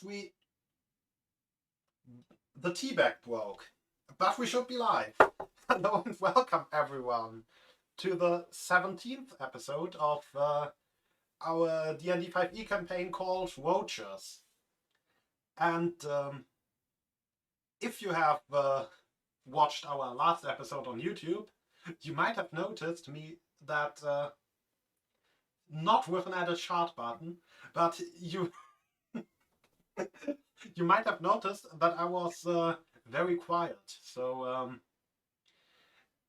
and the teabag broke. But we should be live. Hello and welcome everyone to the 17th episode of our D&D 5e campaign called Roaches. And if you have watched our last episode on YouTube, you might have noticed that not with an added chart button, but you you might have noticed that I was very quiet. So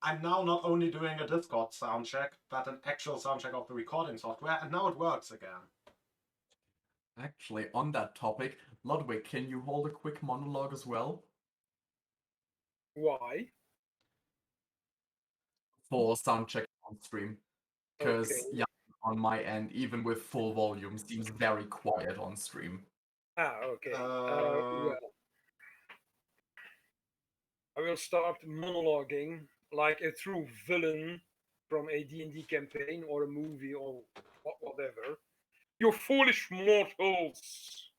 I'm now not only doing a Discord soundcheck, but an actual soundcheck of the recording software, and now it works again. Actually, on that topic, Ludwig, can you hold a quick monologue as well? Why? For soundcheck on stream. Because, Okay. yeah, on my end, even with full volume, seems very quiet on stream. Okay. Well, I will start monologuing like a true villain from a D&D campaign or a movie or whatever. You foolish mortals!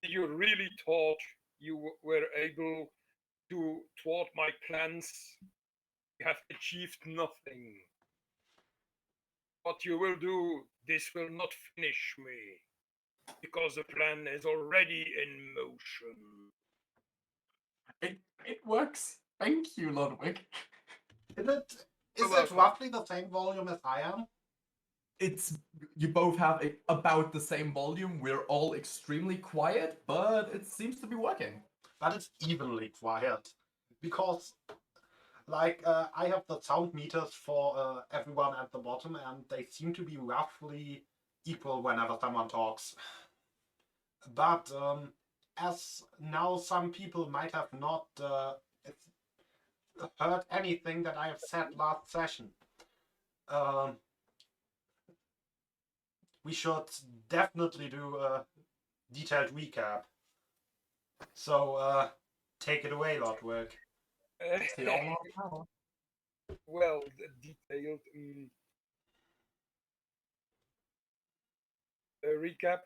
You really thought you were able to thwart my plans? You have achieved nothing. What you will do, this will not finish me, because the plan is already in motion. It works. Thank you, Ludwig. Is it roughly the same volume as I am? You both have about the same volume. We're all extremely quiet, but it seems to be working. But it's evenly quiet. Because, I have the sound meters for everyone at the bottom, and they seem to be roughly equal whenever someone talks. But as now some people might have not heard anything that I have said last session, we should definitely do a detailed recap. So take it away, Ludwig. Well, detailed recap.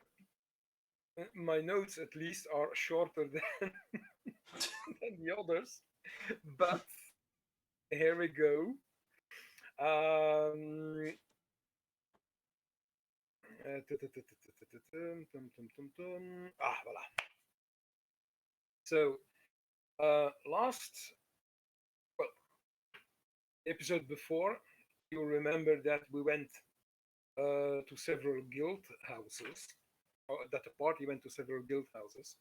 My notes, at least, are shorter than the others, but here we go. Voila. So, episode before, you remember that we went to several guild houses, or that the party went to several guild houses,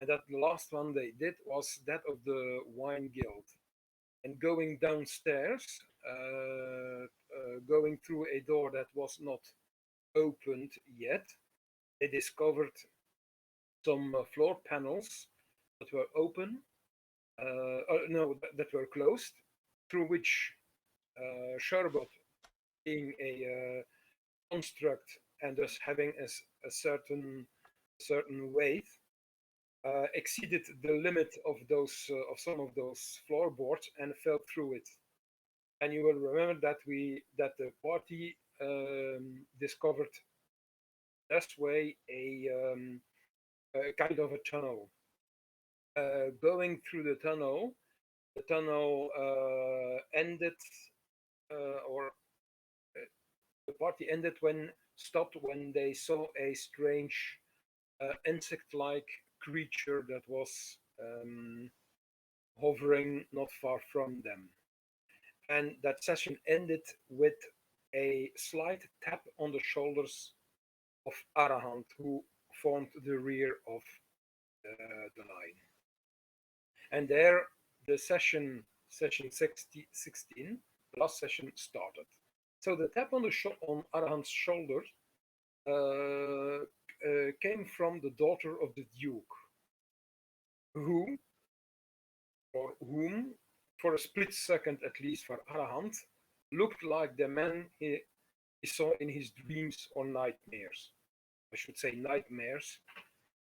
and that the last one they did was that of the wine guild. And going downstairs, going through a door that was not opened yet, they discovered some floor panels that were open, that were closed, through which Sherbot, being a construct and thus having a certain weight, exceeded the limit of some of those floorboards and fell through it. And you will remember that the party discovered this way a kind of a tunnel. Going through the tunnel ended, or the party ended stopped when they saw a strange insect-like creature that was hovering not far from them. And that session ended with a slight tap on the shoulders of Arahant, who formed the rear of the line. And there, the session 16, the last session, started. So the tap on Arahant's shoulder came from the daughter of the Duke, whom, for a split second at least for Arahant, looked like the man he saw in his dreams or nightmares. I should say nightmares.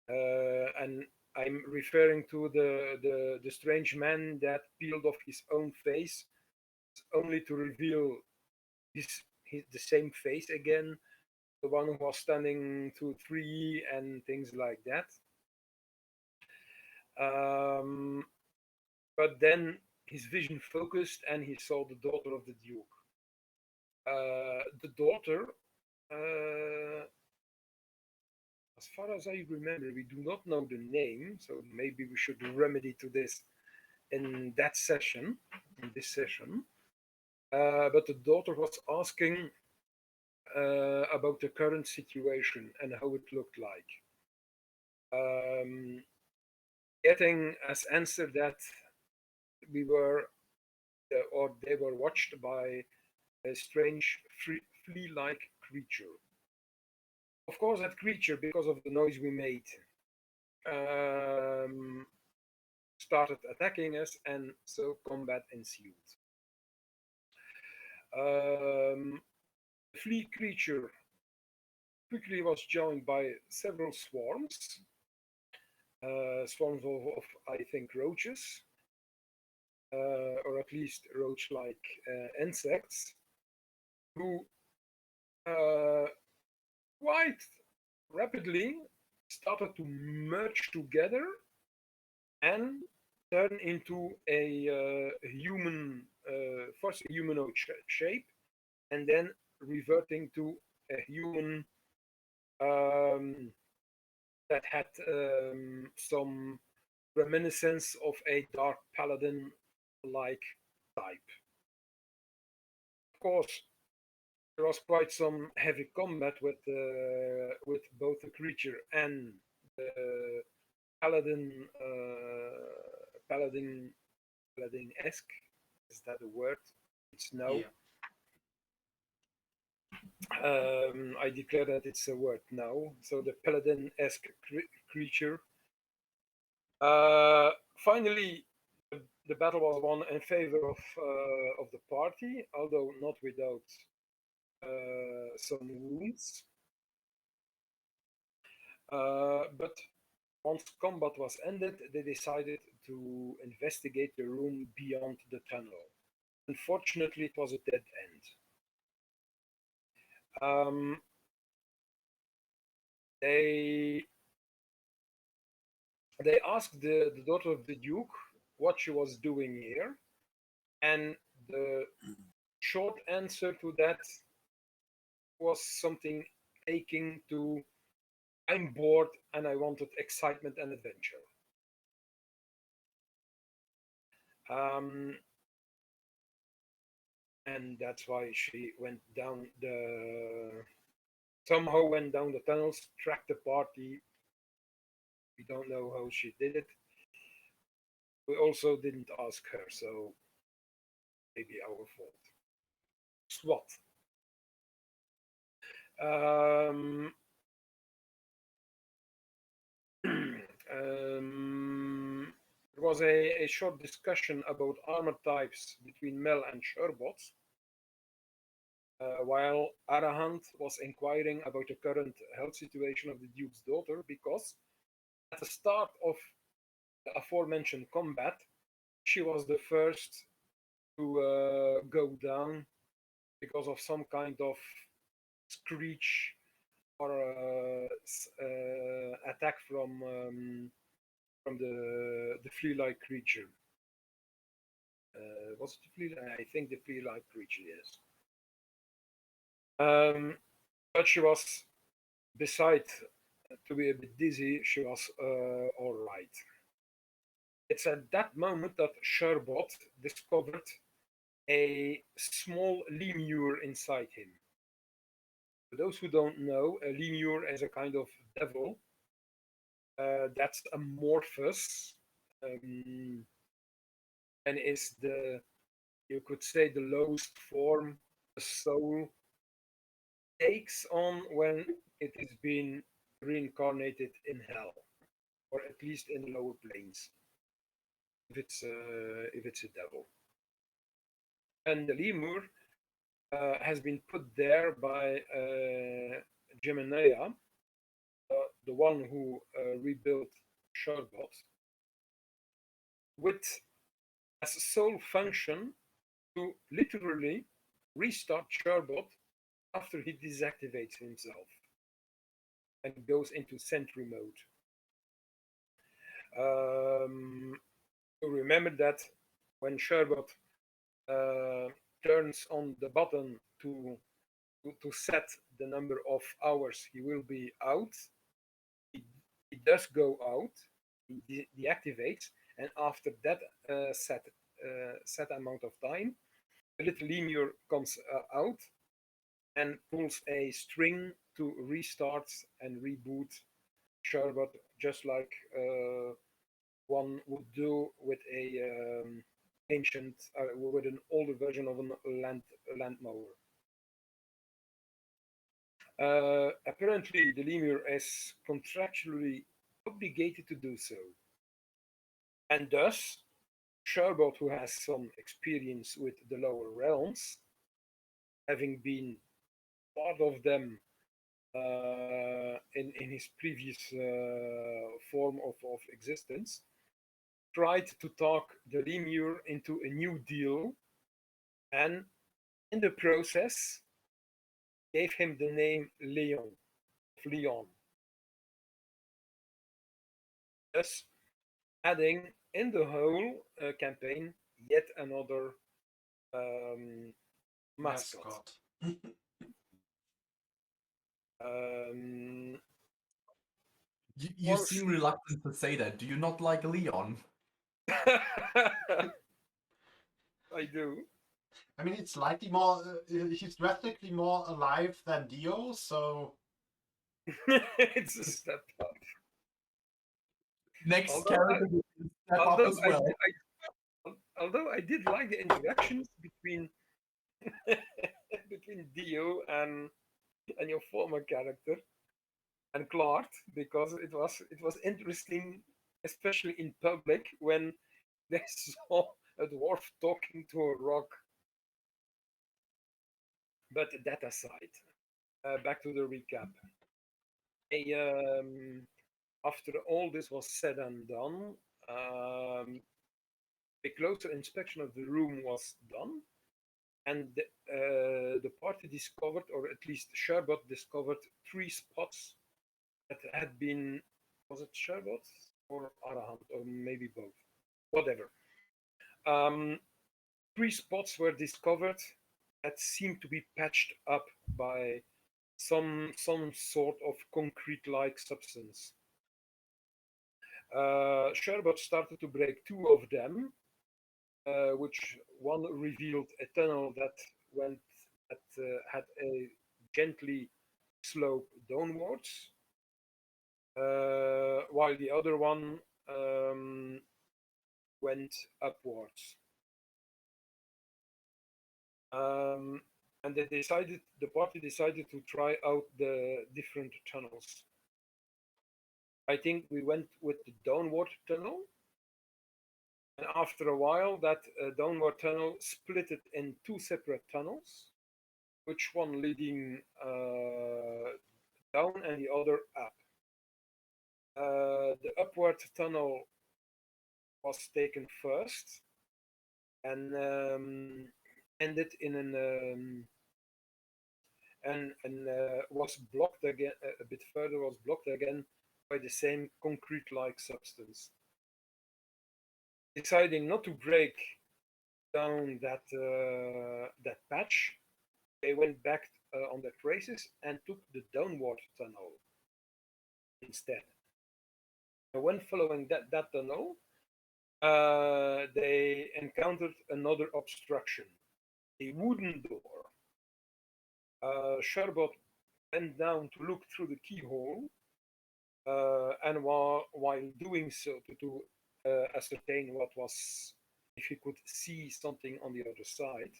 And I'm referring to the strange man that peeled off his own face only to reveal the same face again, the one who was standing 2-3 and things like that. But then his vision focused and he saw the daughter of the Duke. The daughter, as far as I remember, we do not know the name, so maybe we should remedy to this in this session. But the daughter was asking about the current situation and how it looked like. Getting as answer that we were, or they were watched by a strange flea-like creature. Of course, that creature, because of the noise we made, started attacking us, and so combat ensued. The flea creature quickly was joined by several swarms, of I think, roaches, or at least roach-like insects, who quite rapidly started to merge together and turn into a human, first a humanoid shape, and then reverting to a human that had some reminiscence of a dark paladin-like type. Of course, there was quite some heavy combat with both the creature and the paladin-esque. Is that a word? It's no. Yeah. I declare that it's a word now. So the paladin-esque creature. Finally, the battle was won in favor of the party, although not without some wounds. But once combat was ended, they decided to investigate the room beyond the tunnel. Unfortunately, it was a dead end. They asked the daughter of the Duke what she was doing here, and the short answer to that was something akin to, I'm bored and I wanted excitement and adventure. And that's why she somehow went down the tunnels, tracked the party. We don't know how she did it. We also didn't ask her, so maybe our fault. SWAT. There was a short discussion about armor types between Mel and Sherbots, while Arahant was inquiring about the current health situation of the Duke's daughter, because at the start of the aforementioned combat, she was the first to go down because of some kind of screech or attack from the flea-like creature. Was it the flea? I think the flea-like creature, yes. But she was, besides to be a bit dizzy, she was all right. It's at that moment that Sherbot discovered a small lemur inside him. For those who don't know, a lemur is a kind of devil that's amorphous and is you could say, the lowest form the soul takes on when it is being reincarnated in hell, or at least in lower planes, if it's a devil. And the lemur has been put there by Geminea, the one who rebuilt Sherbot, with as a sole function to literally restart Sherbot after he deactivates himself and goes into sentry mode. You remember that when Sherbot turns on the button to set the number of hours he will be out, he does go out, he deactivates, and after that set amount of time, the little lemur comes out and pulls a string to restart and reboot Sherbot, just like one would do with a ancient, with an older version of a land mower. Apparently, the lemur is contractually obligated to do so, and thus Sherbot, who has some experience with the lower realms, having been part of them in his previous form of existence, tried to talk the lemur into a new deal, and in the process gave him the name Leon, thus adding in the whole campaign yet another mascot. Um, You seem reluctant to say that. Do you not like Leon? I do. I mean, it's slightly more. He's drastically more alive than Dio, so. It's a step up. Next character will step up as well. Although I did like the interactions between between Dio and your former character and Clark, because it was interesting, especially in public when they saw a dwarf talking to a rock. But that aside, back to the recap. After all this was said and done, a closer inspection of the room was done, and the party discovered, or at least Sherbot discovered, 3 spots that had been, was it Sherbot or Arahant, or maybe both, whatever. 3 spots were discovered that seemed to be patched up by some sort of concrete-like substance. Sherbot started to break 2 of them, which one revealed a tunnel that had a gently slope downwards, while the other one went upwards. And the party decided to try out the different tunnels. I think we went with the downward tunnel, and after a while that downward tunnel split it in 2 separate tunnels, which one leading down and the other up. The upward tunnel was taken first and ended in an and was blocked again a bit further, was blocked again by the same concrete-like substance. Deciding not to break down that patch, they went back on their traces and took the downward tunnel instead. And when following that tunnel, they encountered another obstruction, a wooden door. Sherbot bent down to look through the keyhole, and while doing so to ascertain what was, if he could see something on the other side.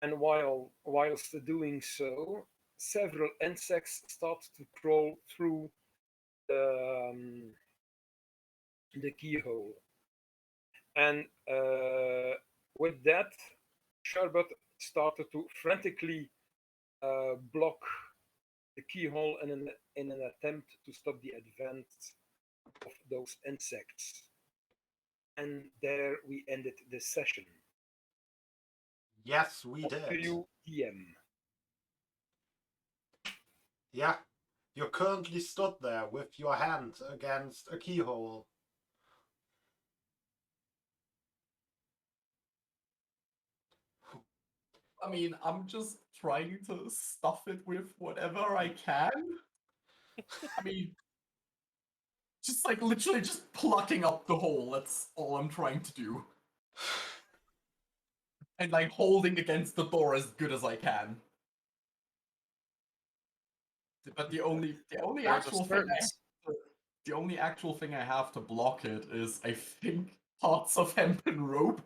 And whilst doing so, several insects start to crawl through the keyhole. And with that, Sherbot started to frantically block the keyhole in an attempt to stop the advance of those insects. And there we ended the session. Yes, we did. To you, DM. Yeah, you currently stood there with your hand against a keyhole. I mean, I'm just trying to stuff it with whatever I can. I mean, just like literally just plucking up the hole. That's all I'm trying to do. And like holding against the door as good as I can. But the only There's a actual thing certain the only actual thing I have to block it is, I think, parts of hempen rope.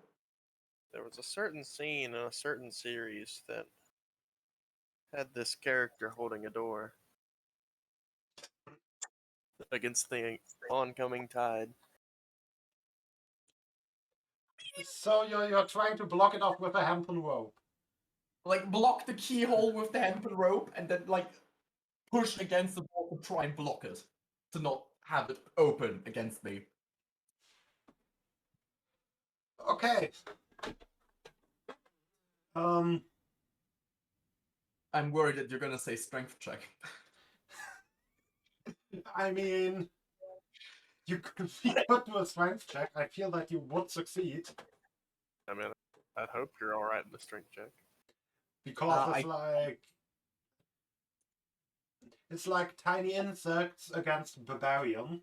there was a certain scene in a certain series that had this character holding a door against the oncoming tide. So you're trying to block it off with a hempen rope. Like block the keyhole with the hempen rope and then like push against the wall to try and block it. To not have it open against me. Okay. I'm worried that you're gonna say strength check. I mean, you could do a strength check. I feel that you would succeed. I mean, I hope you're all right in the strength check. Because it's like tiny insects against barbarian.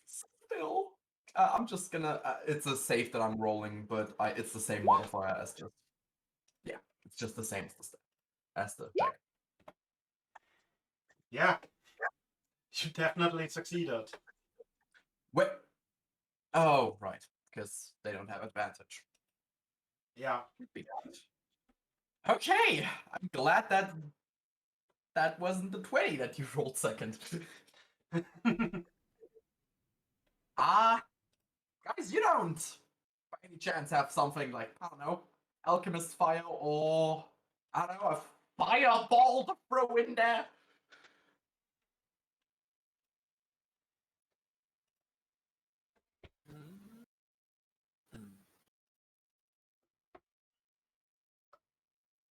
Still, I'm just gonna. It's a safe that I'm rolling, but it's the same modifier as just. Yeah, it's just the same as the check. Yeah. You definitely succeeded. Wait. Oh, right, because they don't have advantage. Yeah. Okay, I'm glad that wasn't the 20 that you rolled second. Guys, you don't by any chance have something like, I don't know, alchemist fire, or I don't know, a fireball to throw in there?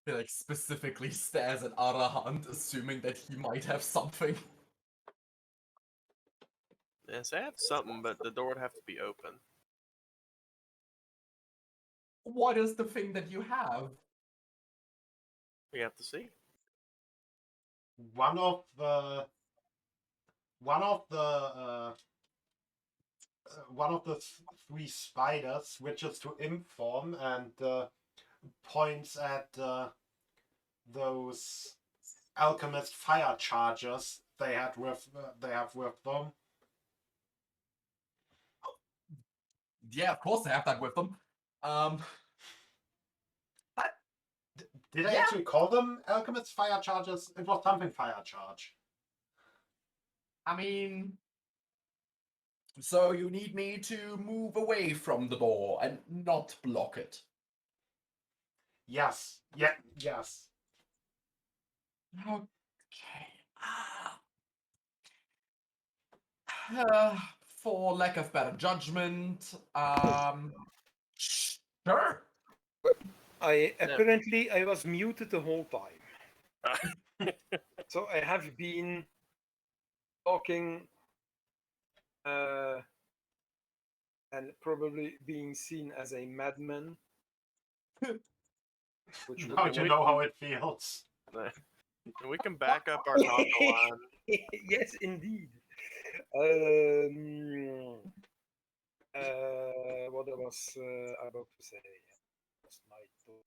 He like specifically stares at Arahant, assuming that he might have something. Yes, I have something, but the door would have to be open. What is the thing that you have? We have to see. one of the three spiders switches to imp form and points at those alchemist fire charges they have with them. Yeah, of course they have that with them. Did I Yeah. actually call them alchemist fire charges? It was something fire charge. I mean, so you need me to move away from the door and not block it. Yes. Yeah. Yes. Okay. For lack of better judgment, sure. Apparently I was muted the whole time. So I have been talking and probably being seen as a madman. Which Now you know how it feels. We can back up our conga line. Yes, indeed. What I was about to say. Lost my thought.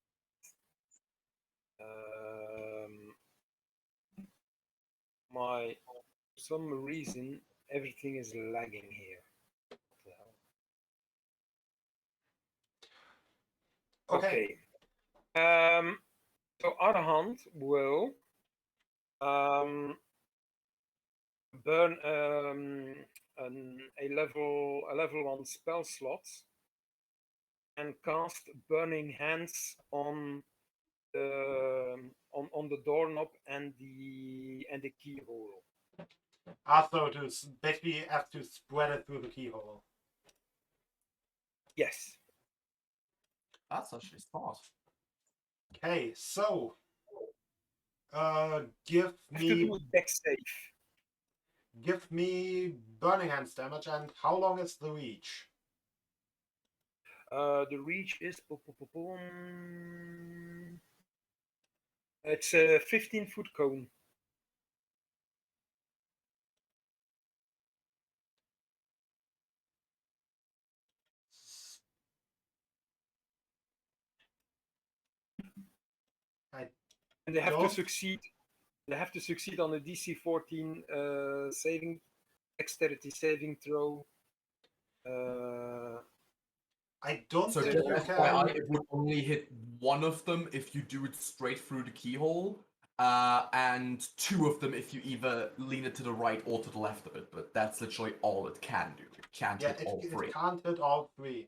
For some reason, everything is lagging here. What the hell? Okay. So Arahant will burn a level 1 spell slot and cast Burning Hands on the doorknob and the keyhole. Also, to basically have to spread it through the keyhole. Yes. That's actually smart. Okay, so give I have to do me a deck save. Burning Hands damage, and how long is the reach? The reach is it's a 15-foot cone. And they have to Don't- succeed. They have to succeed on a DC 14 dexterity saving throw. I don't So think just you FYI, can. it would only hit one of them if you do it straight through the keyhole, and two of them if you either lean it to the right or to the left of it. But that's literally all it can do. It can't Yeah, hit all it three. can't hit all three.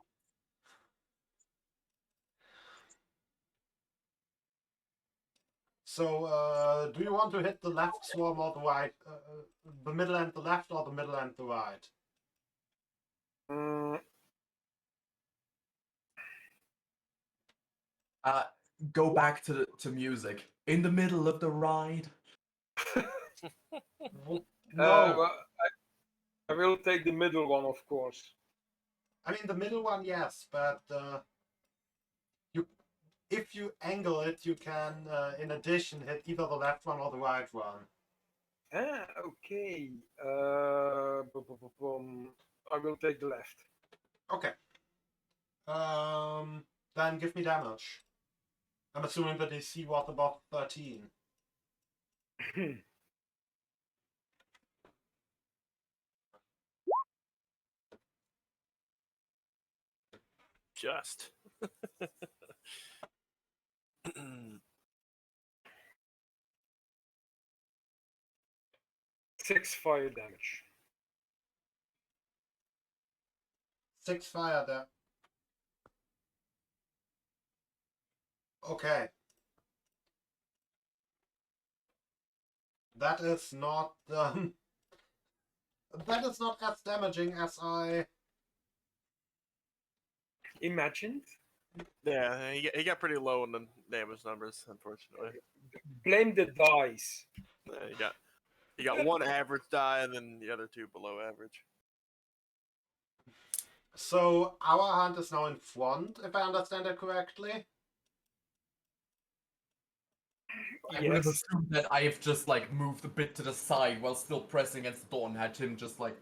So, do you want to hit the left swarm or the right? The middle and the left, or the middle and the right? Go back to music. In the middle of the ride. No. Well, I will take the middle one, of course. I mean, the middle one, yes, but if you angle it, you can, in addition, hit either the left one or the right one. Ah, okay. I will take the left. Okay. Then give me damage. I'm assuming the DC was above 13. Just. 6 fire damage. 6 fire there. Okay. That is not that is not as damaging as I Imagined. Yeah, he got pretty low in the damage numbers, unfortunately. Blame the dice. He got one average die and then the other two below average. So our hand is now in front, if I understand it correctly. I would have Yes. assumed that I have just like moved a bit to the side while still pressing against the door and had him just like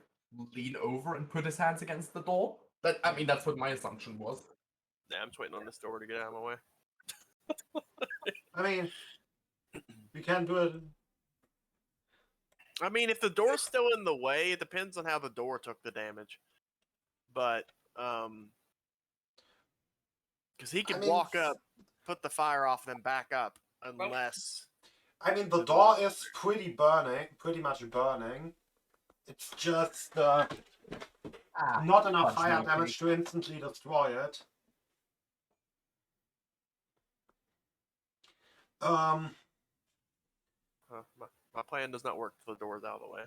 lean over and put his hands against the door. I mean that's what my assumption was. Yeah, I'm just waiting on this door to get out of my way. I mean, we can do it. I mean, if the door's still in the way, it depends on how the door took the damage. But, because he could walk up, put the fire off, and then back up, unless. I mean, the door is pretty much burning. It's just not enough fire damage to instantly destroy it. My plan does not work till the door's out of the way.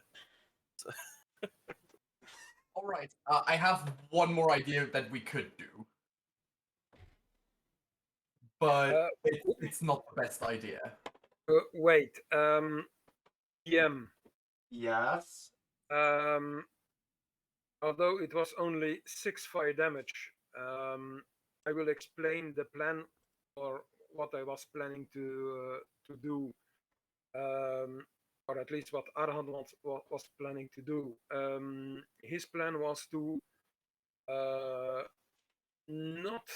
All right, I have one more idea that we could do, but it's not the best idea. Wait. PM. Yes. Although it was only 6 fire damage, I will explain the plan or what I was planning to do, or at least what Arhan was planning to do. His plan was to not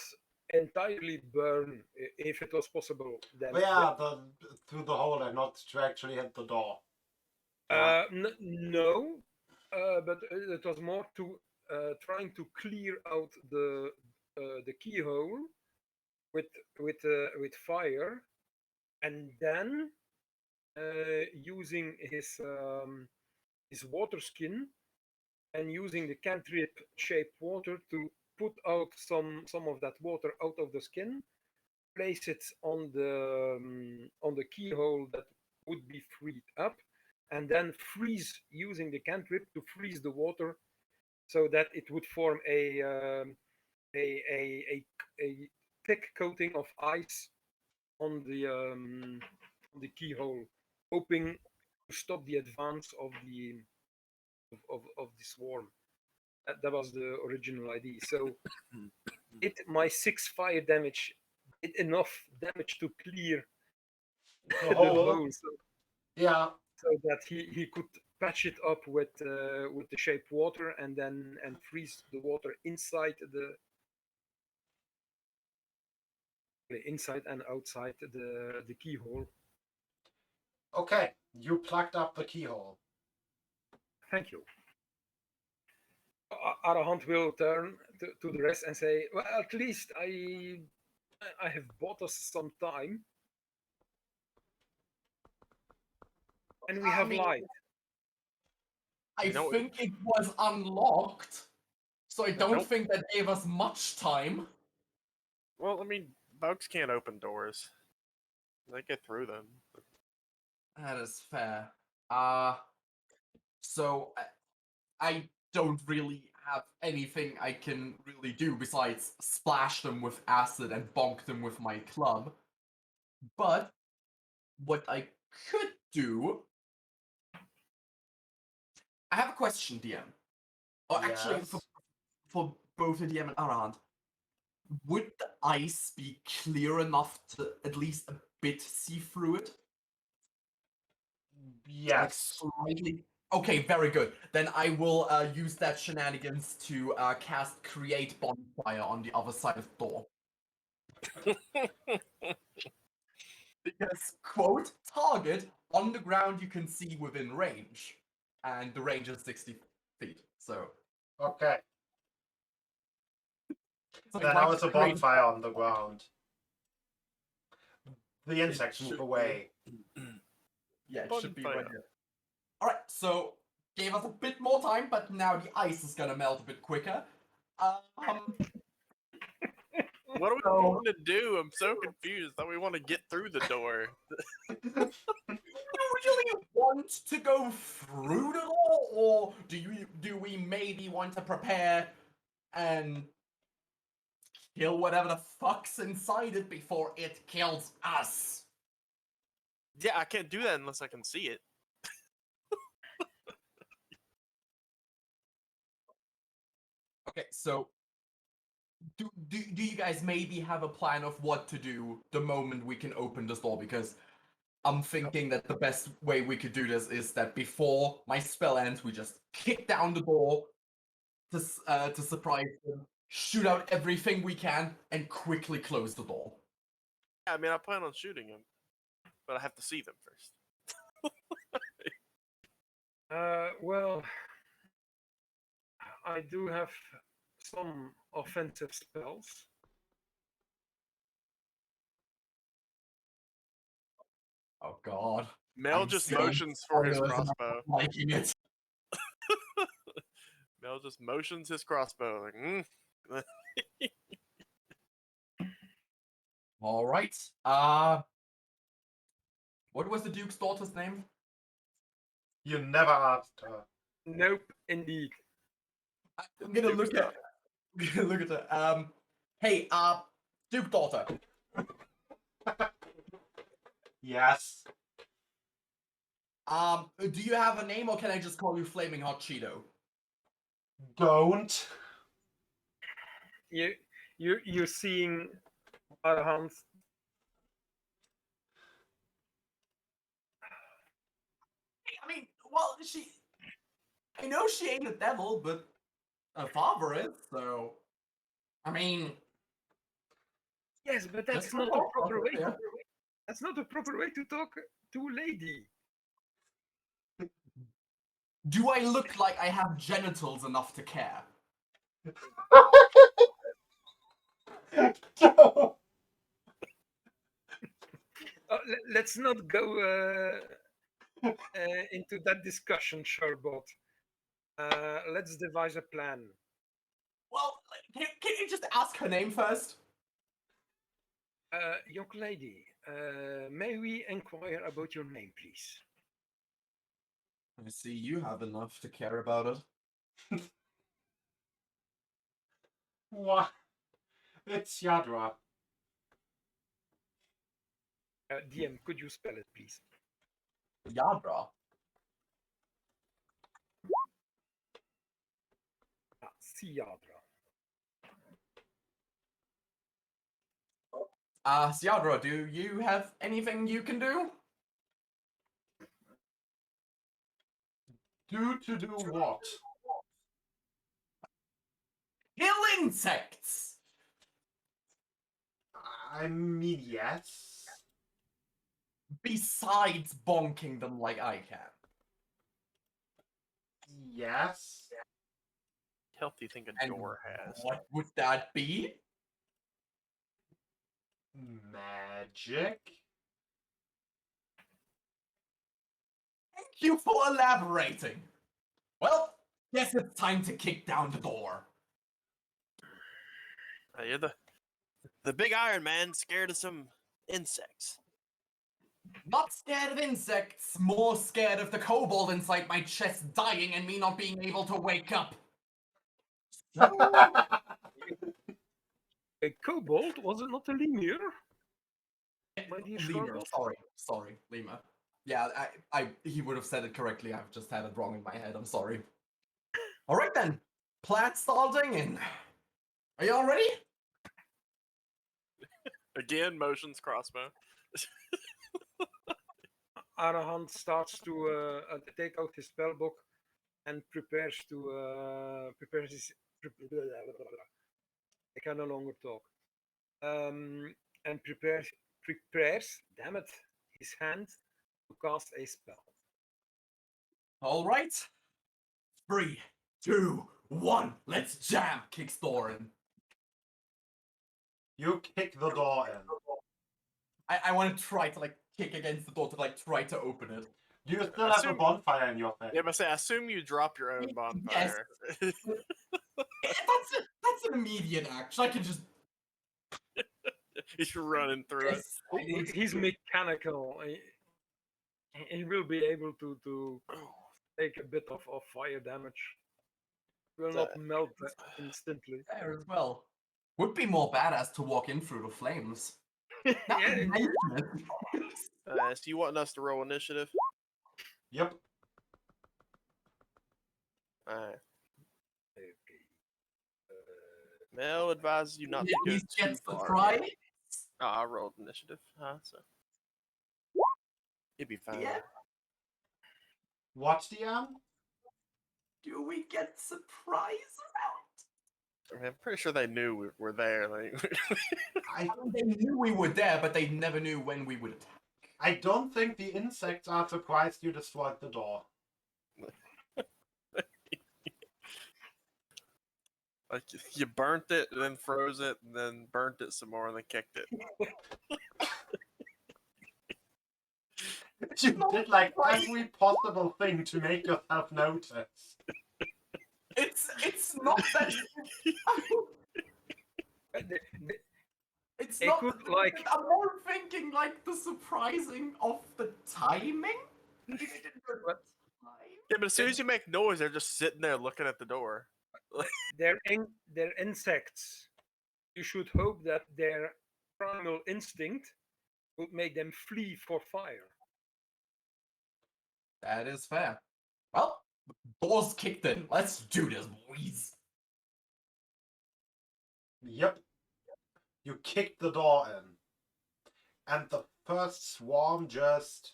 entirely burn, if it was possible. Then But yeah, through the hole and not to actually hit the door. no, but it was more to trying to clear out the keyhole with fire, and then using his water skin and using the cantrip shaped water to put out some of that water out of the skin, place it on the keyhole that would be freed up, and then freeze using the cantrip to freeze the water so that it would form a thick coating of ice on the keyhole, hoping to stop the advance of the swarm. That was the original idea. So did my 6 fire damage did enough damage to clear The the hole. hole, Yeah. so that he could patch it up with the shaped water and freeze the water inside and outside the keyhole. Okay. You plugged up the keyhole. Thank you. Arahant will turn to the rest and say, "Well, at least I have bought us some time, and we I have mean, light." I No, think it was unlocked, so I don't Nope. think that gave us much time. Well, I mean, bugs can't open doors. They get through them. That is fair. So I don't really have anything I can really do besides splash them with acid and bonk them with my club. But what I could do. I have a question, DM. Or actually, Yes. for both the DM and Arahant. Would the ice be clear enough to at least a bit see through it? Like Yes. slightly? Okay, very good. Then I will use that shenanigans to cast Create Bonfire on the other side of the door. Because, quote, target on the ground you can see within range. And the range is 60 feet. So, Okay. so Then like now it's a create bonfire on the ground. The It insects should move be- away. Yeah, it should be right Bonfire. here. Alright, so gave us a bit more time, but now the ice is gonna melt a bit quicker. What do we So- want to do? I'm so confused. That we want to get through the door. Do you really want to go through the door, or do we maybe want to prepare and kill whatever the fuck's inside it before it kills us? Yeah, I can't do that unless I can see it. Okay, so do you guys maybe have a plan of what to do the moment we can open this door? Because I'm thinking that the best way we could do this is that before my spell ends, we just kick down the door to surprise them, shoot out everything we can, and quickly close the door. Yeah, I mean, I plan on shooting him, but I have to see them first. Well, I do have some offensive spells. Oh God! Mel I'm just seeing motions for his spoilers and I'm crossbow. not liking it. Mel just motions his crossbow. Like, All right. What was the Duke's daughter's name? You never asked her. Nope, indeed. I'm gonna Duke's look at. I'm gonna look at her. Hey, Duke daughter. Yes. Do you have a name, or can I just call you Flaming Hot Cheeto? Don't. You're seeing Arahant. I mean, well, I know she ain't a devil, but her father is, so. I mean. Yes, but Just that's not a talk, proper way. yeah. That's not a proper way to talk to a lady. Do I look like I have genitals enough to care? Let's not go into that discussion, Sherbot. Let's devise a plan. Well, can you just ask her name first? Young lady, may we inquire about your name, please? I see you have enough to care about it. What? It's Yadra. DM, could you spell it, please? Yadra. Siadra. Siadra, do you have anything you can do? Do what? Kill insects! I mean, yes. Besides bonking them like I can. Yes. Health do you think a And door has? what would that be? Magic? Thank you for elaborating. Well, guess it's time to kick down the door. You're the big Iron Man scared of some insects. Not scared of insects, more scared of the kobold inside my chest dying and me not being able to wake up. A kobold? Was it not a lemur? My dear Lemur, Charlotte? sorry, Lemur. Yeah, he would have said it correctly. I've just had it wrong in my head. I'm sorry. All right then, plan starting and are you all ready? Again, motions crossbow. Arahant starts to take out his spellbook and prepares to prepares his. I can no longer talk. And prepares. Damn it! His hand to cast a spell. All right. 3, 2, 1. Let's jam. Kicks door in. You kick the door in. I want to try to like kick against the door to like try to open it. Do you still have a Assume- bonfire in your face? Yeah, but I assume you drop your own bonfire. That's an immediate action. I can just. You're running through it. Yes, I need He's to. mechanical. He will be able to take a bit of fire damage. He will not melt instantly. There as well. Would be more badass to walk in through the flames. Yeah, indeed. So you want us to roll initiative? Yep. Alright. Mel advises you not to go He too gets the far. try. Oh, I rolled initiative. So it'd be fine. Yeah. What's the DM? Do we get surprise around? I mean, I'm pretty sure they knew we were there. Like, They knew we were there, but they never knew when we would attack. I don't think the insects are surprised you destroyed the door. like you burnt it, and then froze it, and then burnt it some more, and then kicked it. You did like every possible thing to make yourself notice. It's not that. It's They not. could, like- I'm more thinking like the surprising of the timing. What? Yeah, but as soon as you make noise, they're just sitting there looking at the door. They're insects. You should hope that their primal instinct would make them flee for fire. That is fair. Well, doors kicked in. Let's do this, boys. Yep. You kicked the door in. And the first swarm just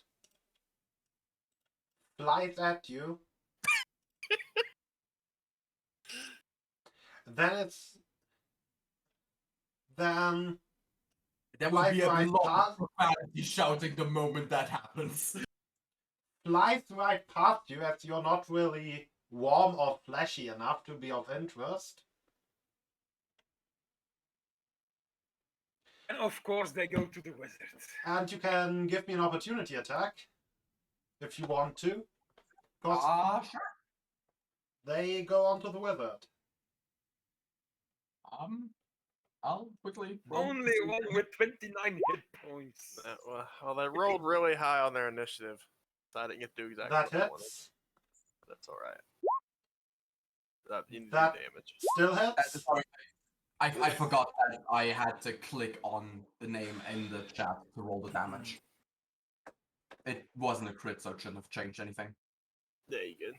flies at you. Then There will be a Right lot past- of profanity shouting the moment that happens. flies right past you as you're not really warm or fleshy enough to be of interest. And of course, they go to the wizard. And you can give me an opportunity attack if you want to. Because Sure. they go onto the wizard. I'll quickly. roll to Only see- one with 29 hit points. Well, they rolled really high on their initiative, so I didn't get to do exactly That what I wanted. hits. That's all right. You need to That- do damage. Still hits. Sorry, I forgot that I had to click on the name in the chat to roll the damage. It wasn't a crit, so it shouldn't have changed anything. There you go.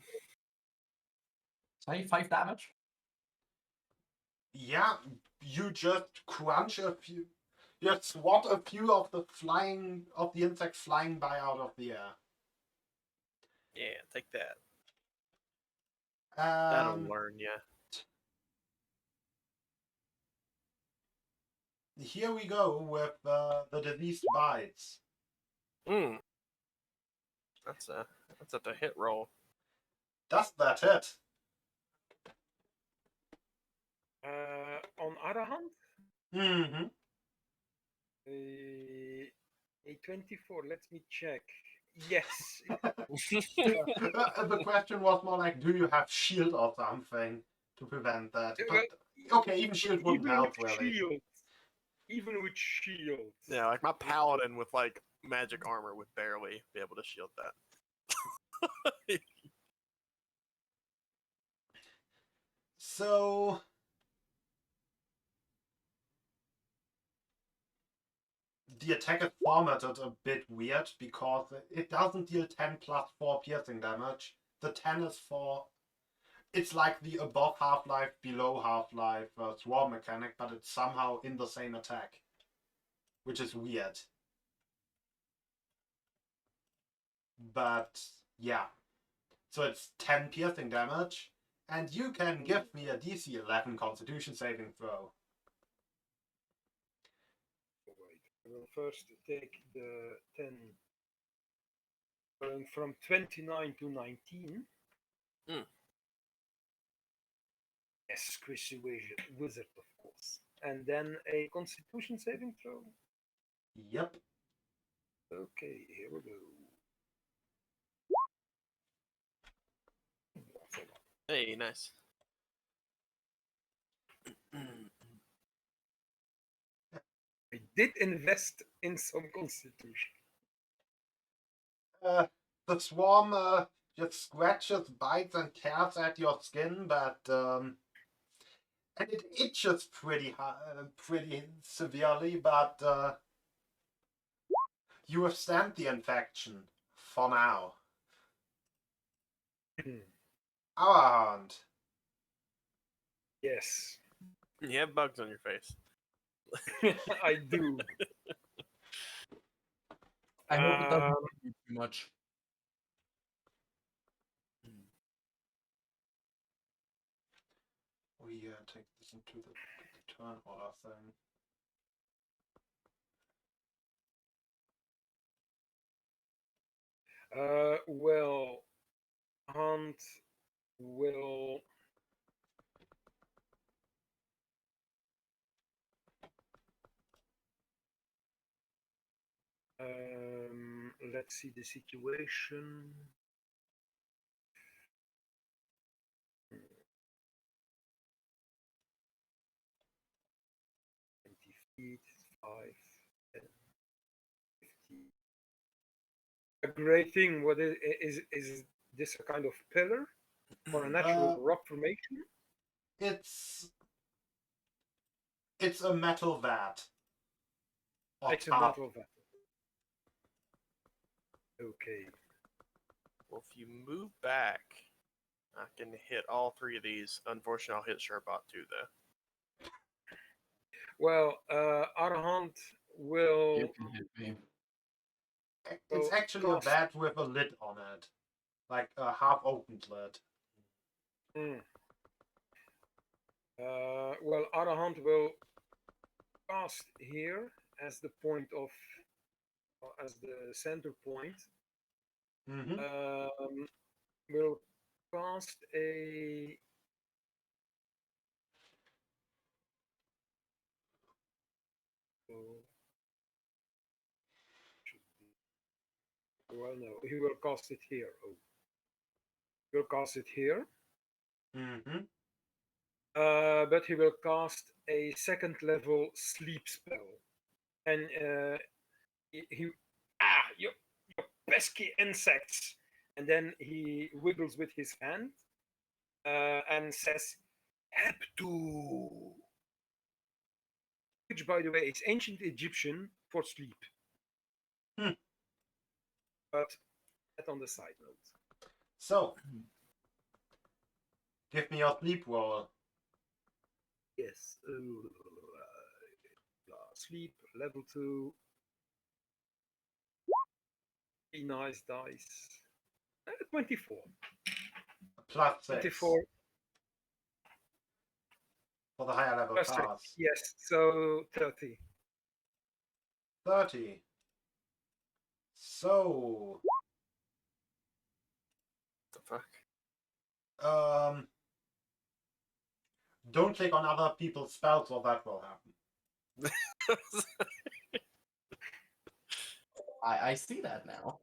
Say 5 damage. Yeah, you just crunch a few. just swat a few of the insects flying by out of the air. Yeah, take that. That'll And learn ya. here we go with the diseased bites. Hmm. That's a hit roll. Does that hit? On other hand, Mm-hmm. a 24. Let me check. Yes. The question was more like, do you have shield or something to prevent that? Yeah, But okay, even shield wouldn't even help with really. shields. Even with shields. Yeah, like my paladin with like magic armor would barely be able to shield that. So the attack is formatted a bit weird because it doesn't deal 10 plus 4 piercing damage. The 10 is for... It's like the above half-life, below half-life swarm mechanic, but it's somehow in the same attack. Which is weird. But yeah. So it's 10 piercing damage. And you can give me a DC 11 Constitution saving throw. Wait, I will first take the 10. Going from 29 to 19. Yes, Chrissy Wizard, of course. And then a Constitution saving throw. Yep. Okay, here we go. Hey, nice. I did invest in some Constitution. The swarm just scratches, bites, and tears at your skin, but and it itches pretty severely. But you withstand the infection for now. Our hand. Yes, You have bugs on your face. I do. I hope it doesn't Um, hurt you too much. We take this into the turn order thing. well, Hunt will. Let's see the situation. 20 feet, 5, 10, 50. A great thing. What is this a kind of pillar or a natural rock formation? It's a metal vat. It's a metal vat. Okay. Well, if you move back, I can hit all three of these. Unfortunately, I'll hit Sherbot too, though. Well, Arhant will. You can hit me. It's actually a vat with a lid on it, like a half-opened lid. Well, Arahant will cast here as the point of, as the center point. Mm-hmm. Will cast a. Well, no, he will cast it here. Oh, he will cast it here. Mm-hmm. But he will cast a second level sleep spell, and you pesky insects, and then he wiggles with his hand and says, "Heptu," which, by the way, is ancient Egyptian for sleep. But that on the side note. So, give me your sleep roll. Yes. Sleep. level 2. Be nice dice. 24. Plus 6 24 for the higher level plus 6. cards. Yes, so 30. 30. So, The fuck? don't click on other people's spells or that will happen. I see that now.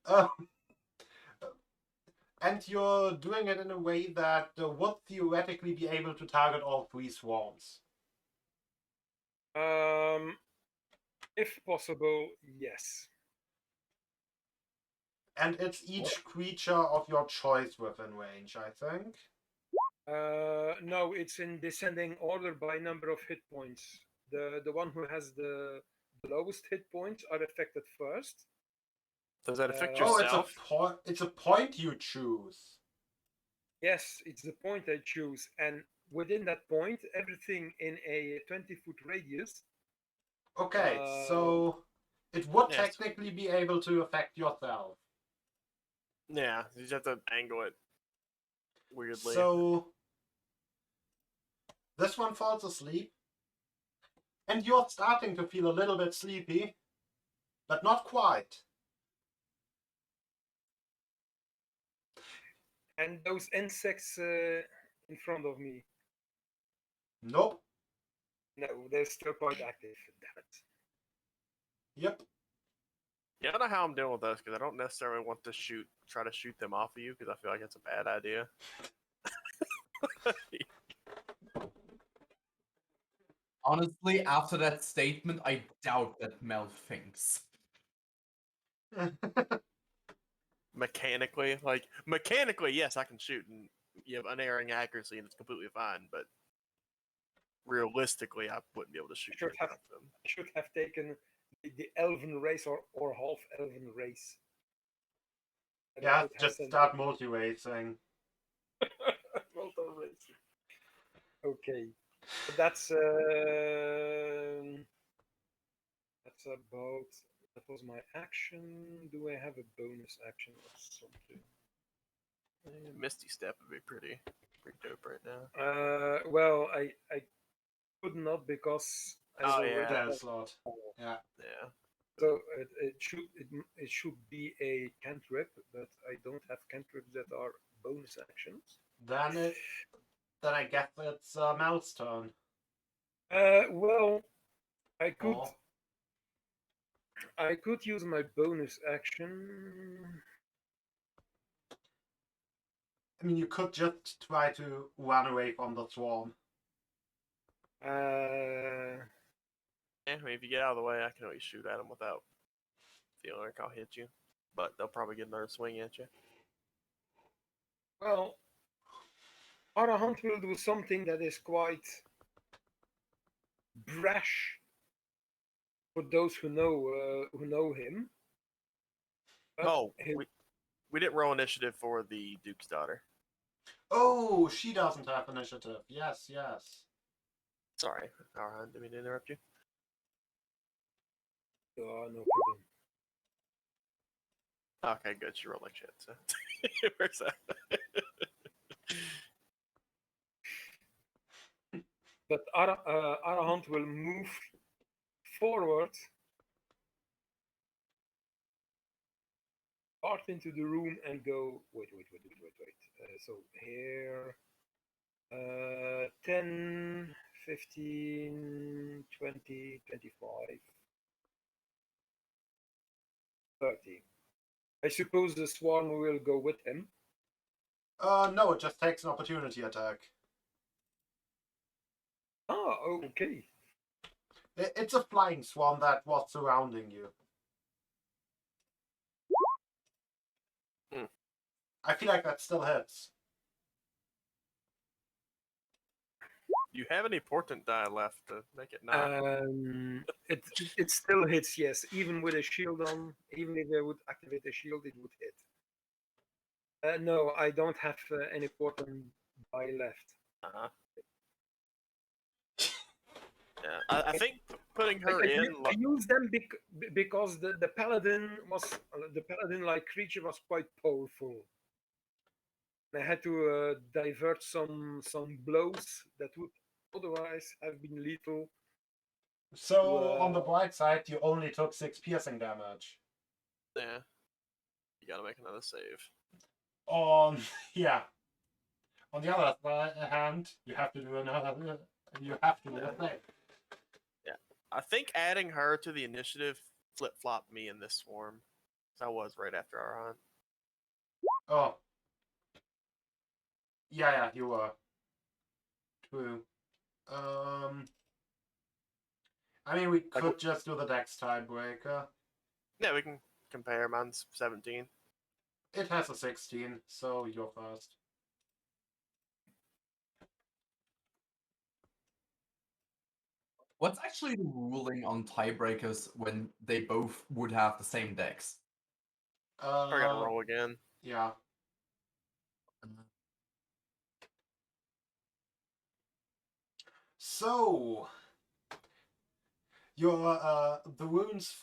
Um, and you're doing it in a way that would theoretically be able to target all 3 swarms. If possible, yes. And it's each creature of your choice within range, I think. No, it's in descending order by number of hit points. The one who has the lowest hit points are affected first. Does that affect Oh, yourself? it's a point you choose. Yes, it's the point I choose, and within that point, everything in a 20-foot radius. Okay, so it would Yes. technically be able to affect yourself. Yeah, you just have to angle it weirdly. So this one falls asleep, and you're starting to feel a little bit sleepy, but not quite. And those insects in front of me. Nope. No, they're still quite active. Damn it. Yep. Yeah, I don't know how I'm dealing with this because I don't necessarily want to try to shoot them off of you because I feel like it's a bad idea. Honestly, after that statement, I doubt that Mel thinks. Mechanically, yes, I can shoot and you have unerring accuracy and it's completely fine. But realistically, I wouldn't be able to shoot Should them have- off them. I should have taken the elven race or half elven race. And I Yeah, would have just sent start multi-racing. multi-race. Okay, but that's about. That was my action. Do I have a bonus action or something? Misty Step would be pretty dope right now. Well, I could not because I Oh, already yeah. Spell have slot. Yeah. Yeah. So it should be a cantrip, but I don't have cantrips that are bonus actions. Then I guess it's Mel's turn. Well, I could Or I could use my bonus action. I mean, you could just try to run away from the swarm. Yeah, I mean, if you get out of the way, I can always shoot at them without feeling like I'll hit you. But they'll probably get another swing at you. Well, Arahant will do something that is quite brash for those who know him. But Oh, we didn't roll initiative for the Duke's daughter. Oh, she doesn't have initiative. Yes, yes. Sorry, Arhan, didn't mean to interrupt you. Oh, no problem. Okay, good. She rolled like shit. So where's that? But Arahant will move forward, part into the room, and go. Wait. So here, 10, 15, 20, 25, 30. I suppose the swarm will go with him. No, it just takes an opportunity attack. Ah, okay. It's a flying swarm that was surrounding you. I feel like that still hits. You have any portent die left to make it not? It still hits, yes. Even with a shield on, even if I would activate a shield, it would hit. No, I don't have any portent die left. Uh-huh. Yeah, I think putting her I in. used them because the paladin like creature was quite powerful. I had to divert some blows that would otherwise have been lethal. So, on the bright side, you only took 6 piercing damage. Yeah. You gotta make another save. Yeah. On the other hand, you have to do another. You have to do a thing. Yeah. I think adding her to the initiative flip-flopped me in this swarm. I was right after our hunt. Oh. Yeah, you were. True. I mean, we could just do the dex tiebreaker. Yeah, we can compare. Mine's 17. It has a 16, so you're first. What's actually the ruling on tiebreakers when they both would have the same dex? I gotta roll again. Yeah. So, your the wounds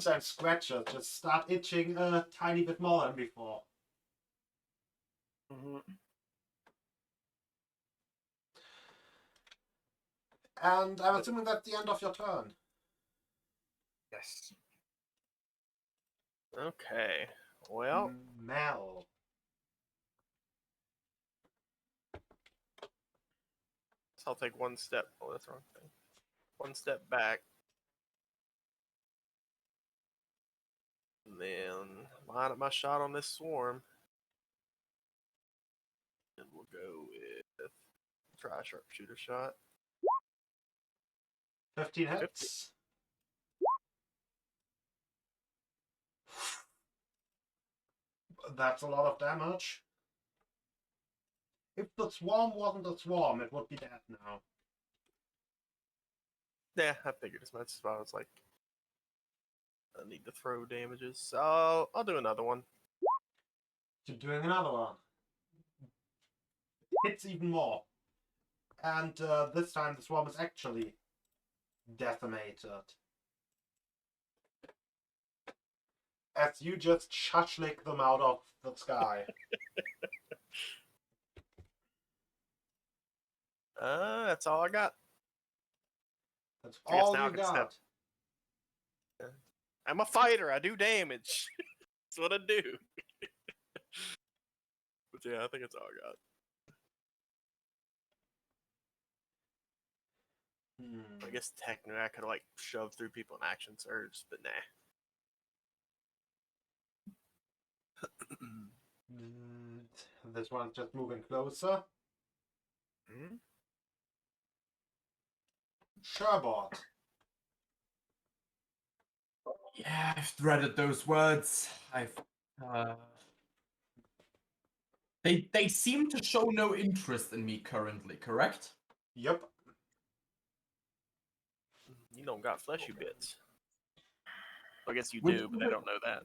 and scratches just start itching a tiny bit more than before. Mhm. And I'm assuming that's the end of your turn. Yes. Okay. Well, Mel. so I'll take one step. Oh, that's the wrong thing. One step back. And then line up my shot on this swarm. And we'll go with try a sharpshooter shot. 15 hits. That's a lot of damage. If the swarm wasn't a swarm, it would be dead now. Yeah, I figured as much. So I was like, I need to throw damages. So I'll do another one. You're doing another one. Hits even more. And this time the swarm is actually decimated. As you just shushlick them out of the sky. That's all I got. That's I guess all now I you can step. got. I'm a fighter. I do damage. That's what I do. But yeah, I think it's all I got. I guess technically I could like shove through people in action surge, but nah. This one's just moving closer. Mhm. Sherbot. Yeah, I've dreaded those words. They seem to show no interest in me currently, correct? Yep. You don't got fleshy bits. I guess you Which do, but they don't know that.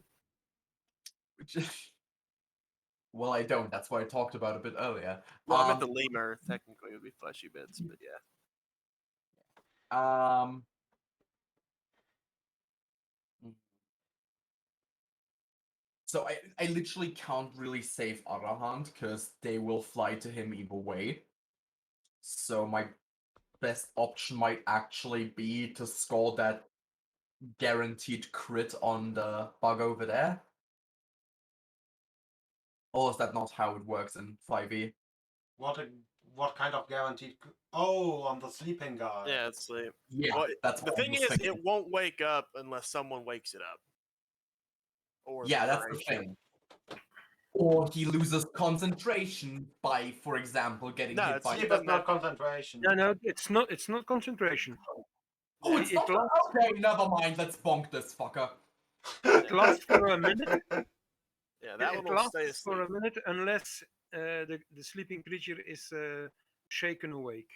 Well, I don't. That's why I talked about it a bit earlier. Well, I meant the lemur technically would be fleshy bits, but yeah. So I literally can't really save Arahant because they will fly to him either way. So my best option might actually be to score that guaranteed crit on the bug over there. Or is that not how it works in 5e? What kind of guaranteed? Oh, on the sleeping guy. Yeah, it's sleep. Yeah, Well, that's the what I thing was is, thinking. it won't wake up unless someone wakes it up. Or Yeah, that's the duration. thing. Or he loses concentration by, for example, getting No, hit it's by... Sleep is doesn't not have- concentration. No, it's not. It's not concentration. Oh, it's It not... lasts. Okay, never mind. Let's bonk this fucker. It lasts for a minute. Yeah, that one It will stay lasts for asleep. a minute unless the sleeping creature is shaken awake.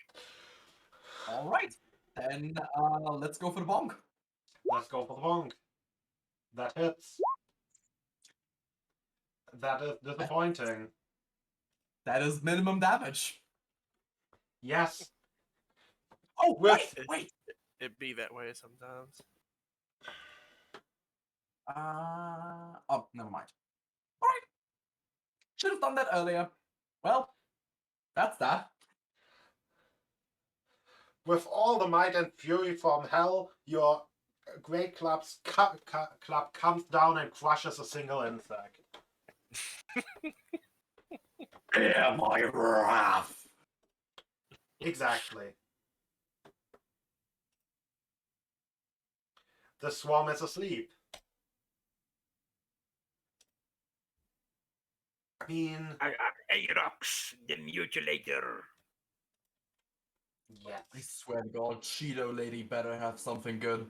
All right. Then let's go for the bonk. Let's go for the bonk. That hits. That is disappointing. That is minimum damage. Yes. Oh, With- wait! It be that way sometimes. Oh, never mind. Alright. Should have done that earlier. Well, that's that. With all the might and fury from hell, your great club comes down and crushes a single insect. Bear my wrath! Exactly. The swarm is asleep. I mean, Aerox, the mutilator. yes. I swear to God, Cheeto Lady better have something good.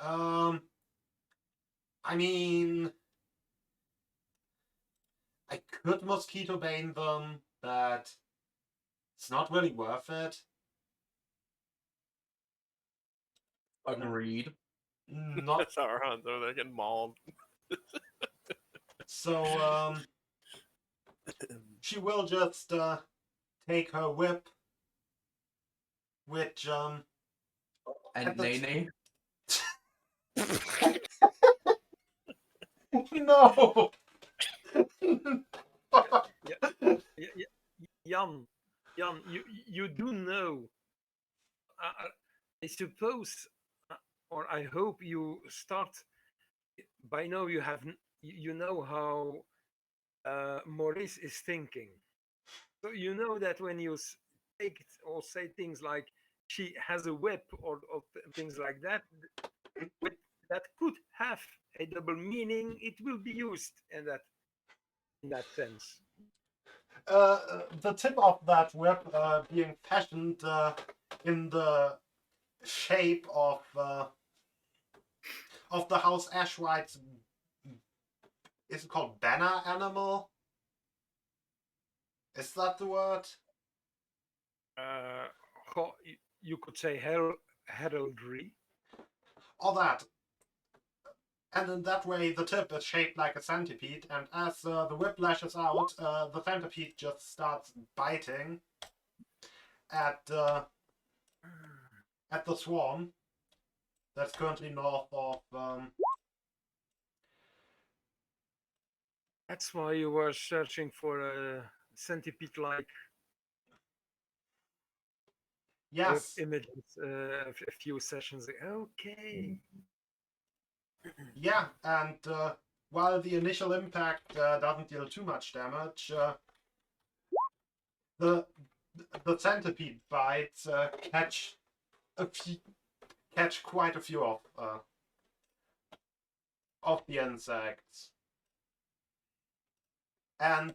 I mean, I could mosquito bane them, but it's not really worth it. Agreed. Not That's our hunt, though. They're getting mauled. so. She will just take her whip, which And At the Nene? no. Jan, you do know. I suppose, or I hope you start. By now, you know how Maurice is thinking. So you know that when you take or say things like she has a whip or things like that, that could have a double meaning. It will be used in that sense. The tip of that whip being fashioned in the shape of the House Ashwhite's, is it called banner animal? Is that the word? You could say heraldry. Or that. And in that way, the tip is shaped like a centipede, and as the whip lashes out, the centipede just starts biting at the swarm that's currently north of. That's why you were searching for a centipede-like Yes, images a few sessions ago. Okay. yeah, and while the initial impact doesn't deal too much damage, the centipede bites catch quite a few of the insects, and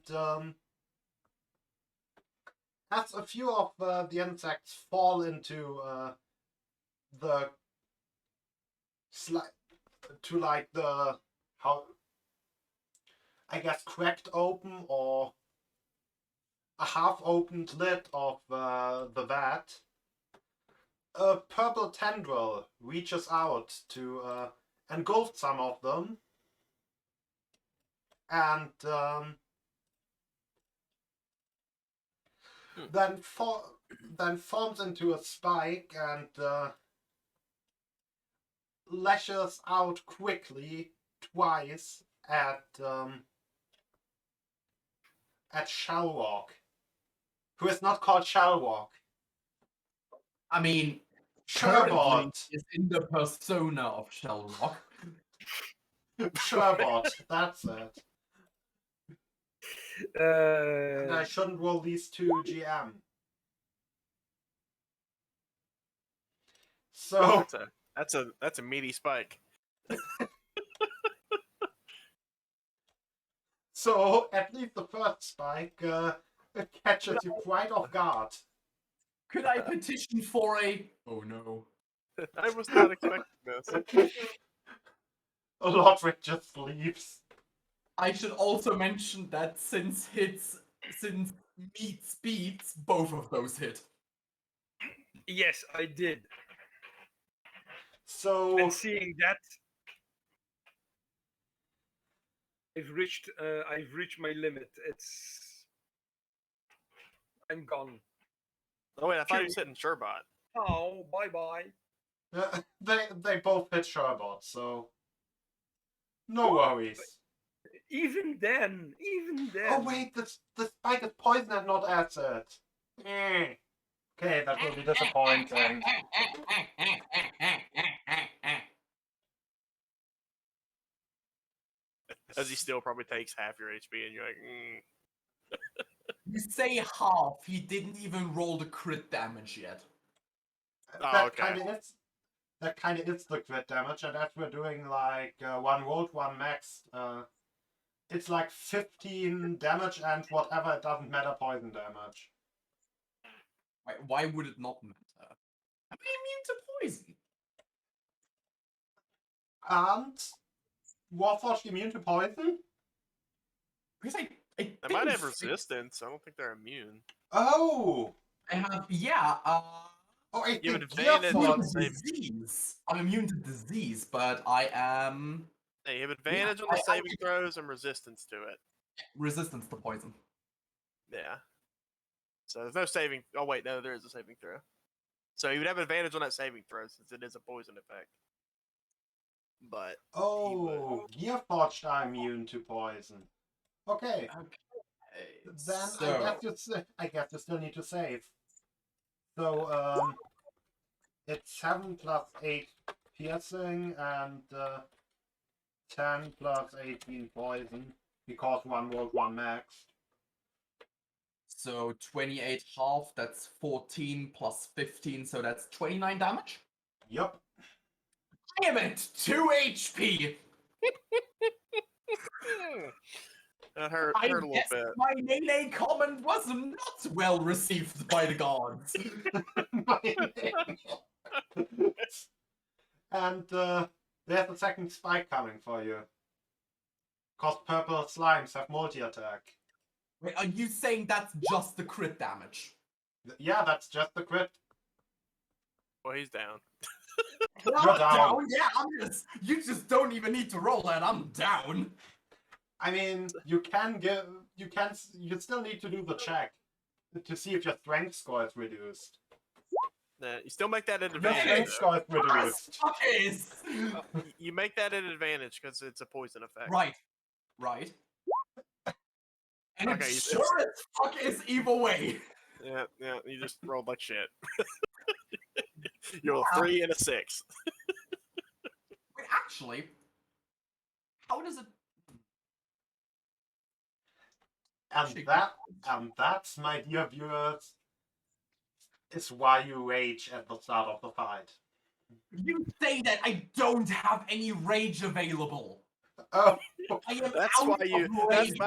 as a few of the insects fall into the to like the how I guess cracked open or a half-opened lid of the vat, a purple tendril reaches out to engulf some of them, and then forms into a spike and lashes out quickly twice at Shellwalk, who is not called Shellwalk. I mean, currently Sherbot. is in the persona of Shellrock. Sherbot, that's it. And I shouldn't roll these two GM. So That's a meaty spike. so at least the first spike catches you quite off guard. Could I petition for a... Oh no. I was not expecting this. Lodrick just leaves. I should also mention that since meets beats, both of those hit. Yes, I did. So And seeing that, I've reached my limit. I'm gone. Oh wait, I thought you said in Sherbot. How? Bye bye. They both hit Sherbot, so no worries. Even then. Oh wait, the spike is poison and not acid. Okay, that will be disappointing. As he still probably takes half your HP, and you're like, You say half. He didn't even roll the crit damage yet. Oh, That okay. kind of is the crit damage, and as we're doing like one rolled, one maxed, it's like 15 damage and whatever, it doesn't matter poison damage. Why would it not matter? Am I immune to poison? And Warforged immune to poison? Because I They might have think resistance. I don't think they're immune. Oh! I have, yeah, Oh, I You have think advantage immune on to Gearforged... save. disease. I'm immune to disease, but I am Hey, you have advantage on I- the saving throws and resistance to it. resistant to poison. Yeah. So there's no saving. Oh wait, no, there is a saving throw. So you would have advantage on that saving throw since it is a poison effect. But Oh, Gearforged are immune to poison. Okay, Okay. then So, I guess you still need to save. So, it's 7 plus 8 piercing and 10 plus 18 poison, because one rolled, one max. so 28 half, that's 14 plus 15, so that's 29 damage. Yup. I am at 2 HP. that hurt I a little guess bit. my Nene comment was not well received by the gods. And there's a second spike coming for you. Cause purple slimes have multi-attack. Wait, are you saying that's just the crit damage? Yeah, that's just the crit. Well, he's down. You're down. Yeah, you just don't even need to roll that. I'm down. I mean, you still need to do the check to see if your strength score is reduced. Nah, you still make that an Your strength advantage. score is reduced. You make that an advantage because it's a poison effect. Right. And Okay, it it's- sure as fuck is either way. Yeah, you just rolled like shit. You roll a 3 and a 6. Wait, actually, how does it? And that's, my dear viewers, is why you rage at the start of the fight. You say that I don't have any rage available. Oh, I am That's out why of rage.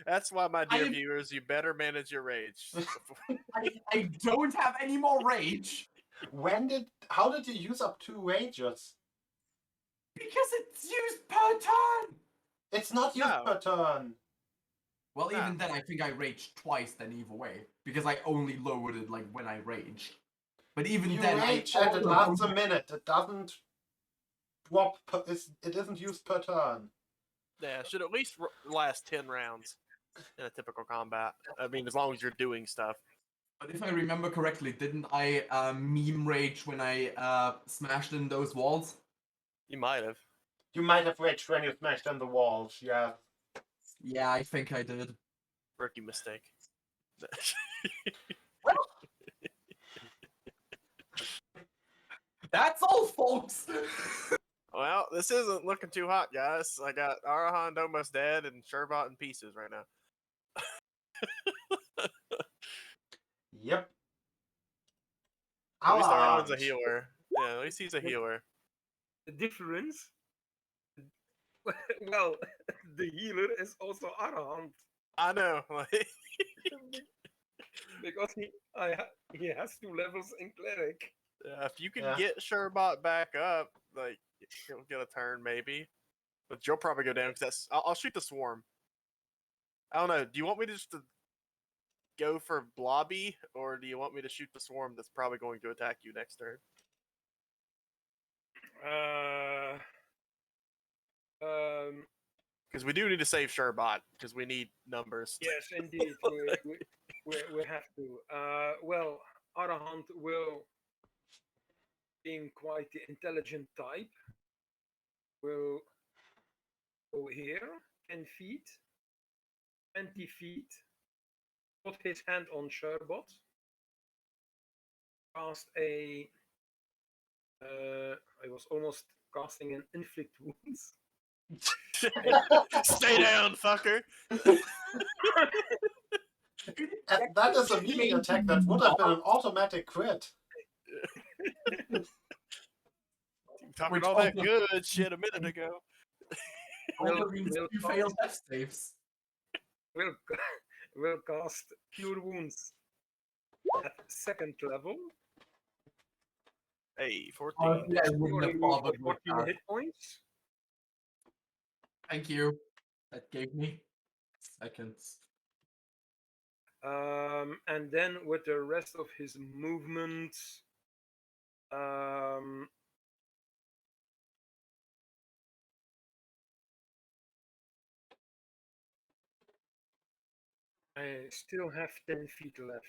That's why, my dear am- viewers, you better manage your rage. I don't have any more rage how did you use up 2 rages? because it's used per turn. It's not used No. per turn. Well, Ah. even then, I think I raged twice then either way because I only lowered it like when I raged. But even You then, rage I and it lasts a minute. It doesn't drop. It isn't used per turn. Yeah, should at least last 10 rounds in a typical combat. I mean, as long as you're doing stuff. But if I remember correctly, didn't I meme rage when I smashed in those walls? You might have. You might have raged when you smashed in the walls. Yeah. Yeah, I think I did. Rookie mistake. That's all, folks. Well, this isn't looking too hot, guys. I got Arahand almost dead and Sherbot in pieces right now. Yep. At least Arahand's a Alarmed. healer. Yeah, at least he's a healer. The difference? Well, the healer is also Arahant. I know. Like, Because he has 2 levels in cleric. if you can Yeah. get Sherbot back up, like he'll get a turn maybe. But you'll probably go down because I'll shoot the swarm. I don't know. Do you want me to just go for Blobby, or do you want me to shoot the swarm that's probably going to attack you next turn? Because we do need to save Sherbot because we need numbers. Yes, indeed, we have to. Well, Arahant will like the intelligent type, will go here, 10 feet, 20 feet, put his hand on Sherbot, cast a. I was almost casting an inflict wounds. Stay down, fucker. And that is a melee attack that would have been an automatic crit. Talking Which all that also- good shit a minute ago. Also means will you cast- fail death saves. will will cast Cure Wounds at second level. Hey, 14. Yeah, I wouldn't have Remove bothered with 14 that. hit points. Thank you. That gave me seconds. And then with the rest of his movement, I still have 10 feet left.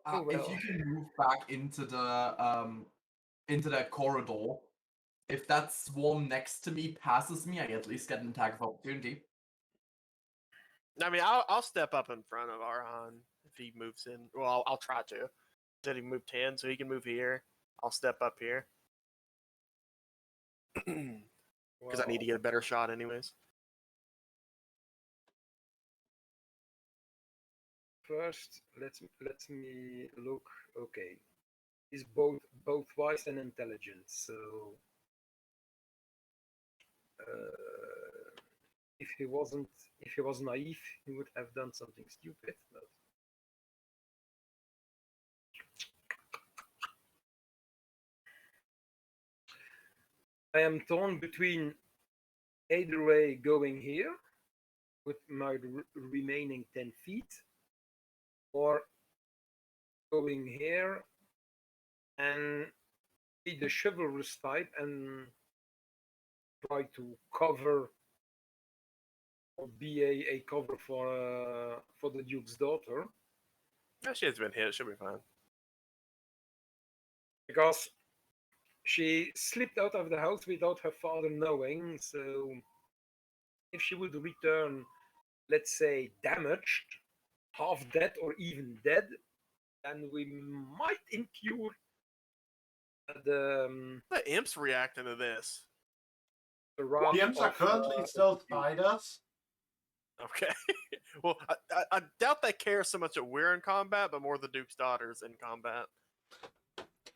Oh, If well. you can move back into that corridor, if that swarm next to me passes me, I at least get an attack of opportunity. I mean, I'll step up in front of Arhan if he moves in. Well, I'll try to. Said he moved 10, so he can move here. I'll step up here. Because I need to get a better shot anyways. First, let me look. Okay, he's both wise and intelligent. So, if he was naive, he would have done something stupid. But I am torn between either way going here with my remaining 10 feet, or going here and be the chivalrous type and try to cover or be a cover for the Duke's daughter, No, she has been hit. She'll be fine. because she slipped out of the house without her father knowing. So if she would return, let's say, damaged, half dead, or even dead, then we might incur The imps reacting to this. the wrath The imps are of, currently still Duke. spiders. Okay. Well, I doubt they care so much that we're in combat, but more the Duke's daughters in combat.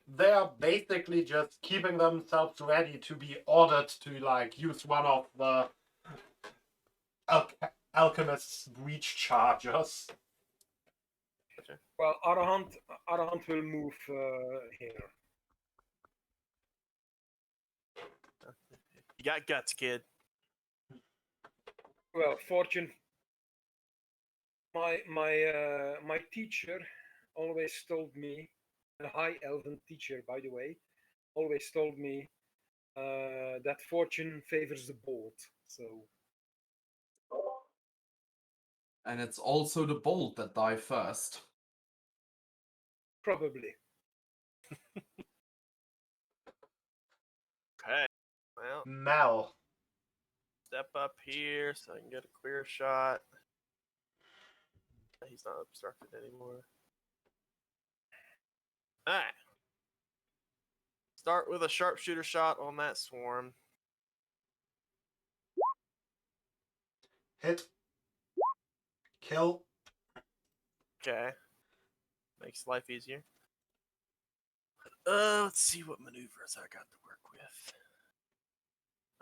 They are basically just keeping themselves ready to be ordered to like use one of the alchemist's breach charges. Well, Arahant will move here. You got guts, kid. Well, fortune. My teacher always told me, a high elven teacher, by the way, always told me that fortune favors the bold. So And it's also the bold that die first. probably. Okay. Well, Mel. step up here so I can get a clear shot. He's not obstructed anymore. Alright. Start with a sharpshooter shot on that swarm. Hit. Kill. Okay. Makes life easier. Let's see what maneuvers I got to work with.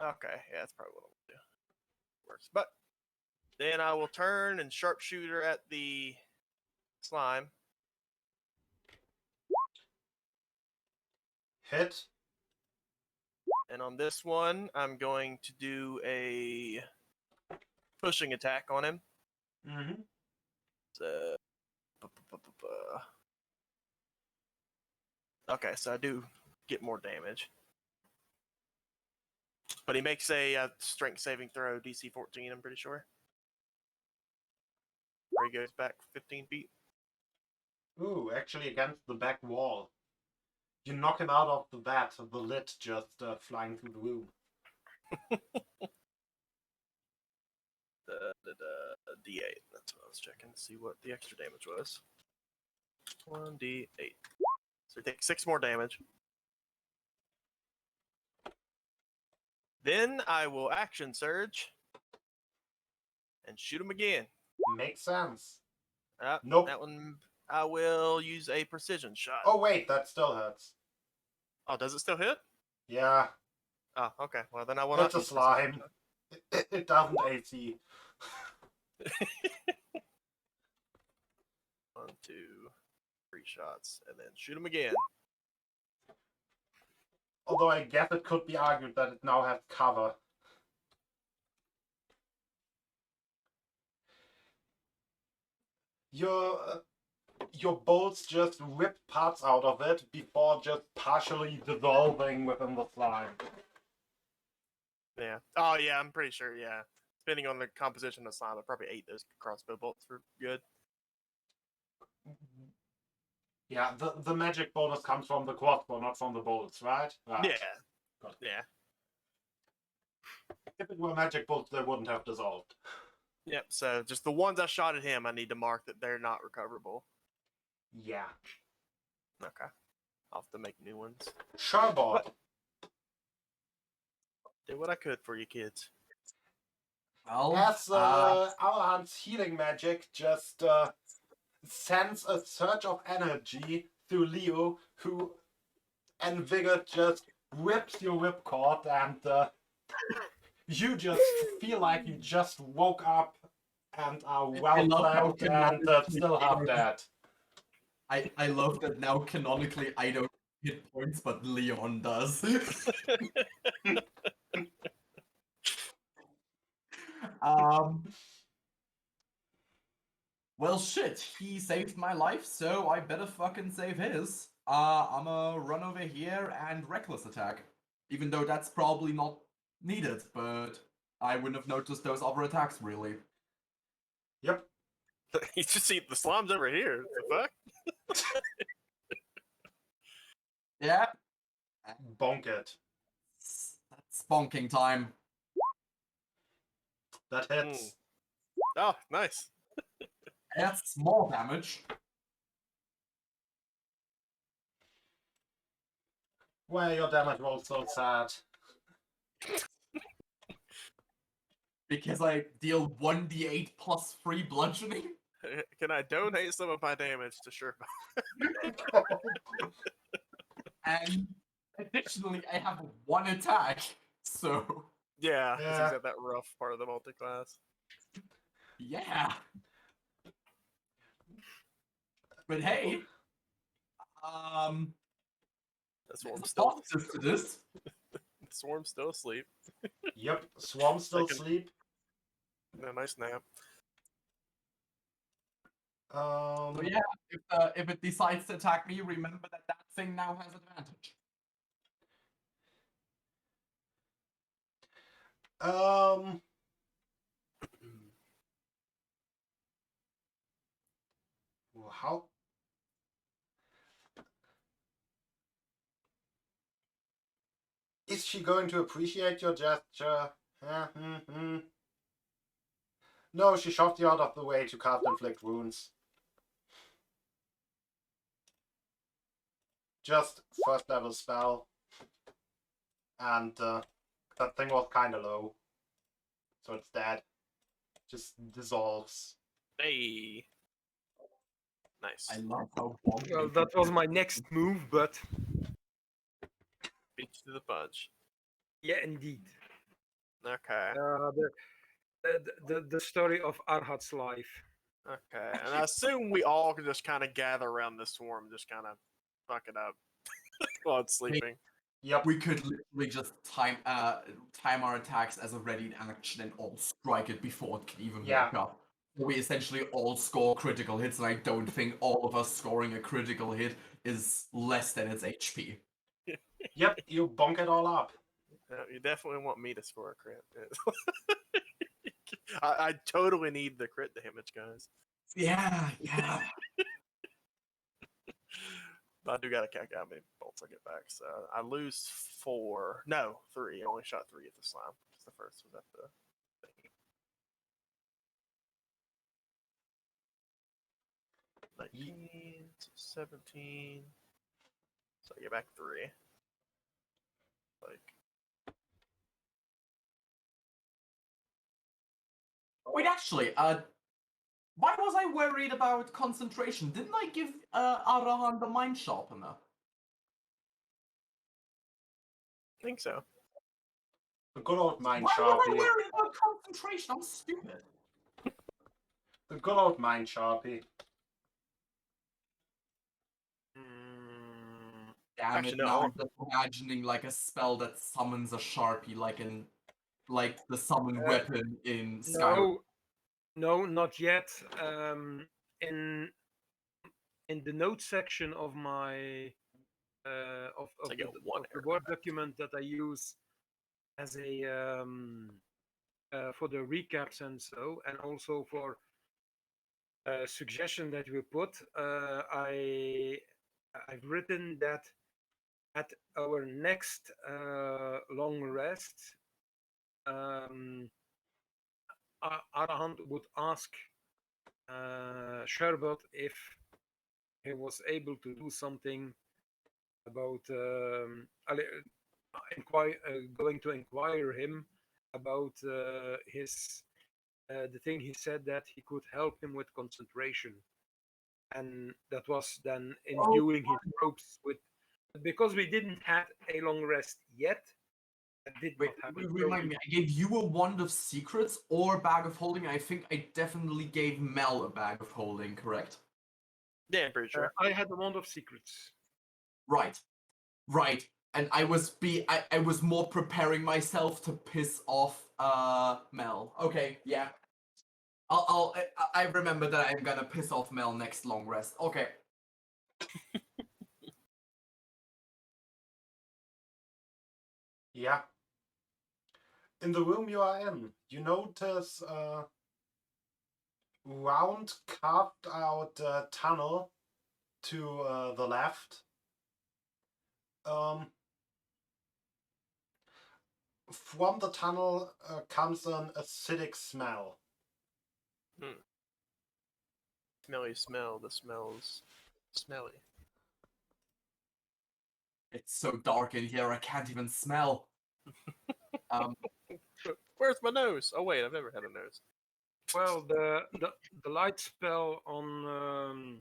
Okay, yeah, that's probably what I'll do. Works. But then I will turn and sharpshooter at the slime. Hit. And on this one, I'm going to do a pushing attack on him. Mm-hmm. So, okay, so I do get more damage. But he makes a strength saving throw, DC 14, I'm pretty sure. Where he goes back 15 feet. Ooh, actually against the back wall. You knock him out of the bed, the lid just flying through the room. D8. That's what I was checking to see what the extra damage was. 1d8. So you take 6 more damage. Then I will action surge and shoot him again. Makes sense. Nope. That one I will use a precision shot. Oh wait, that still hurts. Oh, does it still hit? Yeah. Oh, okay. Well, then I will It's not a use precision slime. shot. It doesn't AC. 1, 2, 3 shots, and then shoot him again. Although I guess it could be argued that it now has cover. Your bolts just rip parts out of it before just partially dissolving within the slime. Yeah. Oh, yeah, I'm pretty sure, yeah. Depending on the composition of slime, I probably ate those crossbow bolts for good. Yeah, the magic bonus comes from the crossbow, not from the bolts, right? Right. Yeah. Good. Yeah. If it were magic bolts, they wouldn't have dissolved. Yep, so just the ones I shot at him, I need to mark that they're not recoverable. Yeah. Okay. I'll have to make new ones. Sherbot. Did what I could for you kids. Well, As Alhan's healing magic just sends a surge of energy through Leo, who Envigor just rips your whipcord, and you just feel like you just woke up and are well slept and still half dead. I love that now canonically I don't hit points, but Leon does. Well, shit, he saved my life, so I better fucking save his. I'ma run over here and reckless attack. Even though that's probably not needed, but I wouldn't have noticed those other attacks, really. Yep. You just see the slime's over here. The fuck? Yeah. Bonk it. That's bonking time. That hits. Oh, nice. That's more damage. Why your damage roll's so sad? Because I deal 1d8 plus 3 bludgeoning. Can I donate some of my damage to Sherpa? And additionally, I have 1 attack, so... Yeah, because he's at that rough part of the multi-class. Yeah. But hey, The swarm's still to this. the swarm's still asleep. Yep, Swarm still asleep. No, nice nap. So yeah, if it decides to attack me, remember that that thing now has advantage. Well, how? Is she going to appreciate your gesture? No, she shoved you out of the way to cast inflict wounds. Just first level spell. And that thing was kinda low. So it's dead. Just dissolves. Hey. Nice. I love how Well, that was my next move, but Beat you to the punch. yeah, indeed. Okay. The story of Arhat's life. Okay. And I assume we all can just kind of gather around this swarm, just kind of fuck it up while it's sleeping. Yep. We could literally just time our attacks as a ready action and all strike it before it can even wake up. We essentially all score critical hits, and I don't think all of us scoring a critical hit is less than its HP. Yep, you bonk it all up. You definitely want me to score a crit. I totally need the crit damage, guys. Yeah. But I do gotta calculate how many bolts I get back. So I lose 4. No, 3. I only shot 3 at the slime. Because the first was at the thingy. 19, 17. So I get back 3. Like, Wait, actually, why was I worried about concentration? Didn't I give Arahan the mind sharpener? I think so. The good old mind Why was I sharpie. worried about concentration? I'm stupid. The good old mind sharpie. Damn Actually, it! no, I Now I'm want- just imagining like a spell that summons a sharpie, like the summon Uh, weapon in Skyrim. No, not yet. In the notes section of my I get of one the arrow Word back. document that I use as a for the recaps and so, and also for suggestion that we put, I've written that at our next long rest, Arahant would ask Sherbet if he was able to do something about going to inquire him about his the thing he said that he could help him with concentration, and that was then imbuing his ropes with. Because we didn't have a long rest yet, that did Wait, not happen. remind me. I gave you a wand of secrets or bag of holding. I think I definitely gave Mel a bag of holding. Correct. Yeah, I'm pretty sure. I had the wand of secrets. Right. Right. And I was more preparing myself to piss off Mel. Okay, yeah. I remember that I'm gonna piss off Mel next long rest. Okay. Yeah. In the room you are in, you notice a round carved out tunnel to the left. From the tunnel comes an acidic smell. Smelly smell. The smell's smelly. It's so dark in here I can't even smell. Where's my nose? Oh wait, I've never had a nose. Well, the light spell on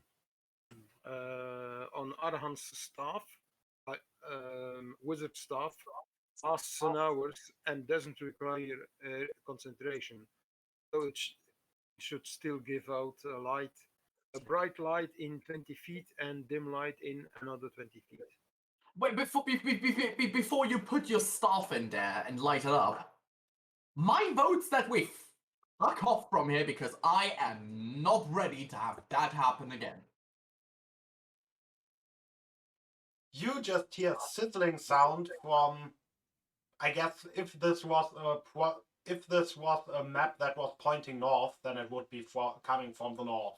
Arhan's staff, wizard staff, lasts an hour and doesn't require concentration, so it should still give out a bright light in 20 feet and dim light in another 20 feet. Wait, before you put your staff in there and light it up, my vote's that we fuck off from here because I am not ready to have that happen again. You just hear sizzling sound from, I guess if this was a map that was pointing north, then it would be coming from the north.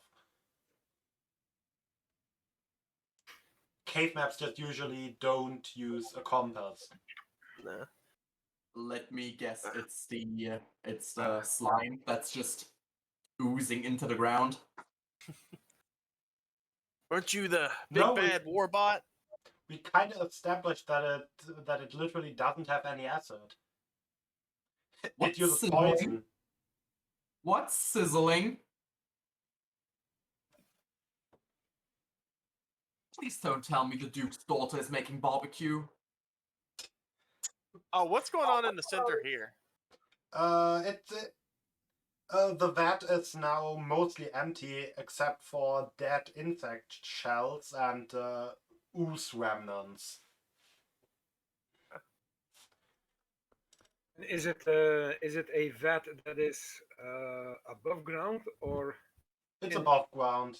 Cave maps just usually don't use a compass. Nah. Let me guess, it's the slime that's just oozing into the ground. Weren't you the No, big bad war bot? We kind of established that it literally doesn't have any acid. It What's uses sizzling? poison. What's sizzling? Please don't tell me the Duke's daughter is making barbecue. Oh, what's going on in the center here? The vat is now mostly empty except for dead insect shells and ooze remnants. Is it a vat that is above ground or? It's above ground.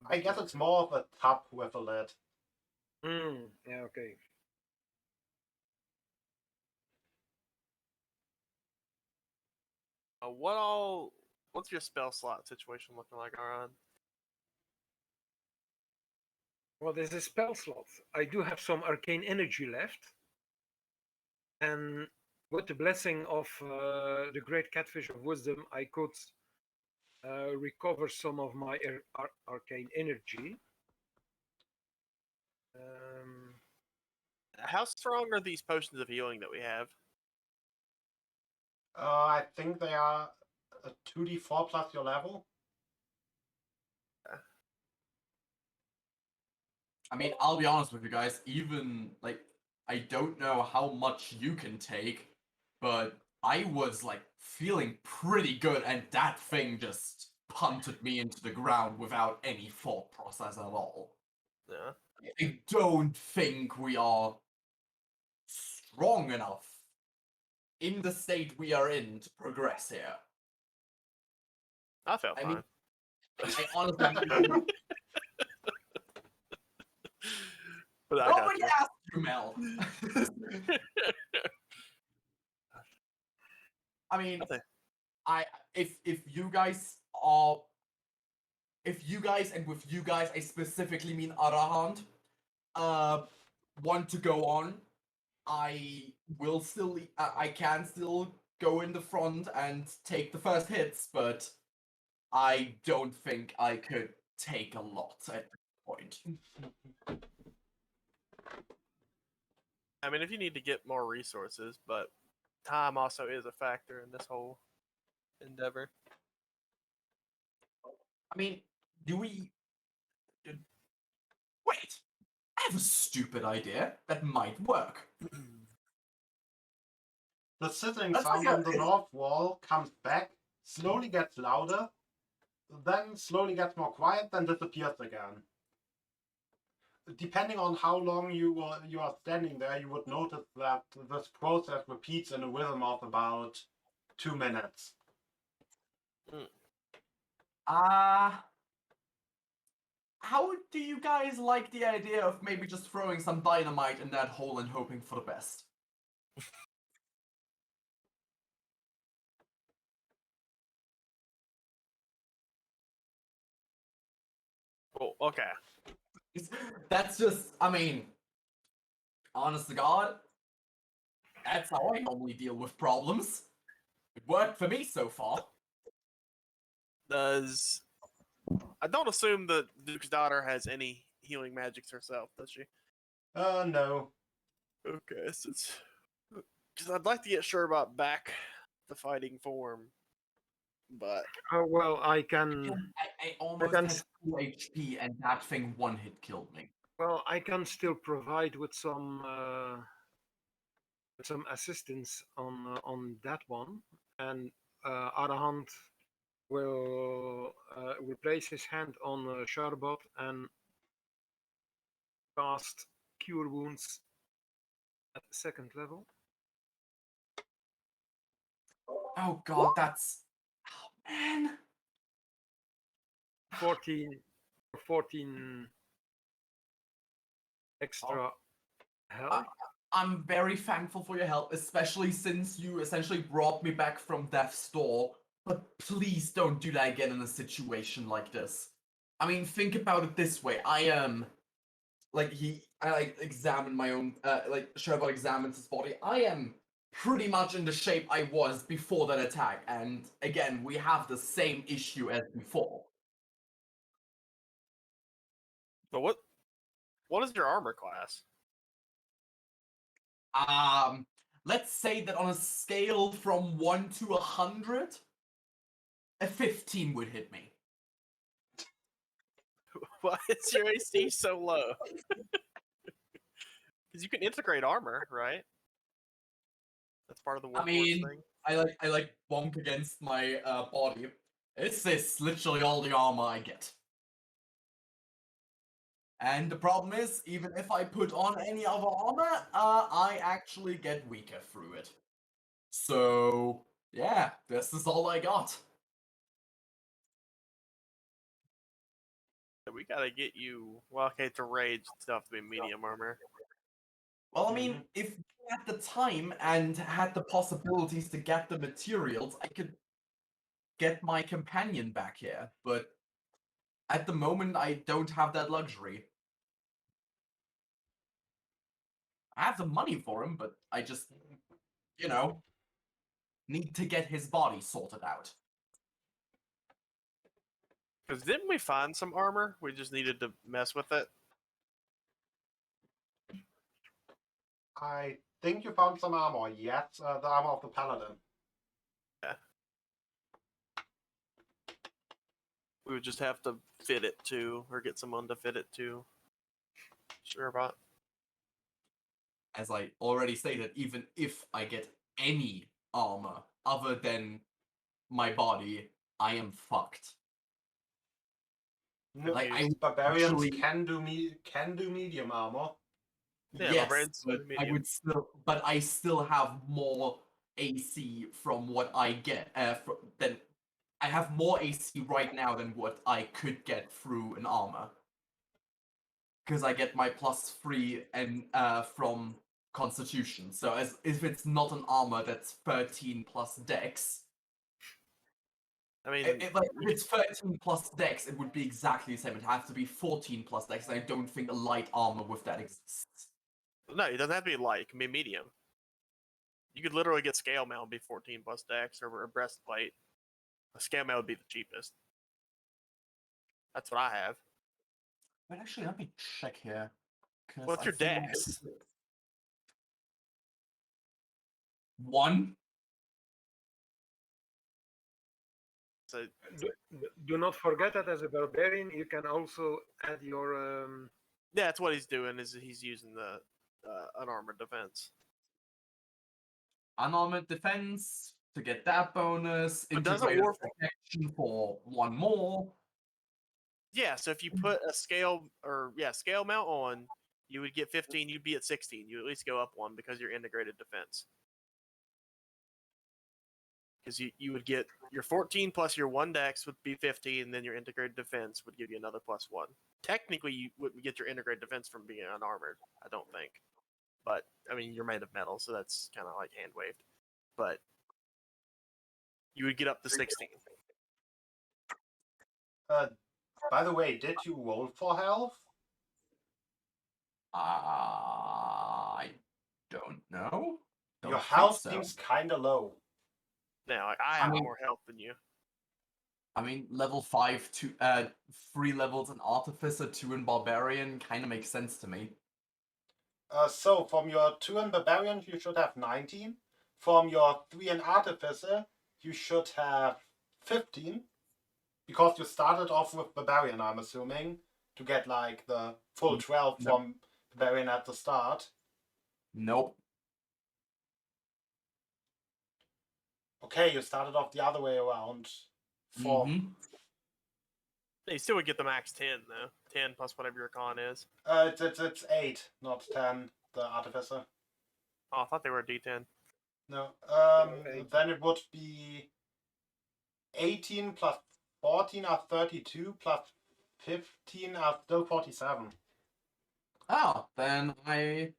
I guess it's more of a tub with a lid. Yeah, okay. What's your spell slot situation looking like, Aron? Well, there's a spell slot. I do have some arcane energy left, and with the blessing of the great catfish of wisdom, I could recover some of my arcane energy. Um, How strong are these potions of healing that we have? I think they are a 2d4 plus your level. I mean, I'll be honest with you guys, even, like, I don't know how much you can take, but I was, like, feeling pretty good, and that thing just punted me into the ground without any thought process at all. Yeah. I don't think we are strong enough in the state we are in to progress here. I felt I fine. mean, I honestly... But I got Nobody you. asked you, Mel. I mean, Nothing. if you guys, and with you guys I specifically mean Arahant, want to go on, I will still I can still go in the front and take the first hits, but I don't think I could take a lot at this point. I mean, if you need to get more resources, but time also is a factor in this whole endeavor. I mean, do we... Wait! I have a stupid idea that might work. The sizzling That's sound like on the north wall comes back, slowly gets louder, then slowly gets more quiet, then disappears again. Depending on how long you are standing there, you would notice that this process repeats in a rhythm of about 2 minutes. How do you guys like the idea of maybe just throwing some dynamite in that hole and hoping for the best? Oh, okay. That's just, I mean, honest to God, that's how I normally deal with problems. It worked for me so far. Does I don't assume that Duke's daughter has any healing magics herself, does she? No. Okay, since because I'd like to get sure about back the fighting form, but well, I can. I almost can had 2 HP and that thing one hit killed me. Well, I can still provide with some assistance on that one, and Arahant will place his hand on Sharbot and cast Cure Wounds at second level. Oh God, that's... Oh man. 14 extra health. I'm very thankful for your help, especially since you essentially brought me back from death's door. But please don't do that again in a situation like this. I mean, think about it this way. I examined my own, Sherlock examines his body. I am pretty much in the shape I was before that attack, and again, we have the same issue as before. but what is your armor class? Let's say that on a scale from 1 to 100, a 15 would hit me. Why is your AC so low? Because you can integrate armor, right? That's part of the I workhorse mean, thing. I like bonk against my body. It's literally all the armor I get. And the problem is, even if I put on any other armor, I actually get weaker through it. So, yeah, this is all I got. We gotta get you. Well, okay, to rage stuff to be medium armor. Well, I mean, if you had the time and had the possibilities to get the materials, I could get my companion back here, but at the moment I don't have that luxury. I have the money for him, but I just, you know, need to get his body sorted out. Because didn't we find some armor? We just needed to mess with it. I think you found some armor. Yes, the armor of the paladin. We would just have to fit it too, or get someone to fit it too. Sure about. As I already stated, even if I get any armor other than my body, I am fucked. No, Like, I barbarians actually- can do medium armor. Yeah, yes, barbarians but I medium. would still, but I still have more AC from what I get. Than I have more AC right now than what I could get through an armor, because I get my +3 and from Constitution. So as if it's not an armor, that's 13 plus Dex. I mean, Like, if it's 13 plus Dex, it would be exactly the same. It'd have to be 14 plus Dex, and I don't think a light armor with that exists. no, it doesn't have to be light. It can be medium. You could literally get scale mail and be 14 plus dex, or a breastplate. A scale mail would be the cheapest. That's what I have. But actually, let me check here. 'Cause What's I your think I- dex? 1. So Do not forget that as a barbarian, you can also add your. yeah, that's what he's doing. Is he's using the unarmored defense. Unarmored defense to get that bonus. But doesn't Integrated Warf- protection for 1 more. Yeah, so if you put a scale scale mount on, you would get 15. You'd be at 16. You at least go up 1 because you're integrated defense. Because you would get your 14 plus your 1 dex would be 15, and then your integrated defense would give you another +1. Technically, you wouldn't get your integrated defense from being unarmored, I don't think. But, I mean, you're made of metal, so that's kind of like hand waved. But you would get up to 16. By the way, did you roll for health? I don't know. Your Don't think health so. seems kind of low. Now, I have mean- more health than you. I mean, level 5 to 3 levels in Artificer, 2 in Barbarian kind of makes sense to me. So from your 2 in Barbarian, you should have 19. From your 3 in Artificer, you should have 15. Because you started off with Barbarian, I'm assuming, to get like the full 12 No. from Barbarian at the start. Nope. Okay, you started off the other way around. For Mhm. You still would get the max 10, though. 10 plus whatever your con is. it's 8, not 10. The Artificer. Oh, I thought they were a D10. No. Eight. Then it would be 18 plus 14 are 32 plus 15 are still 47. Ah, then I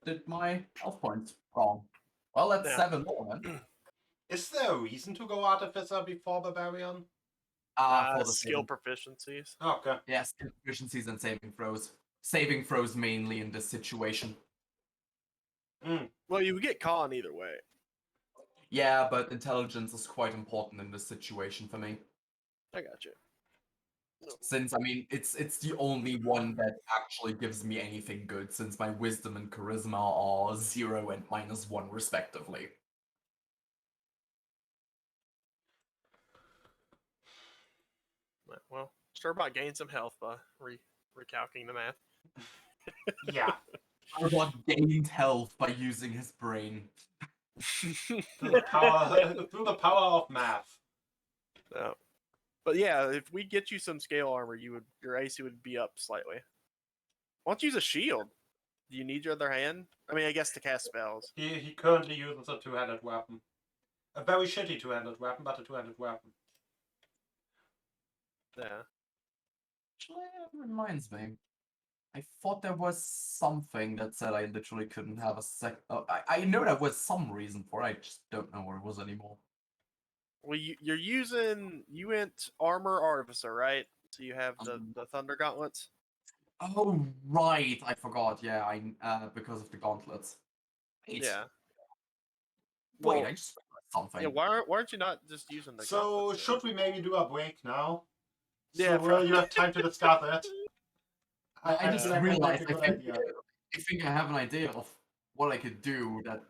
did my health points wrong. Well, that's Yeah. 7 more then. Is there a reason to go Artificer before Barbarian? For the Skill saving. proficiencies. Okay. Yeah, skill proficiencies and saving throws. Saving throws mainly in this situation. Well, you would get con either way. Yeah, but intelligence is quite important in this situation for me. I got you. Since, I mean, it's the only one that actually gives me anything good, since my wisdom and charisma are 0 and -1 respectively. Well, sure about gaining some health by recalculating the math. Yeah. Robot gained health by using his brain. Through the power of math. No. But yeah, if we get you some scale armor, your AC would be up slightly. Why don't you use a shield? Do you need your other hand? I mean, I guess to cast spells. He currently uses a two-handed weapon. A very shitty two-handed weapon, but a two-handed weapon. Yeah. Actually, it reminds me. I thought there was something that said I literally couldn't have a sec. Oh, I know there was some reason for it, I just don't know what it was anymore. Well, you went armor artificer, right? So you have the thunder gauntlets. Oh right, I forgot. Yeah, because of the gauntlets. Wait, Yeah. wait, Well, I just realized something. yeah. Why aren't you not just using the So gauntlets then? should we maybe do a break now? Yeah, So you have time to discuss it. I I just think that might be realized. a good idea. I think I have an idea of what I could do that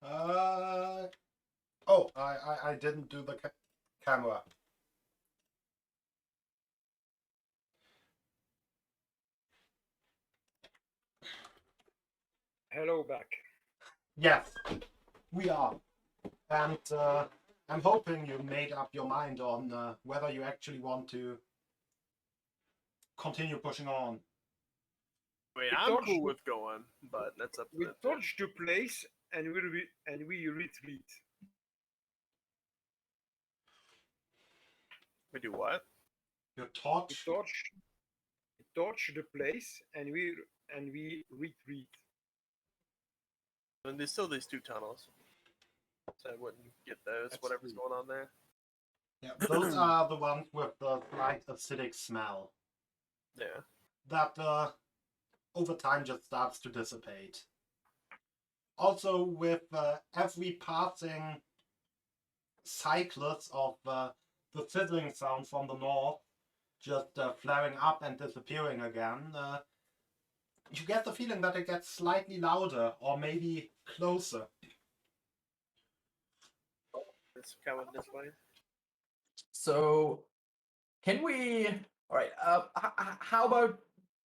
Oh, I didn't do the camera. Hello back. Yes, we are. And I'm hoping you made up your mind on whether you actually want to continue pushing on. I mean, We I'm torched- cool with going, but that's up to We them. torch the place and we retreat. We do what? Your We torch. torch the place and we retreat. And there's still these 2 tunnels, so I wouldn't get those. That's Whatever's true. going on there. Yeah, those are the ones with the slight acidic smell Yeah. that over time just starts to dissipate. Also, with every passing cyclist of the sizzling sound from the north just flaring up and disappearing again, you get the feeling that it gets slightly louder or maybe closer. It's coming this way. So, can we? All right. How about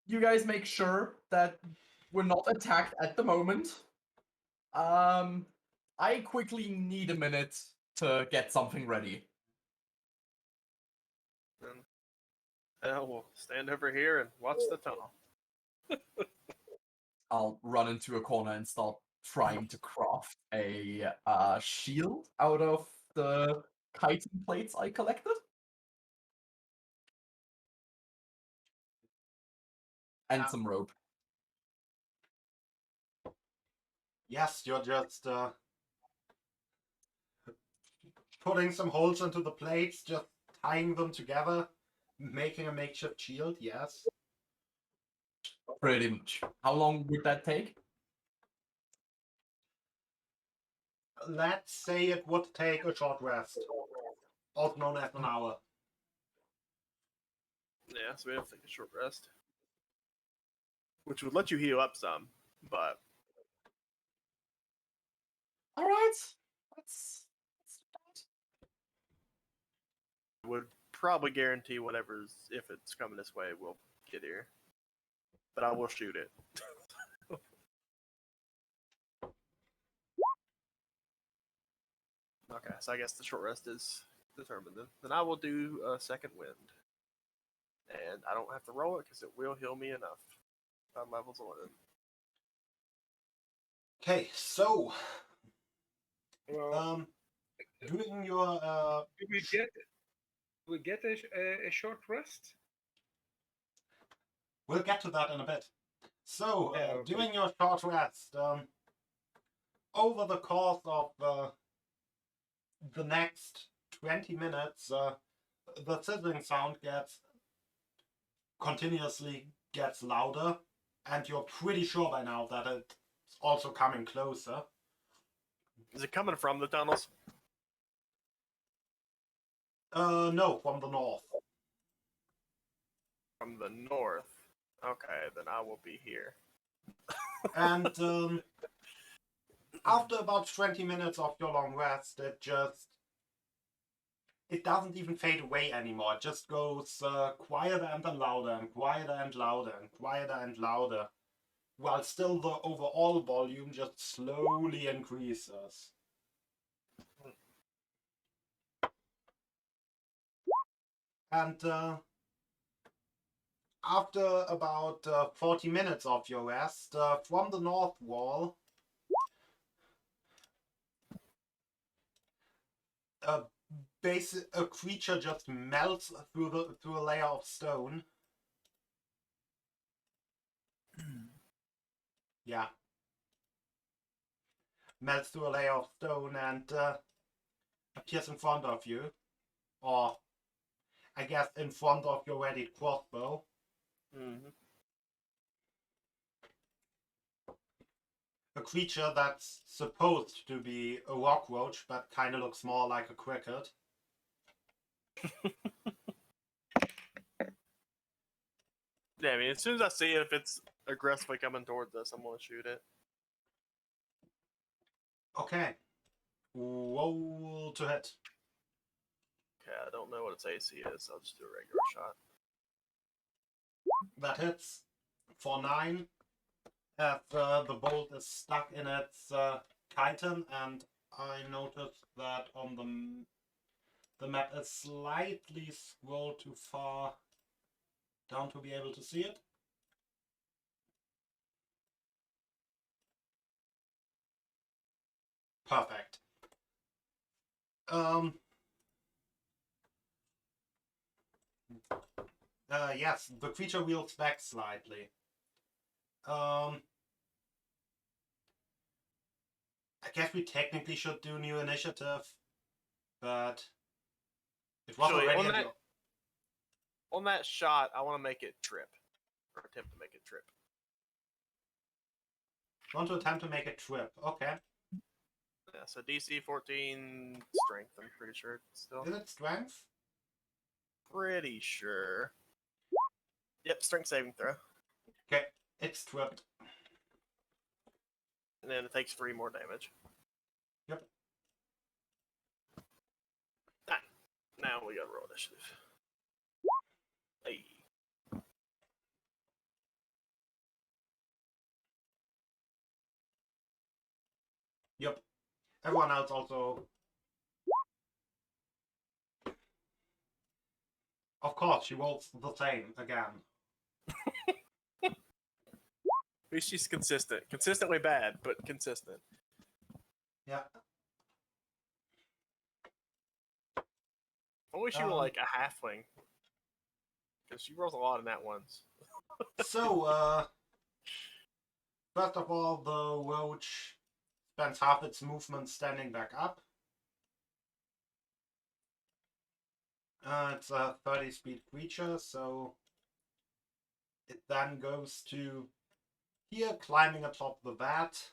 you guys make sure that we're not attacked at the moment? I quickly need a minute to get something ready. And we'll stand over here and watch the tunnel. I'll run into a corner and start trying to craft a shield out of the chitin plates I collected. And some rope. Yes, you're just putting some holes into the plates, just tying them together, making a makeshift shield, yes. Pretty much. How long would that take? Let's say it would take a short rest, also known as an hour. Yeah, so we have to take a short rest. Which would let you heal up some, but Alright. Let's do that. would probably guarantee whatever's, if it's coming this way, we'll get here. But I will shoot it. Okay, so I guess the short rest is determined then. Then I will do a second wind. And I don't have to roll it because it will heal me enough. On levels 11. Okay, so Well, doing your do we get a short rest? we'll get to that in a bit. So, Yeah, okay. doing your short rest, over the course of the next 20 minutes, the sizzling sound continuously gets louder, and you're pretty sure by now that it's also coming closer. Is it coming from the tunnels? No, from the north. From the north. Okay, then I will be here. And after about 20 minutes of your long rest, it doesn't even fade away anymore. It just goes quieter and then louder, and quieter and louder, and quieter and louder, while still the overall volume just slowly increases. And after about 40 minutes of your rest, from the north wall, a creature just melts through a layer of stone. Yeah. Melts through a layer of stone and appears in front of you. Or, I guess, in front of your readied crossbow. Mm-hmm. A creature that's supposed to be a rock roach, but kind of looks more like a cricket. Yeah, I mean, as soon as I see it, if it's aggressively coming towards us, I'm going to shoot it. Okay. Roll to hit. Okay, I don't know what its AC is. I'll just do a regular shot. That hits for 9. As the bolt is stuck in its chitin, and I noticed that on the map is slightly scrolled too far down to be able to see it. Perfect. Yes, the creature wheels back slightly. I guess we technically should do new initiative, but it was Actually, already on that shot, I want to make it trip. Or attempt to make it trip. want to attempt to make a trip. Okay. Yeah, so DC 14 strength, I'm pretty sure still. Is it strength? Pretty sure. Yep, strength saving throw. Okay, it's tripped. And then it takes 3 more damage. Yep. Alright, now we gotta roll initiative. Hey. Yep. Everyone else also. Of course, she rolls the same again. At least she's consistent. Consistently bad, but consistent. Yeah. I wish you were like a halfling. Because she rolls a lot in that ones. So, first of all, the roach spends half its movement standing back up. It's a 30-speed creature, so it then goes to here, climbing atop the vat.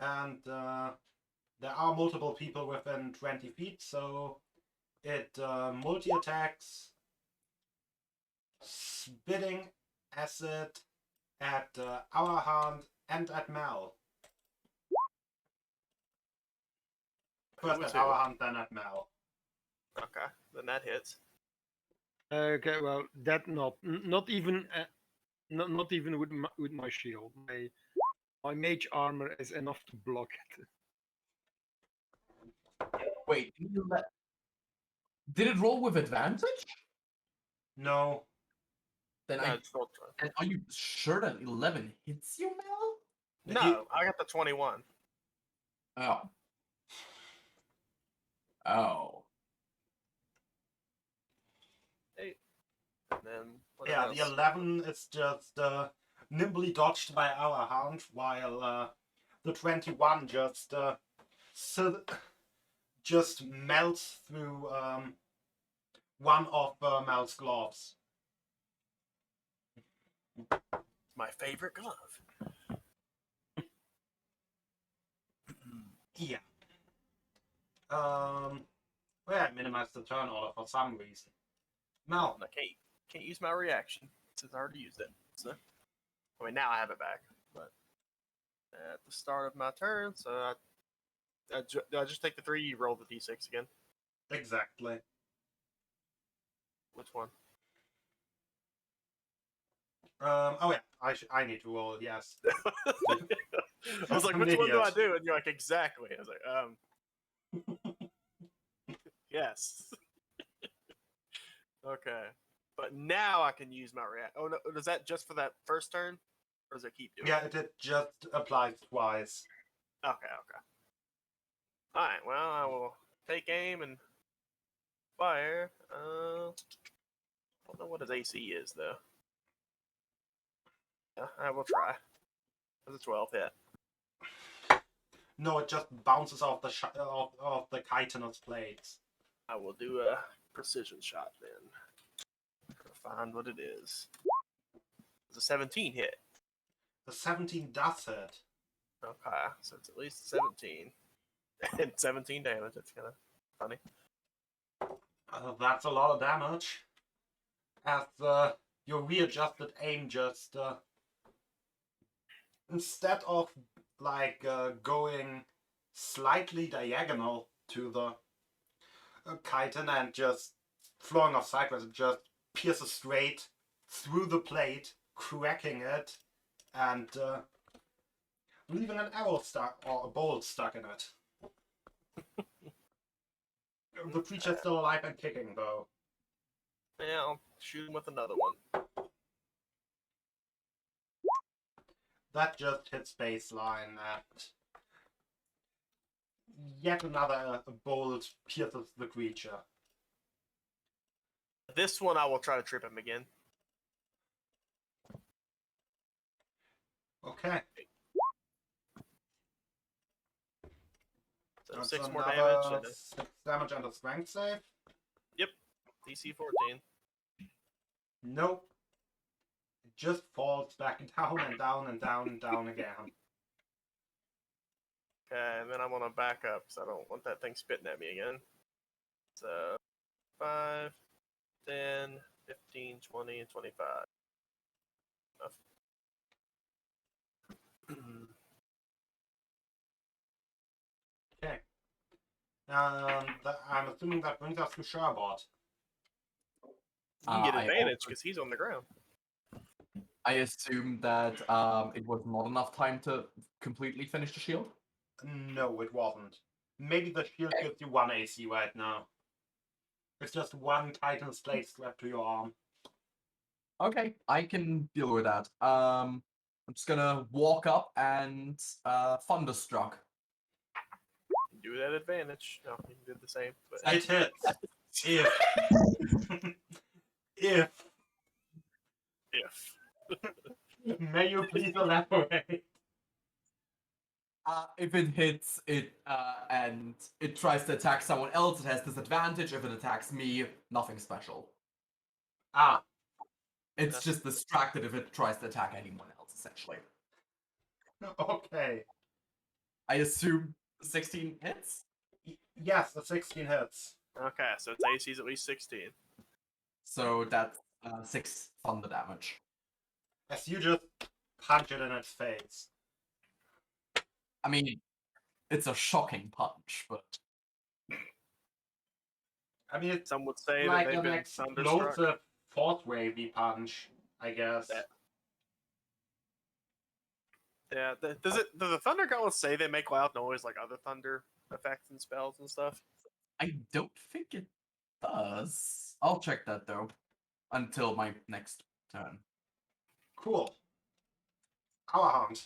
And there are multiple people within 20 feet, so it multi-attacks, spitting acid at our hand and at Mel. First at our hand, then at Mel. Okay, then that hits. Okay, well, that not even with my shield. My mage armor is enough to block it. Wait, did it roll with advantage? No. Then No, it's rolled. and are you sure that 11 hits you, Mel? No, I got the 21. Oh. Oh. Eight. And then Yeah, the 11 is just nimbly dodged by our hand, while the 21 just melts through one of Mel's gloves. My favorite glove. Yeah. Well, I minimized the turn order for some reason. Mel. I can't use my reaction since I already used it. So, I mean, now I have it back, but at the start of my turn, so I just take the 3, you roll the d6 again. Exactly. Which one? Oh yeah, I need to roll. Yes. I was like, I'm which an one do I idiot. do? And you're like, exactly. I was like, yes. Okay, but now I can use my react. Oh no, is that just for that first turn, or does it keep doing? Yeah, it just applies twice. Okay. All right. Well, I will take aim and fire. I don't know what his AC is though. Yeah, I will try. That's a 12 hit. No, it just bounces off the off the chitinous plates. I will do a precision shot then. Find what it is. It's a 17 hit. The 17 does hit. Okay, so it's at least 17. And 17 damage. That's kind of funny. That's a lot of damage. As your readjusted aim just instead of going slightly diagonal to the chitin and just flowing off sideways, it just pierces straight through the plate, cracking it, and leaving an arrow stuck or a bolt stuck in it. The creature's still alive and kicking, though. Yeah, I'll shoot him with another one. That just hits baseline, and yet another bolt pierces the creature. This one I will try to trip him again. Okay. So That's 6 more another damage. And 6 damage and a strength save. DC 14. Nope. It just falls back down and down and down and down again. Okay, and then I'm gonna back up because I don't want that thing spitting at me again. So 5, 10, 15, 20, and 25. Okay. I'm assuming that brings us to Sherbot. You can get I advantage also- because he's on the ground. I assume that it was not enough time to completely finish the shield. No, it wasn't. Maybe the shield gives you 1 AC right now. It's just 1 Titan's blade strapped to your arm. Okay, I can deal with that. I'm just gonna walk up and thunderstruck. Do that advantage. No, you can do the same. But It hits. If. If. May you please elaborate? If it hits it and it tries to attack someone else, it has disadvantage. If it attacks me, nothing special. Ah, It's just distracted if it tries to attack anyone else, essentially. okay. I assume 16 hits? Yes, the 16 hits. Okay, so its AC's at least 16. So that's 6 thunder damage. As you just punch it in its face. I mean, it's a shocking punch, but I mean, it's Some would say like that they've an been thunderstruck. explosive fourth wavy punch, I guess. Yeah. Does the Thunder Gauntlets say they make loud noise like other thunder effects and spells and stuff? I don't think it does. I'll check that though until my next turn. Cool. Hound.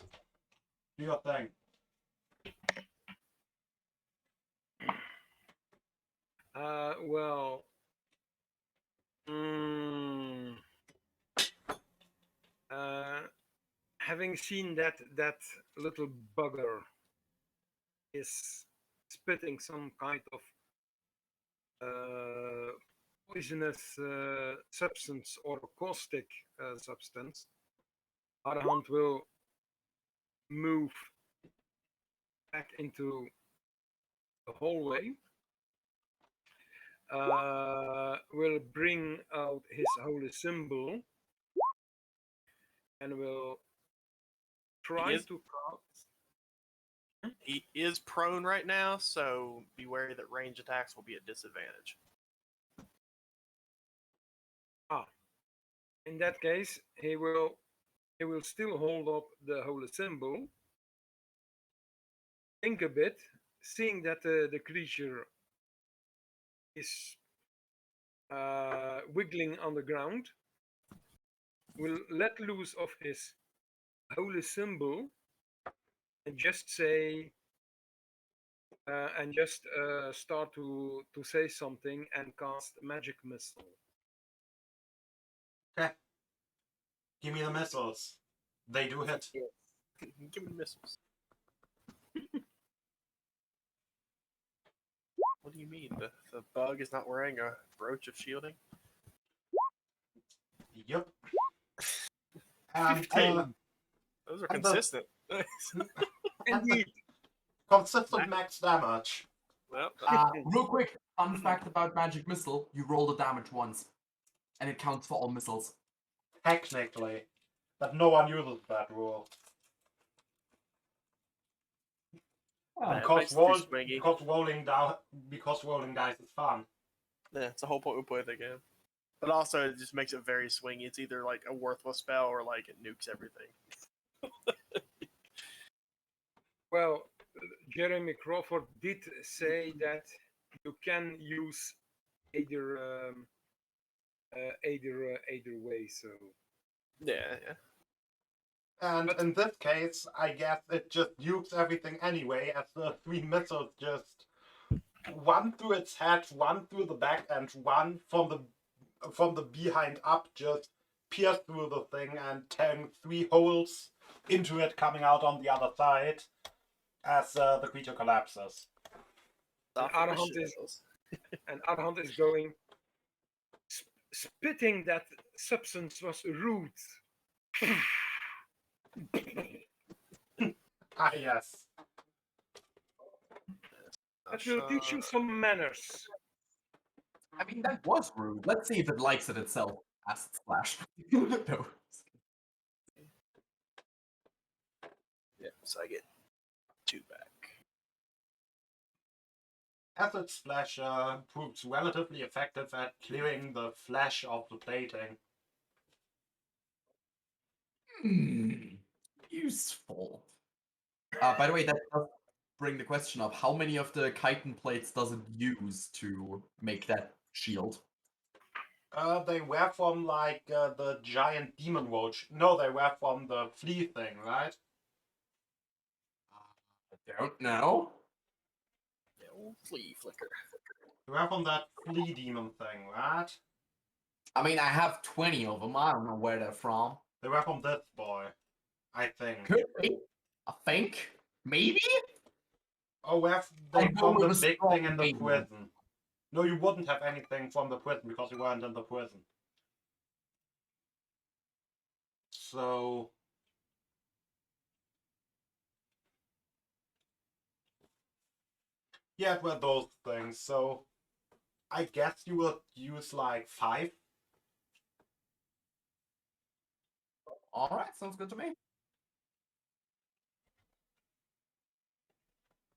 Do your thing. Well, mm, having seen that little bugger is spitting some kind of poisonous substance or caustic substance, Arahant will move back into the hallway. Will bring out his holy symbol and will try is- to cast. He is prone right now, so be wary that range attacks will be at disadvantage. In that case, he will still hold up the holy symbol. Think a bit, seeing that the creature is wiggling on the ground, will let loose of his holy symbol and just say start to say something and cast magic missile. Okay. Give me the missiles. They do hit. Give me missiles. What do you mean? The bug is not wearing a brooch of shielding? Yep. And 15. Those are and the- consistent. Indeed. consistent max damage. Well, Real quick, fun fact about magic missile: you roll the damage once, and it counts for all missiles. Technically. But no one uses that rule. Ah, it Because makes it too swingy. because rolling dice is fun. Yeah, it's the whole point we play the game. But also, it just makes it very swingy. It's either like a worthless spell or like it nukes everything. Well, Jeremy Crawford did say that you can use either either way. So Yeah, yeah. And But- in this case, I guess it just nukes everything anyway, as the 3 missiles just one through its head, one through the back, and one from the behind up just pierce through the thing and tearing 3 holes into it, coming out on the other side as the creature collapses. Stop Arahant with the is- shizzles. and Arhant is going, spitting that substance was rude. Ah, yes. That will teach you some manners. I mean, that was rude. Let's see if it likes it itself. Acid splash. No. Yeah, so I get 2 back. Acid Splash proves relatively effective at clearing the flesh of the plating. Useful. By the way, that does bring the question up. How many of the chitin plates does it use to make that shield? They were from like the giant demon roach. No, they were from the flea thing, right? I don't know. Yeah, old flea flicker. They were from that flea demon thing, right? I mean, I have 20 of them. I don't know where they're from. They were from this boy, I think. Could be. I think. Maybe? Oh, where I they go from the with a big strong thing in the maybe. prison. No, you wouldn't have anything from the prison because you weren't in the prison. So yeah, it were those things. So I guess you would use like 5. Alright, sounds good to me.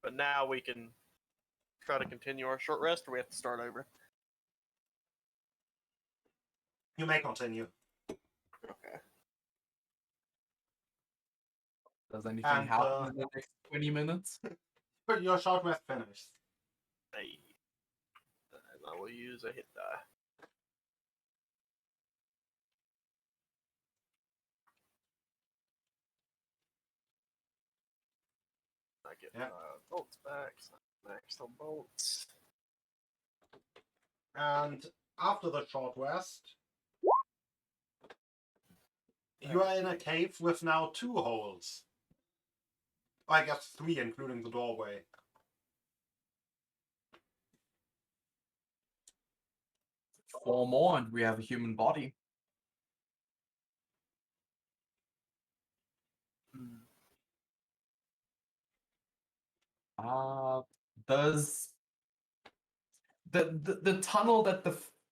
But now we can try to continue our short rest, or we have to start over. You may continue. Okay. Does anything And, happen in the next 20 minutes? But your short rest finished. Hey. And I will use a hit die. I get Yeah. bolts back. So max on bolts. And after the short rest, you are in a cave with now 2 holes. I guess 3, including the doorway. Four more and we have a human body. Does the tunnel that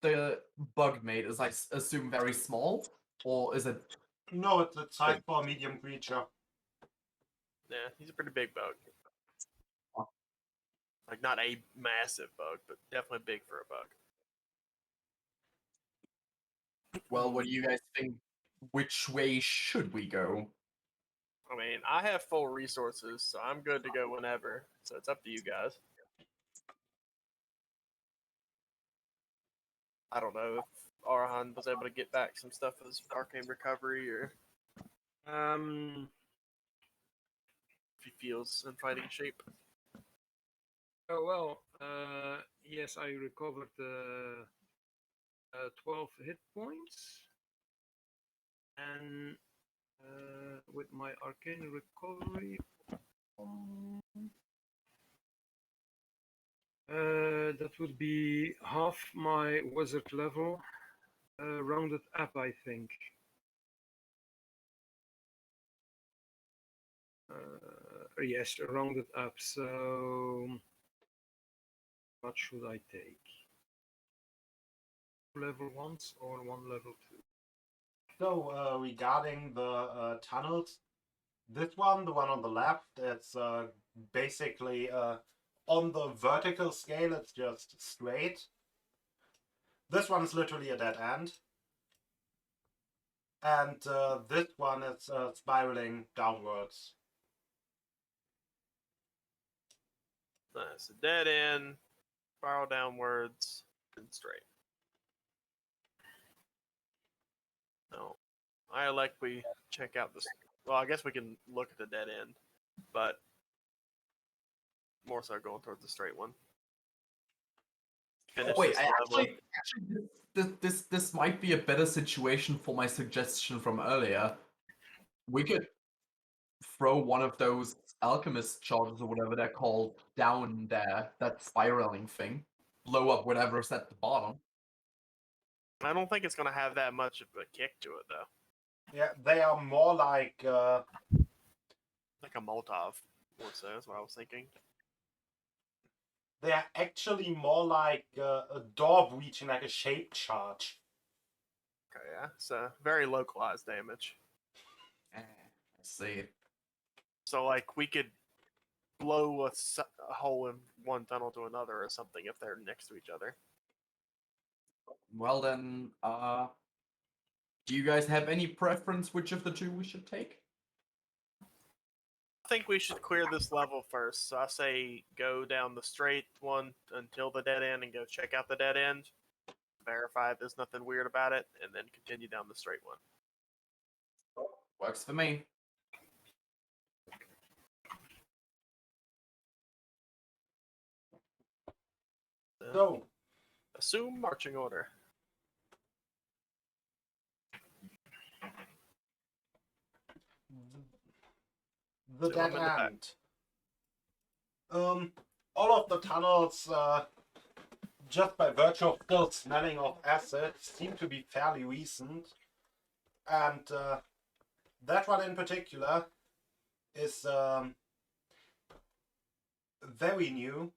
the bug made is, I assume, very small, or is it? No, it's a size for a medium creature. Yeah, he's a pretty big bug. Oh. Like, not a massive bug, but definitely big for a bug. Well, what do you guys think? Which way should we go? I mean, I have full resources, so I'm good to go whenever. So it's up to you guys. I don't know if Arhan was able to get back some stuff with his arcane recovery, or Um, if he feels in fighting shape. oh well, yes, I recovered 12 hit points, and with my arcane recovery, that would be half my wizard level, rounded up, I think. Yes, rounded up. So, what should I take? Level 1s or 1 level 2? So, regarding the tunnels, this one, the one on the left, it's basically on the vertical scale, it's just straight. This one is literally a dead end. And this one is spiraling downwards. Nice. A dead end, spiral downwards, and straight. No. I like we check out this. Well, I guess we can look at the dead end, but more so going towards the straight one. Finish Wait, this I level. actually, this might be a better situation for my suggestion from earlier. We could throw one of those alchemist charges or whatever they're called down there, that spiraling thing, blow up whatever's at the bottom. I don't think it's gonna have that much of a kick to it though. Yeah, they are more like Like a Molotov. More so, that's what I was thinking. they are actually more like a door breaching, like a shape charge. Okay, yeah. So very localized damage. I see. So like we could blow a hole in one tunnel to another or something if they're next to each other. Well then, do you guys have any preference which of the two we should take? I think we should clear this level first. So I say go down the straight one until the dead end and go check out the dead end. Verify there's nothing weird about it, and then continue down the straight one. Works for me. So, Assume marching order. the So I'm dead in the back. end. All of the tunnels, just by virtue of still smelling of acid, seem to be fairly recent. And that one in particular is very new.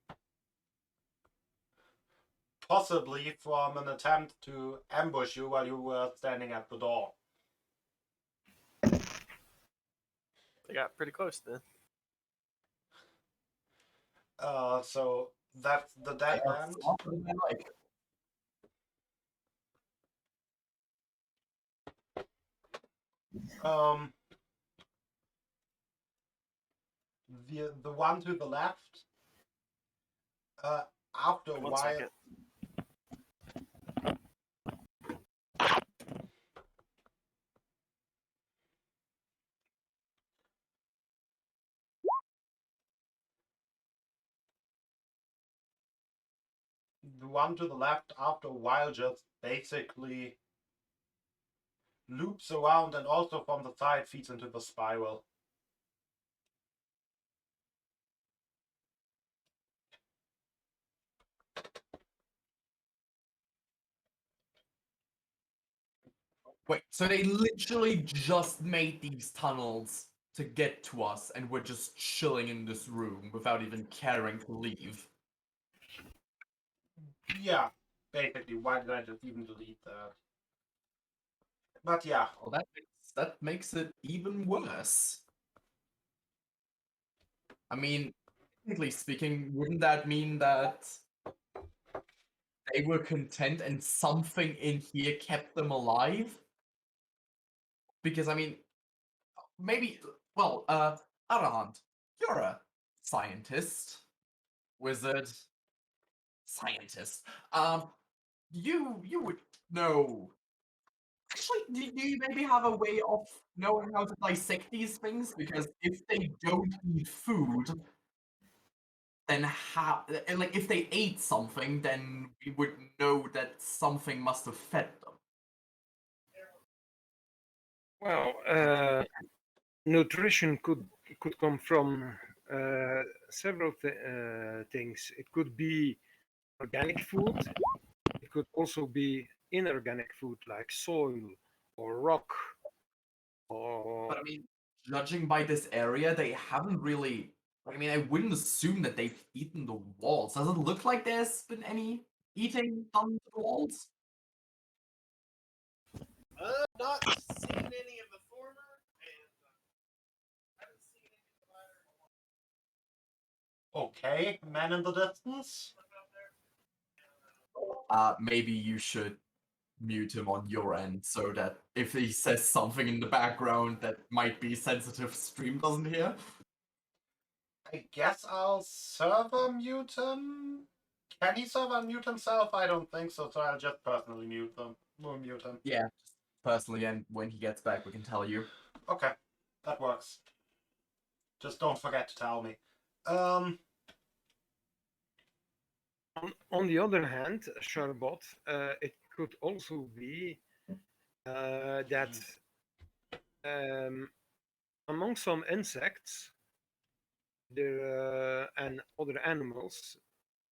Possibly from an attempt to ambush you while you were standing at the door. They got pretty close then. So that's the dead end. Like, The one to the left. After a One while, second. the one to the left after a while just basically loops around and also from the side feeds into the spiral. wait, so they literally just made these tunnels to get to us, and we're just chilling in this room without even caring to leave. Yeah, basically. Why did I just even delete that? But yeah, Well, that makes it even worse. I mean, technically speaking, wouldn't that mean that they were content and something in here kept them alive? Because I mean, maybe. Well, Arand, you're a scientist, wizard, scientist. You would know. Actually, do you maybe have a way of knowing how to dissect these things? Because if they don't eat food, then how? And like, if they ate something, then we would know that something must have fed them. Well, nutrition could come from several things. It could be organic food. It could also be inorganic food like soil or rock. Or But I mean, judging by this area, they haven't really. I mean, I wouldn't assume that they've eaten the walls. Does it look like there's been any eating done to the walls? Not seen any of the former, and haven't seen any of the latter. Okay, man in the distance. Maybe you should mute him on your end so that if he says something in the background that might be sensitive, stream doesn't hear. I guess I'll server mute him. Can he server mute himself? I don't think so, so I'll just personally mute them. We'll mute him. Yeah, personally, and when he gets back, we can tell you. Okay, that works. Just don't forget to tell me. On the other hand, Sharbot, it could also be that among some insects there and other animals,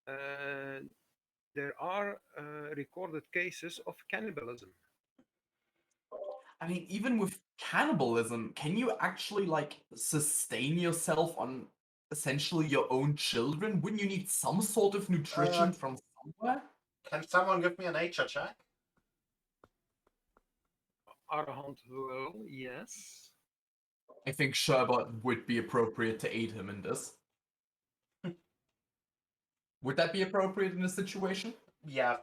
there are recorded cases of cannibalism. I mean, even with cannibalism, can you actually like sustain yourself on essentially your own children? Wouldn't you need some sort of nutrition from somewhere? Can someone give me a nature check? Arahant will, yes. I think Sherbot would be appropriate to aid him in this. Would that be appropriate in this situation? Yeah.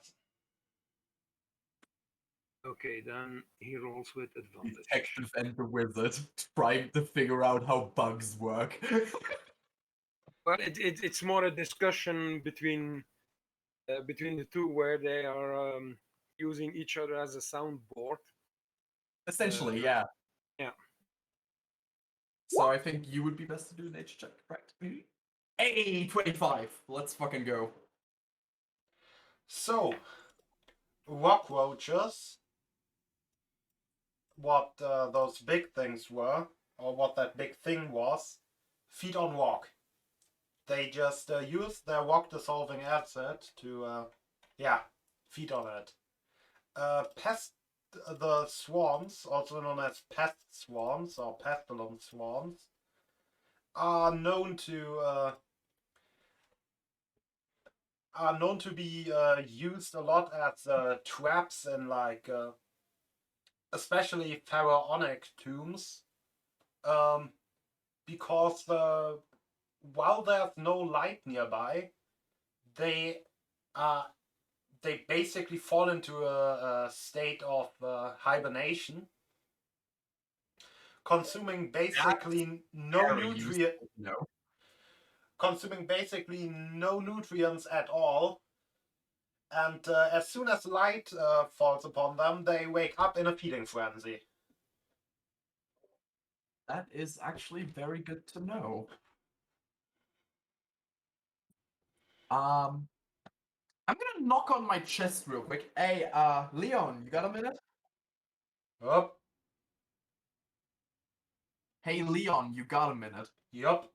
Okay, then he rolls with advantage. Detective and the wizard trying to figure out how bugs work. Well, it's more a discussion between the two where they are using each other as a soundboard. Essentially, yeah. Yeah. So I think you would be best to do a nature check, right? Maybe? Hey, 25. Let's fucking go. So, rock roaches, what those big things were, or what that big thing was, feed on rock. They just use their rock dissolving acid to, feed on it. The swarms, also known as pest swarms or pestilence swarms, are known to be used a lot as traps in like especially pharaonic tombs, because while there's no light nearby, they basically fall into a state of hibernation, consuming basically consuming basically no nutrients at all. And as soon as light falls upon them, they wake up in a feeding frenzy. That is actually very good to know. I'm gonna knock on my chest real quick. Hey, Leon, you got a minute? Yup. Hey, Leon, you got a minute? Yup.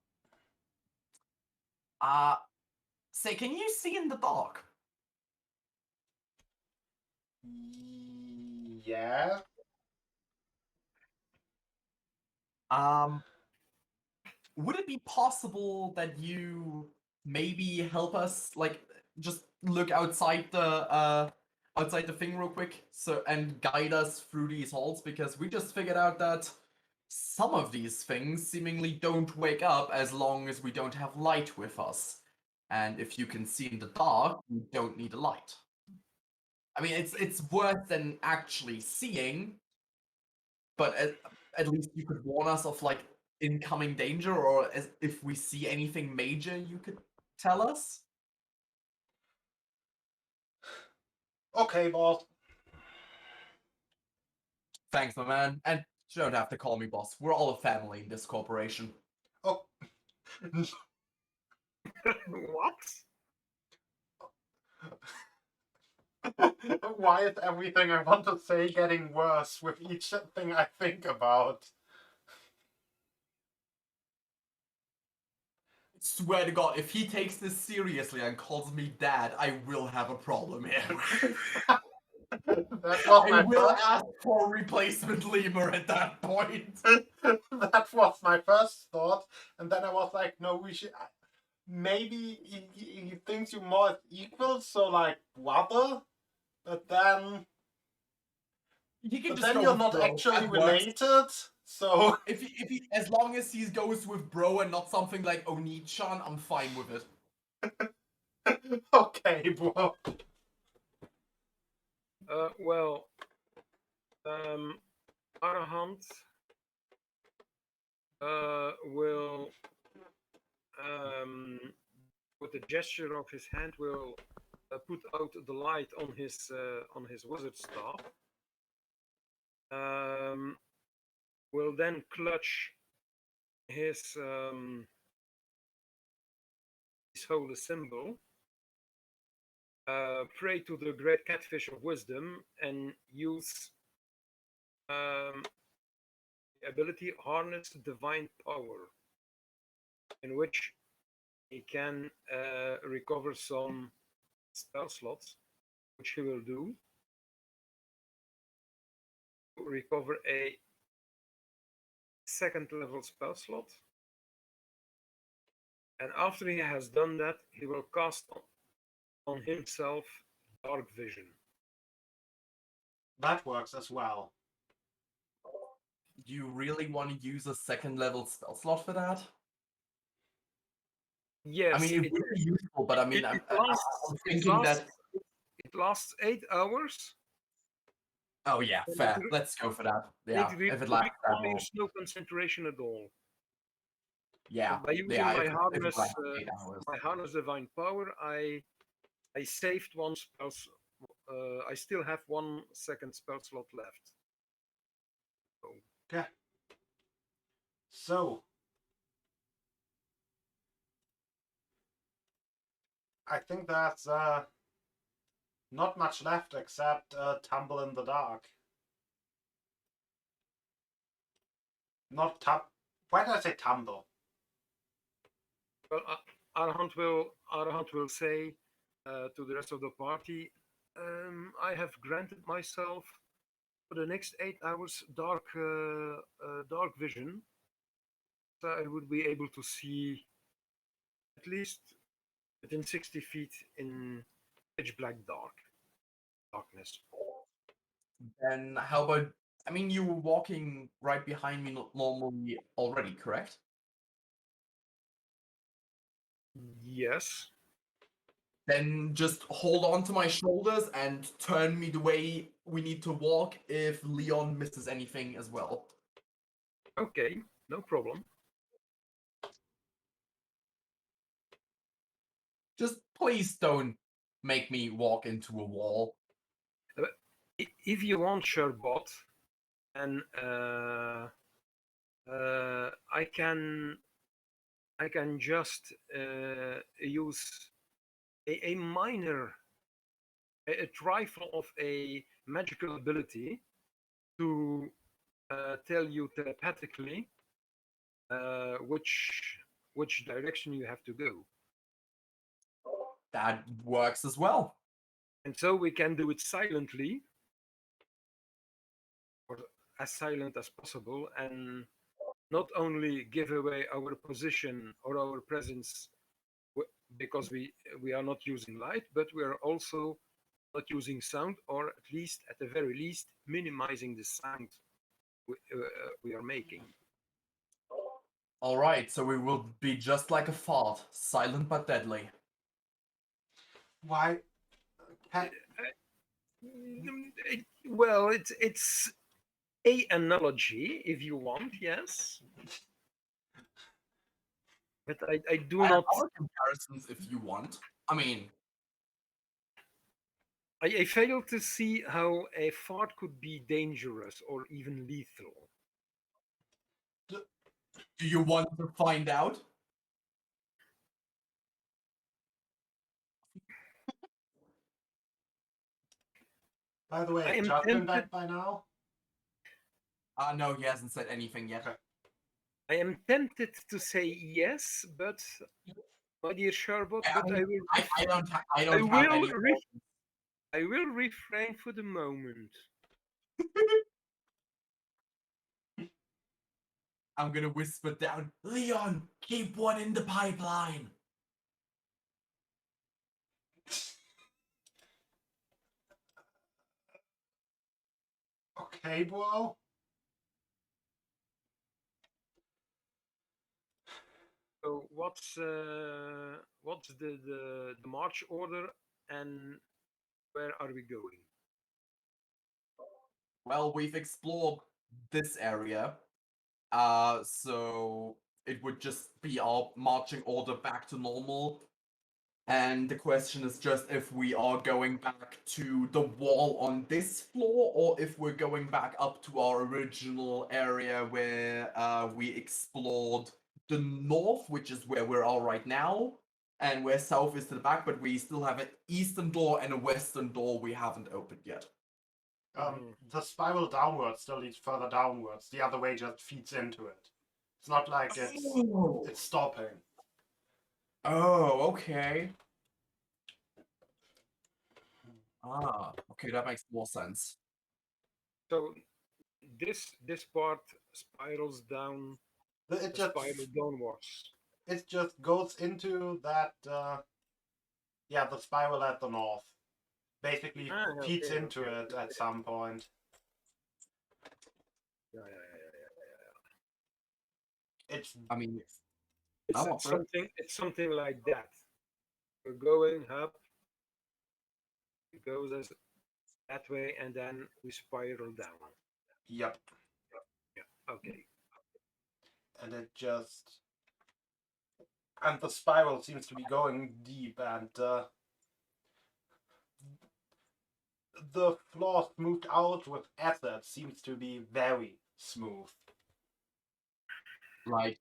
Say, can you see in the dark? Yeah. Would it be possible that you maybe help us, like, just look outside the thing real quick, so and guide us through these halls? Because we just figured out that some of these things seemingly don't wake up as long as we don't have light with us. And if you can see in the dark, you don't need a light. I mean, it's worse than actually seeing, but at least you could warn us of like incoming danger, or if we see anything major, you could tell us. Okay, boss. Thanks, my man. And you don't have to call me boss. We're all a family in this corporation. Oh. What? Why is everything I want to say getting worse with each thing I think about? Swear to God, if he takes this seriously and calls me dad, I will have a problem here. That was I will ask for replacement lemur at that point. that was my first thought, and then I was like, no, we should. Maybe he thinks you more as equal, so like brother, but then. But then you're not actually related, so. If he, as long as he goes with bro and not something like Oni-chan, I'm fine with it. Okay, bro. Well, Arahant will, with the gesture of his hand, will put out the light on his wizard staff. Will then clutch his holy symbol, pray to the great catfish of wisdom, and use the ability harness divine power, in which he can recover some spell slots, which he will do. Recover a second level spell slot, and after he has done that, he will cast on himself dark vision. That works as well. Do you really want to use a second level spell slot for that? Yes, I mean, it would be useful, but I mean, I'm thinking that. It lasts 8 hours. Oh yeah, fair. Let's go for that. Yeah, if it lasts that long. Requires no concentration at all. Yeah, By using yeah, my if it lasts 8 hours. harness divine power, I saved one spell. I still have 1 second spell slot left. Okay. So, I think that's not much left except tumble in the dark. Not Why did I say tumble? Well, Arahant will say to the rest of the party, I have granted myself for the next 8 hours dark vision, so I would be able to see at least within 60 feet in pitch black darkness. Then how about? I mean, you were walking right behind me normally already, correct? Yes. Then just hold on to my shoulders and turn me the way we need to walk if Leon misses anything as well. Okay, no problem. Just please don't make me walk into a wall. If you want Sherbot, then I can just use a minor, a trifle of a magical ability to tell you telepathically which direction you have to go. That works as well. And so we can do it silently, or as silent as possible, and not only give away our position or our presence because we are not using light, but we are also not using sound, or at least, at the very least, minimizing the sound we are making. All right, so we will be just like a fart, silent but deadly. Why? Well, it's a analogy, if you want, yes. But I do I have not. other comparisons if you want. I mean, I fail to see how a fart could be dangerous or even lethal. do you want to find out? By the way, I has am Chuck been tempted. back by now? No, he hasn't said anything yet. Okay. I am tempted to say yes, but my dear Sherbot, Yeah, but I don't I have will any. I will refrain for the moment. I'm gonna whisper down, Leon, keep one in the pipeline. Okay, bro. So what's the march order and where are we going? Well, we've explored this area, so it would just be our marching order back to normal. And the question is just if we are going back to the wall on this floor, or if we're going back up to our original area where we explored the north, which is where we are right now, and where south is to the back, but we still have an eastern door and a western door we haven't opened yet. The spiral downwards still leads further downwards. The other way just feeds into it. It's not like it's stopping. Oh, okay. Okay, that makes more sense. So this part spirals down, It the just spiral downwards. it just goes into that the spiral at the north. Basically feeds Okay, into it at some point. Yeah. It's I mean, It's, I'm up it's for it. something. It's something like that. We're going up. It goes as that way, and then we spiral down. yep. Okay. And the spiral seems to be going deep, and the floor smoothed out with acid seems to be very smooth. Like,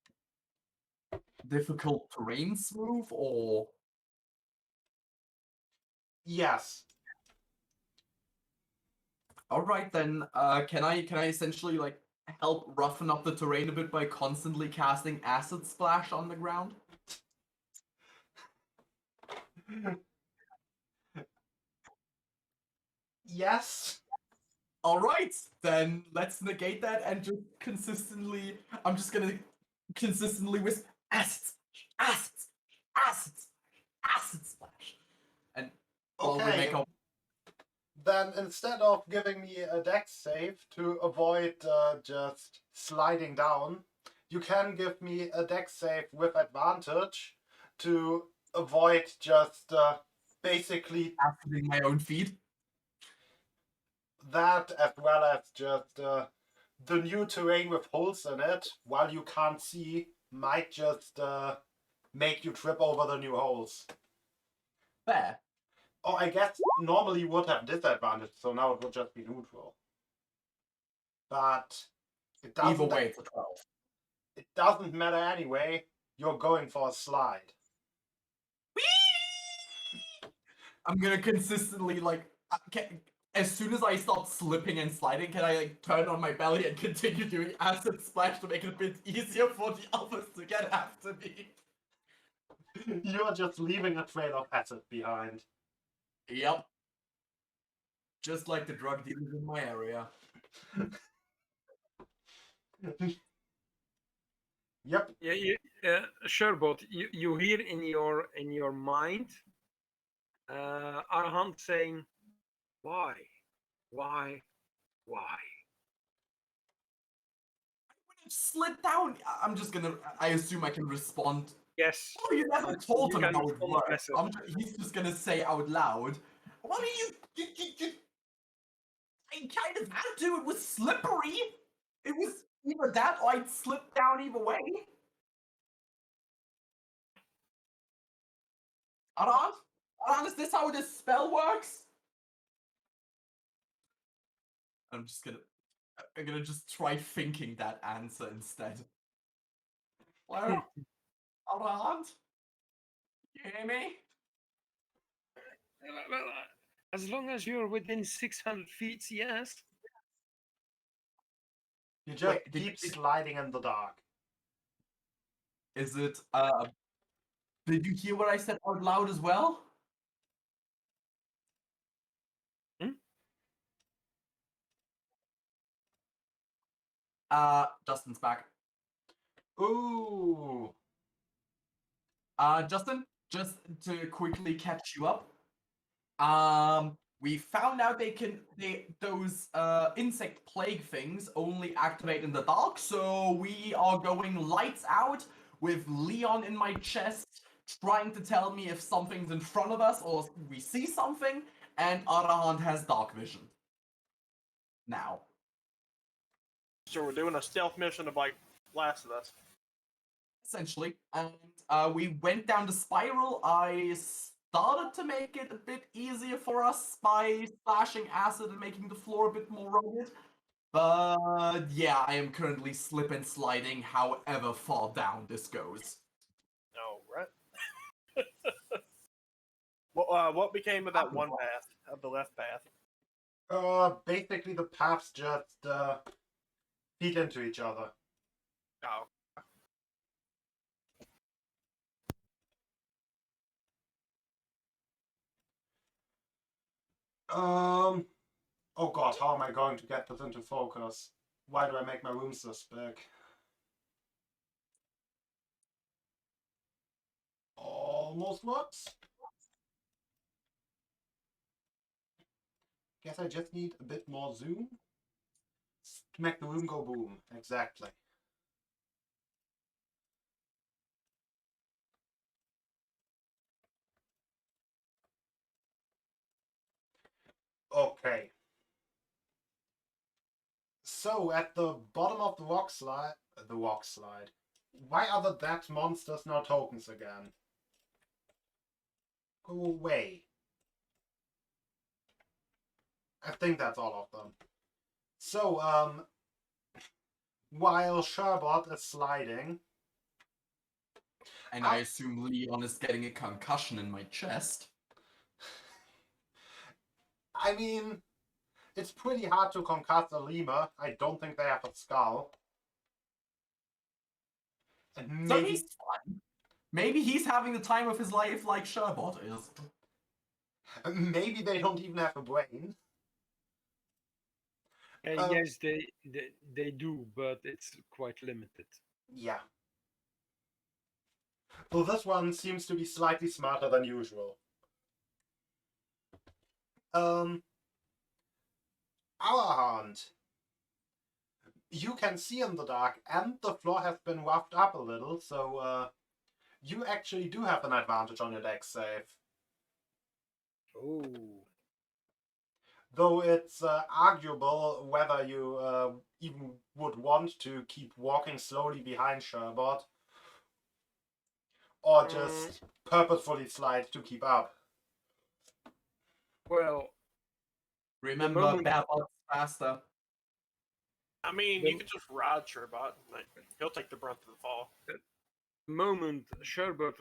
difficult terrain smooth, or Yes. all right then. Can I essentially like help roughen up the terrain a bit by constantly casting acid splash on the ground? Yes. All right, then let's negate that and just consistently. I'm just gonna consistently whisper acid, acid, acid, acid splash, and while we Okay. make our Then instead of giving me a dex save to avoid just sliding down, you can give me a dex save with advantage to avoid just basically aciding my own feed. that, as well as just the new terrain with holes in it, while you can't see, might just make you trip over the new holes. Fair. Oh, I guess normally you would have disadvantage, so now it would just be neutral. But it Either doesn't. way, it's a 12. It doesn't matter anyway. You're going for a slide. I'm gonna consistently like. As soon as I start slipping and sliding, can I like turn on my belly and continue doing acid splash to make it a bit easier for the others to get after me? You're just leaving a trail of acid behind. Yep. Just like the drug dealers in my area. Yep. Yeah. Sure, but you hear in your mind, Arhant saying, "Why, why?" Slid down. I'm just gonna. I assume I can respond. Yes. Oh, you never So told you him can how it respond works. passive. He's just gonna say out loud. What are you? I kind of had to. It was slippery. It was either that or I'd slip down either way. Aran? Aran, is this how this spell works? I'm gonna just try thinking that answer instead. Well, Aran? You hear me? Well, as long as you're within 600 feet, yes. You just Wait, keep sliding in the dark. is it, did you hear what I said out loud as well? Justin's back. Ooh. Justin, just to quickly catch you up. We found out those insect plague things only activate in the dark, so we are going lights out with Leon in my chest, trying to tell me if something's in front of us or we see something, and Arahant has dark vision. Now. So we're doing a stealth mission of like Last of Us. Essentially. And we went down the spiral. I started to make it a bit easier for us by splashing acid and making the floor a bit more rugged. But yeah, I am currently slip and sliding however far down this goes. All right. What became of that one path, of the left path? Basically the paths just feed into each other. Oh. Oh god, how am I going to get this into focus? Why do I make my rooms this big? Almost works. Guess I just need a bit more zoom to make the room go boom. Exactly. Okay. So at the bottom of the rock slide, why are the dead monsters now tokens again? Go away. I think that's all of them. So, while Sherbot is sliding, And I assume Leon is getting a concussion in my chest. I mean, it's pretty hard to concuss a lemur. I don't think they have a skull. And So maybe he's fine. Maybe he's having the time of his life like Sherbot is. maybe they don't even have a brain. Yes, they do, but it's quite limited. Yeah. So this one seems to be slightly smarter than usual. Our hand. You can see in the dark, and the floor has been roughed up a little, so you actually do have an advantage on your dex save. Oh. Though it's arguable whether you even would want to keep walking slowly behind Sherbot, or just purposefully slide to keep up. Well, Remember, moment- Babot's faster. I mean, you could just ride Sherbot. Like, he'll take the brunt of the fall. the moment Sherbot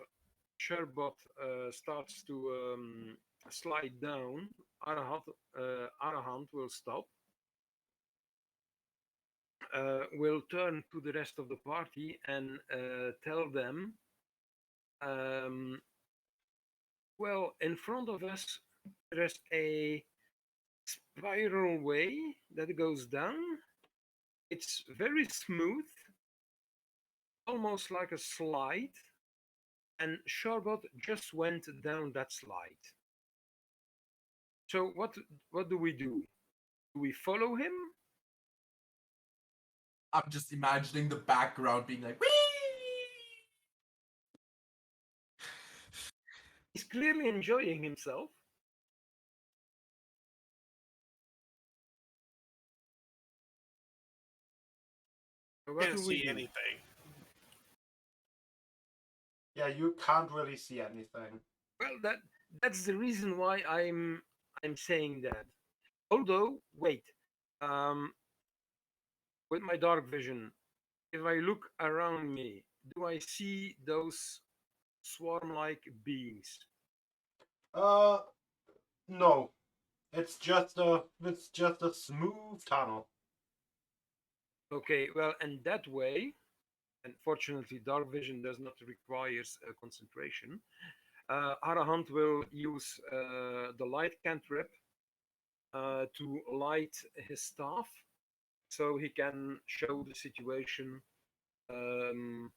starts to slide down, Arahant will stop. Will turn to the rest of the party and tell them, well, in front of us there's a spiral way that goes down. It's very smooth, almost like a slide, and Sherbot just went down that slide. So what do we do? Do we follow him? I'm just imagining the background being like, whee! He's clearly enjoying himself. So what Can't do we see do? anything. Yeah, you can't really see anything. Well, that's the reason why I'm saying that. Although, wait, with my dark vision, if I look around me, do I see those swarm-like beings? No. It's just a smooth tunnel. Okay, well, and that way, and fortunately, dark vision does not require concentration. Arahant will use the light cantrip to light his staff, so he can show the situation to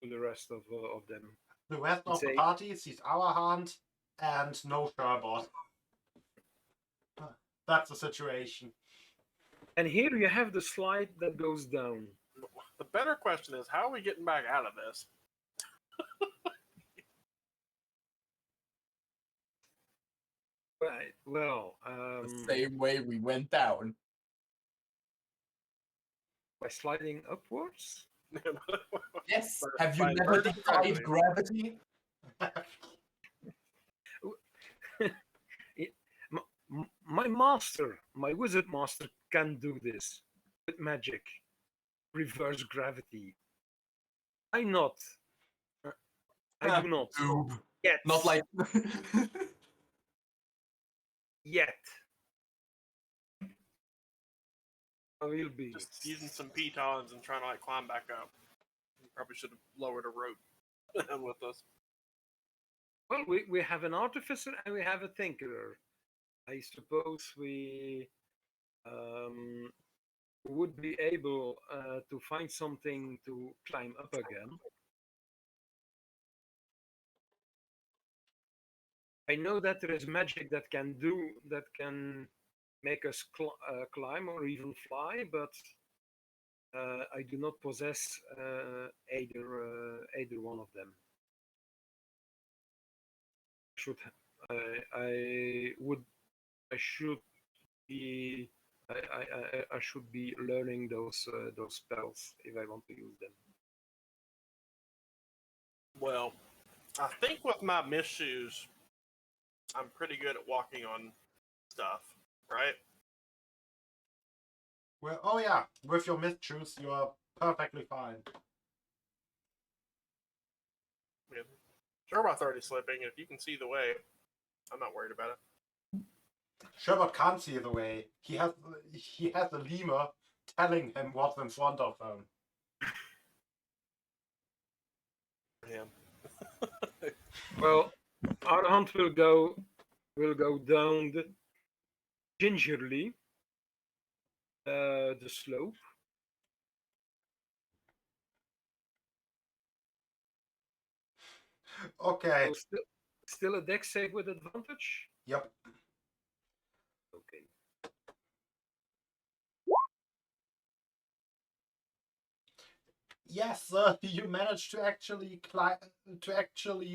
the rest of them. The rest of the Say- party sees our hand and no Sherbot. That's the situation. And here you have the slide that goes down. The better question is, how are we getting back out of this? Right. Well, The same way we went down. by sliding upwards. Yes. By- Have you by never inverting defied gravity? My master, my wizard master, can do this with magic, reverse gravity. I not. I do not Noob. yet. Not like. yet. I will be. Just using some pitons and trying to like climb back up. We probably should have lowered a rope with us. Well, we have an artificer and we have a tinkerer. I suppose we would be able to find something to climb up again. I know that there is magic that can make us climb or even fly, but I do not possess either one of them. Should I should be I should be learning those spells if I want to use them. Well, I think with my mist shoes, I'm pretty good at walking on stuff, right? Well, oh yeah, with your mist shoes, you are perfectly fine. Yeah. Sherbot's already slipping, and if you can see the way, I'm not worried about it. Sherbert can't see the way. He has a lemur telling him what's in front of him. Yeah. Well, our hunt will go down gingerly the slope. Okay. So still a dex save with advantage. Yep. Okay. Yes, you managed to actually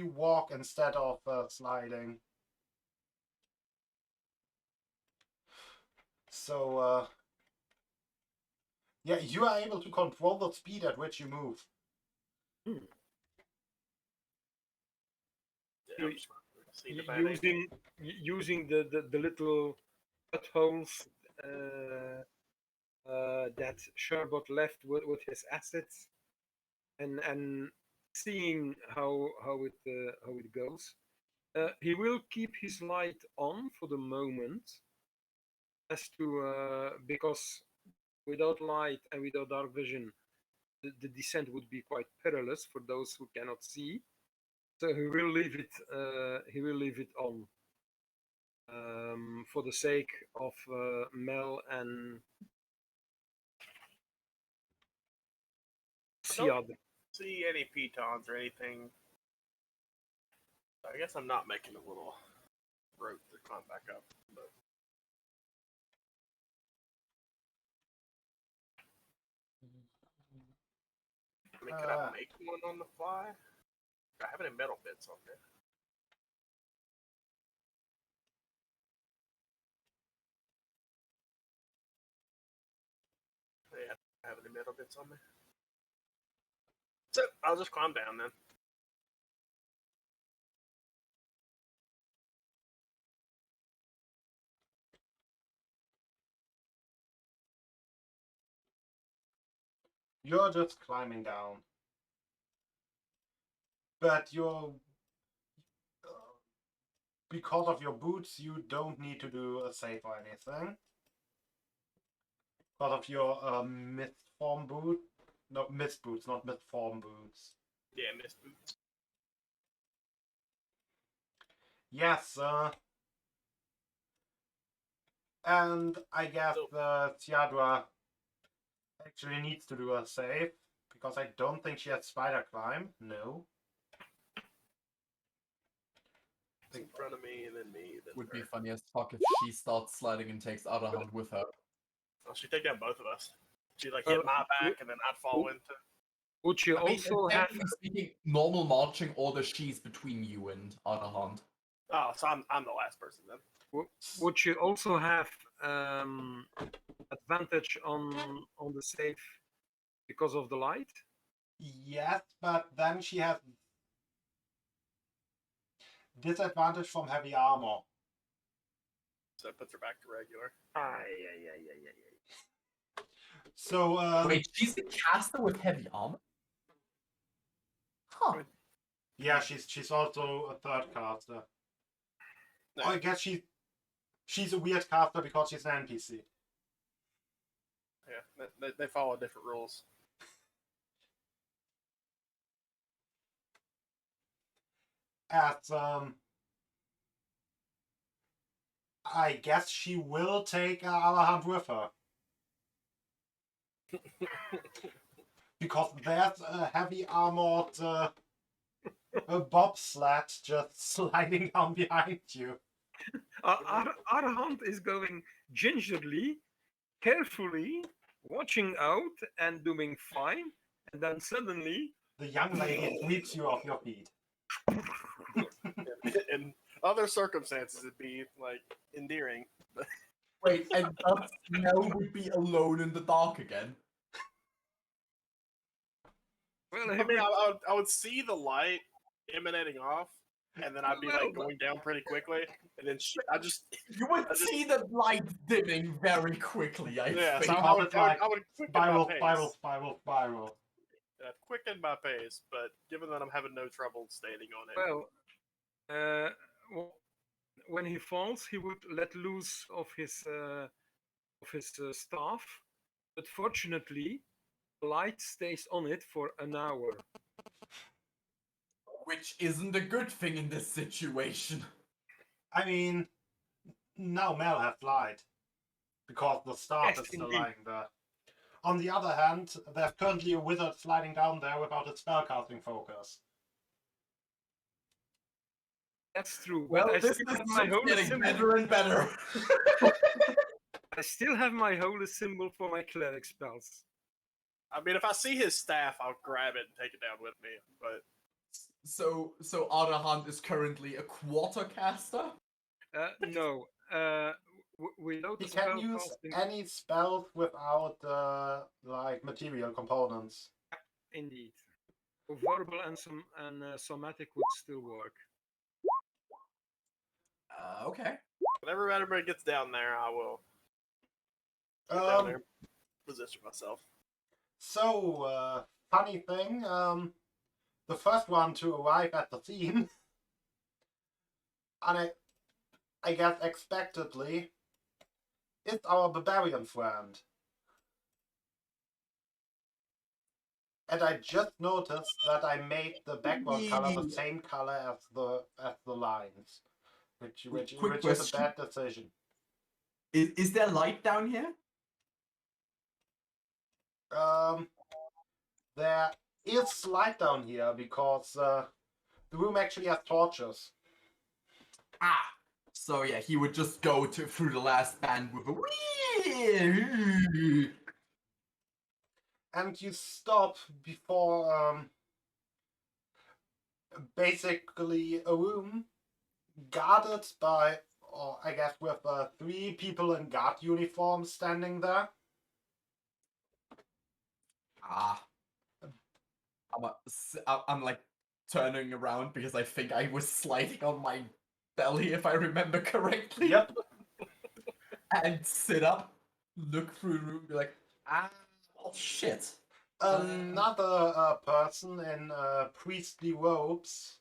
walk instead of sliding. So, yeah, you are able to control the speed at which you move. Yeah, I'm just seeing the bad angle. Using the little buttholes that Sherbot left with his assets, and seeing how it goes. He will keep his light on for the moment, as to because without light and without dark vision, the descent would be quite perilous for those who cannot see. So he will leave it. He will leave it on for the sake of Mel and Siad. See any pitons or anything. I guess I'm not making a little rope to climb back up. But... I mean, could I make one on the fly? Do I have any metal bits on there? Yeah, I have any metal bits on there. So I'll just climb down then. You're just climbing down. But because of your boots, you don't need to do a save or anything. Because of your mist form boot. No, mist boots, not mist form boots. Yeah, mist boots. Yes, and I guess Tiadra actually needs to do a save, because I don't think she has spider climb. No. It's in front of me, and then me, then Would her. be funny as fuck if she starts sliding and takes Arahant with her. Oh, she take down both of us. She like hit my back and then I'd fall into. Would you I mean, also have? technically speaking, normal marching order, she's between you and Arahant. Oh, so I'm the last person then. Would you also have advantage on the save because of the light? Yes, but then she has disadvantage from heavy armor. So it puts her back to regular. So Wait, she's a caster with heavy armor? Huh. yeah, she's also a third caster. No. Oh, I guess she's a weird caster because she's an NPC. Yeah, they follow different rules. As I guess she will take Alahand with her. Because there's a heavy armored a bobsled just sliding down behind you. Arahant is going gingerly, carefully, watching out and doing fine, and then suddenly The young lady sweeps you off your feet. In other circumstances, it'd be like endearing. Wait, and thus Mel would be alone in the dark again? well, I mean, I would see the light emanating off, and then I'd be like going down pretty quickly, and then You would see the light dimming very quickly, I yeah, think. so I would quicken Spiral, my pace. spiral. I'd quicken my pace, but given that I'm having no trouble standing on it, well, when he falls, he would let loose of his staff, but fortunately, the light stays on it for an hour. Which isn't a good thing in this situation. I mean, now Mel has light. Because the staff Yes, is still indeed. lying there. On the other hand, there's currently a wizard sliding down there without its spellcasting focus. That's true. Well, but I this still is have my just holy getting symbol. better and better. I still have my holy symbol for my cleric spells. I mean, if I see his staff, I'll grab it and take it down with me. But So Arahant is currently a quarter caster? No. Without He the can spell use casting, any spells without like material components. indeed. Verbal and somatic would still work. Okay. whenever everybody gets down there, I will get down there, position myself. So, funny thing, the first one to arrive at the scene, and I guess expectedly, is our barbarian friend. And I just noticed that I made the background color the same color as the lines, which Quick is a question. bad decision. Is there light down here? There is light down here because the room actually has torches. Ah! So yeah, he would just go through the last band with a wee. And you stop before basically a room guarded by, or I guess with 3 people in guard uniforms standing there. Ah. I'm like turning around because I think I was sliding on my belly if I remember correctly. Yep. And sit up, look through the room, be like, oh shit. Another person in priestly robes.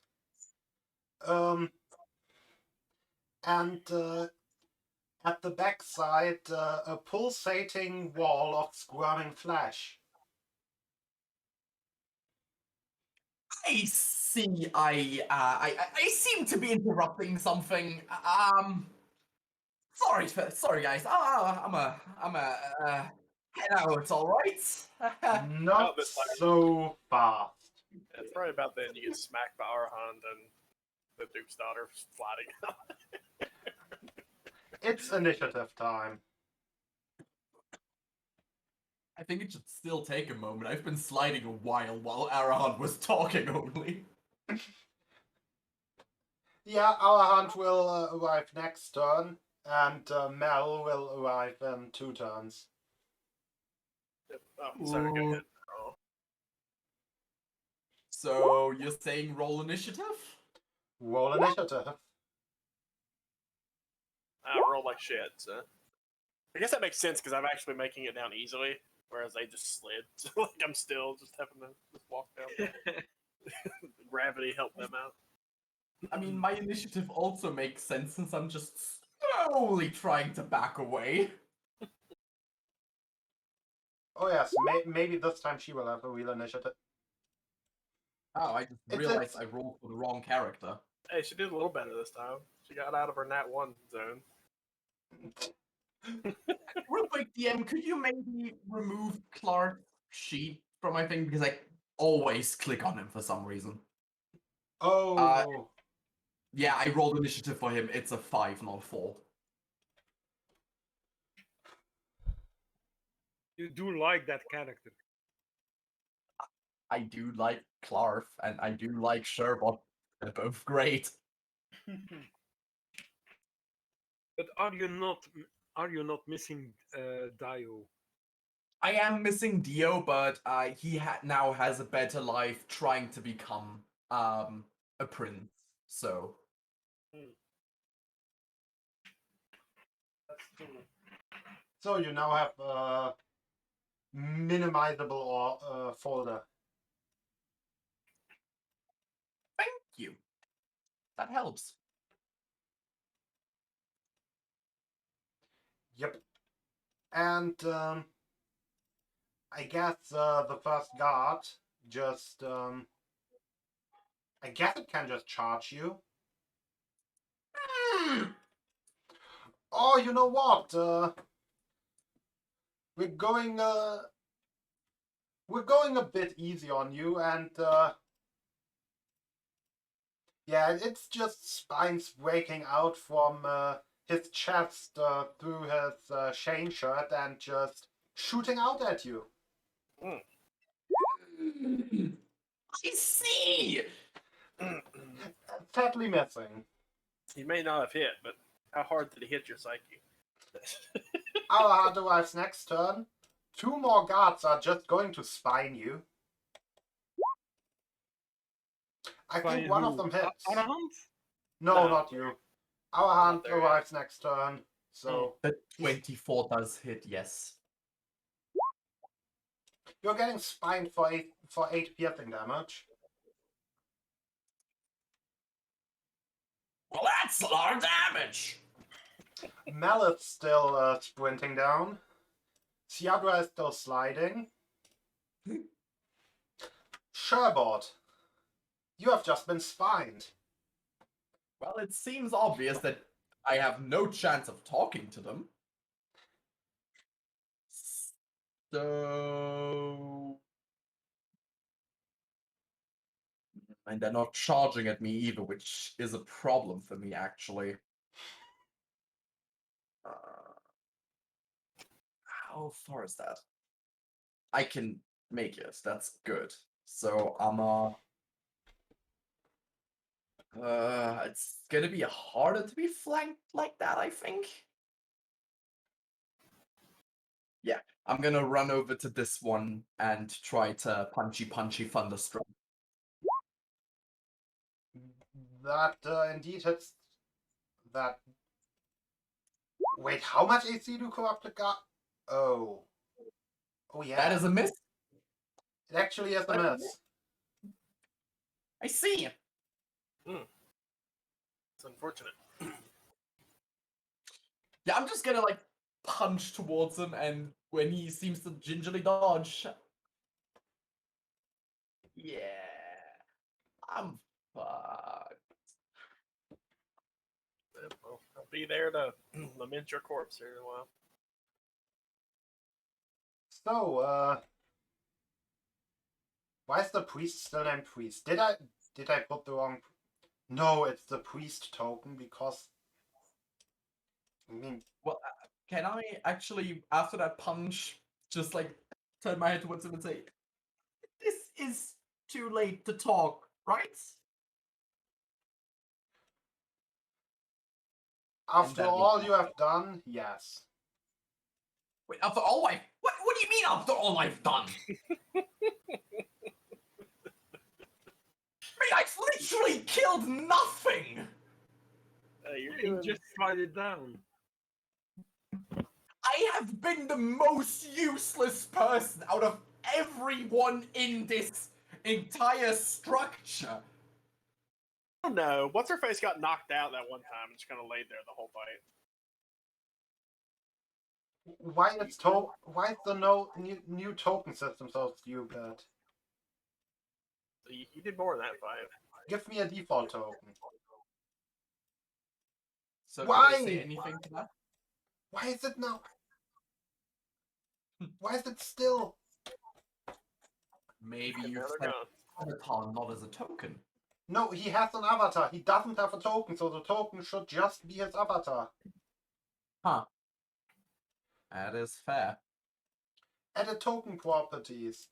And at the backside, a pulsating wall of squirming flesh. I see. I seem to be interrupting something. Sorry, guys. I'm a head out. All right. Not this time. so fast. It's probably about then you get smacked by Arahant and the Duke's daughter sliding out. It's initiative time. I think it should still take a moment. I've been sliding a while Arahan was talking only. Yeah, our hunt will arrive next turn, and Mel will arrive in 2 turns. Oh, sorry, go Ooh. ahead. Oh. So you're saying roll initiative? Roll initiative. I roll like shit, so. I guess that makes sense because I'm actually making it down easily, whereas they just slid. So, like, I'm still just having to just walk down. Gravity helped them out. I mean, my initiative also makes sense since I'm just slowly trying to back away. Oh yes, maybe this time she will have a real initiative. Oh, I just realized I rolled for the wrong character. Hey, she did a little better this time. She got out of her nat 1 zone. Real quick, DM, could you maybe remove Clark's sheet from my thing? Because I always click on him for some reason. Oh. Yeah, I rolled initiative for him. It's a 5, not a 4. You do like that character. I do like Clark, and I do like Sherbot. They're both great. But are you not missing Dio? I am missing Dio, but he now has a better life trying to become a prince. So So you now have a minimizable or folder. thank you. That helps. Yep. And I guess the first guard just I guess it can just charge you. Oh, you know what? We're going a bit easy on you, and yeah, it's just spines breaking out from his chest through his chain shirt and just shooting out at you. I see. Sadly missing. He may not have hit, but how hard did he hit your psyche? Our hard arrives next turn. 2 more guards are just going to spine you. I think one of them hits. Arahant? No, No. not you. Our hand there yet. arrives next turn. So The 24 does hit, yes. you're getting spined for 8 piercing damage. Well, that's a lot of damage. Mallet's still sprinting down. Siadra is still sliding. Sherbot, you have just been spined. Well, it seems obvious that I have no chance of talking to them. So... And they're not charging at me either, which is a problem for me, actually. How far is that? I can make it. That's good. So I'm it's gonna be harder to be flanked like that, I think. Yeah, I'm gonna run over to this one and try to punchy thunderstruck. That indeed hits that. Wait, how much AC do corrupted got? Oh. Oh yeah. That is a miss. It actually is a miss. I see. It's unfortunate. Yeah, I'm just gonna like punch towards him, and when he seems to gingerly dodge, yeah, I'm fucked. Well, I'll be there to lament your corpse here in a while. So, why is the priest still named priest? Did I put the wrong? No, it's the priest token because. I mean, Well, can I actually, after that punch, just like turn my head towards him and say, "This is too late to talk, right?" After that all will- you have done, yes. Wait, after all I've... What do you mean after all I've done? I mean, I've literally killed nothing! You're You doing just write it down. I have been the most useless person out of everyone in this entire structure. I don't know. What's her face got knocked out that one time and just kind of laid there the whole fight. Why is the new token system so stupid? So you did more in that fight. Give me a default token. So Why? did I say anything to that? Why is it now? Why is it still? Maybe And you now set they're gone. avatar not as a token. No, he has an avatar. He doesn't have a token, so the token should just be his avatar. Huh. That is fair. Edit token properties.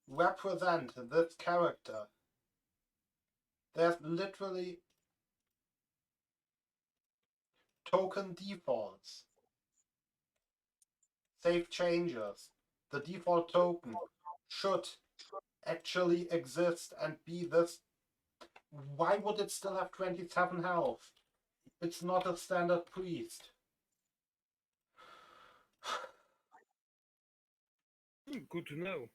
Represent this character. There's literally token defaults. Save changes. The default token should actually exist and be this. Why would it still have 27 health? It's not a standard priest. Good to know.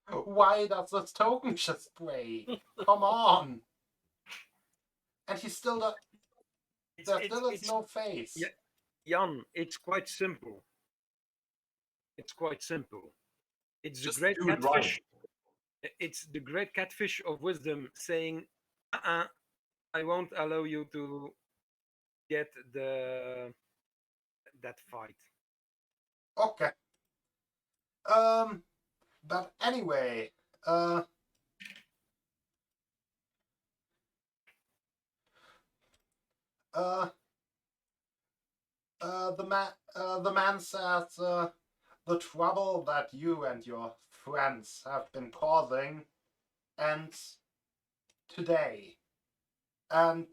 Why does this token just break? Come on. And he still does. There still is no face. Yeah, Jan, it's quite simple. It's quite simple. It's Just the great do it catfish. It's the great catfish of wisdom saying, I won't allow you to get that fight. Okay. But anyway, the man says, the trouble that you and your friends have been causing ends today. And,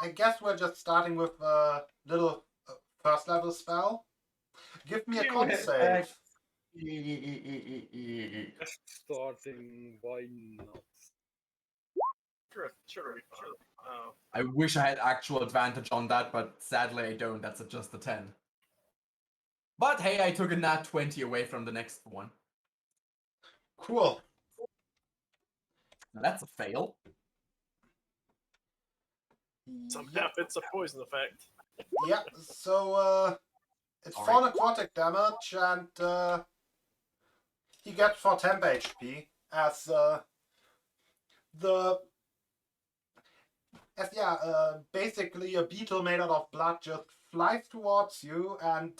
I guess we're just starting with a little first level spell. Give me a con save. Just starting, why not? Sure. Oh. I wish I had actual advantage on that, but sadly I don't. That's just a 10. But hey, I took a nat 20 away from the next one. Cool. Now that's a fail. Somehow it's a poison effect. Yeah, so it's All 4 right. necrotic damage, and he gets for temp HP as basically a beetle made out of blood just flies towards you, and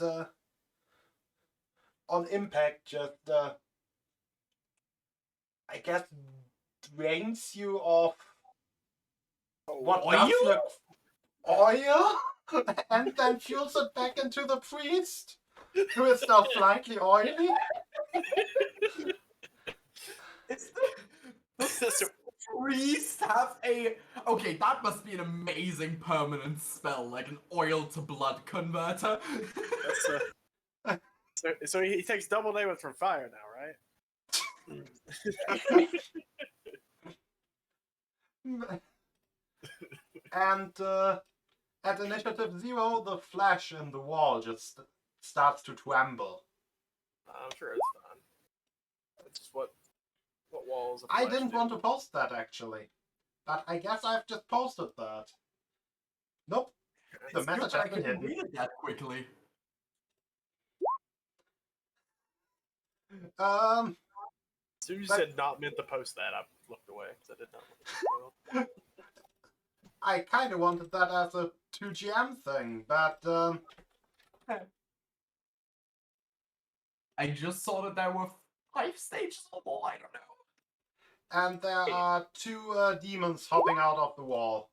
on impact just I guess drains you of what does Oil? look oil, and then fuels it back into the priest, who is now slightly oily. Does the priest have a... Okay, that must be an amazing permanent spell, like an oil to blood converter. That's so he takes double damage from fire now, right? And at initiative 0, the flesh in the wall just starts to tremble. I'm sure it's fine. That's just what walls of I flesh didn't do. want to post that actually, but I guess I've just posted that. Nope, the It's good message that I has been couldn't hidden. read it that quickly. As soon as you but- said not meant to post that, I looked away because I did not want to spoil. I kind of wanted that as a 2GM thing, but I just saw that there were 5 stages or more, I don't know. And there are two demons hopping out of the wall.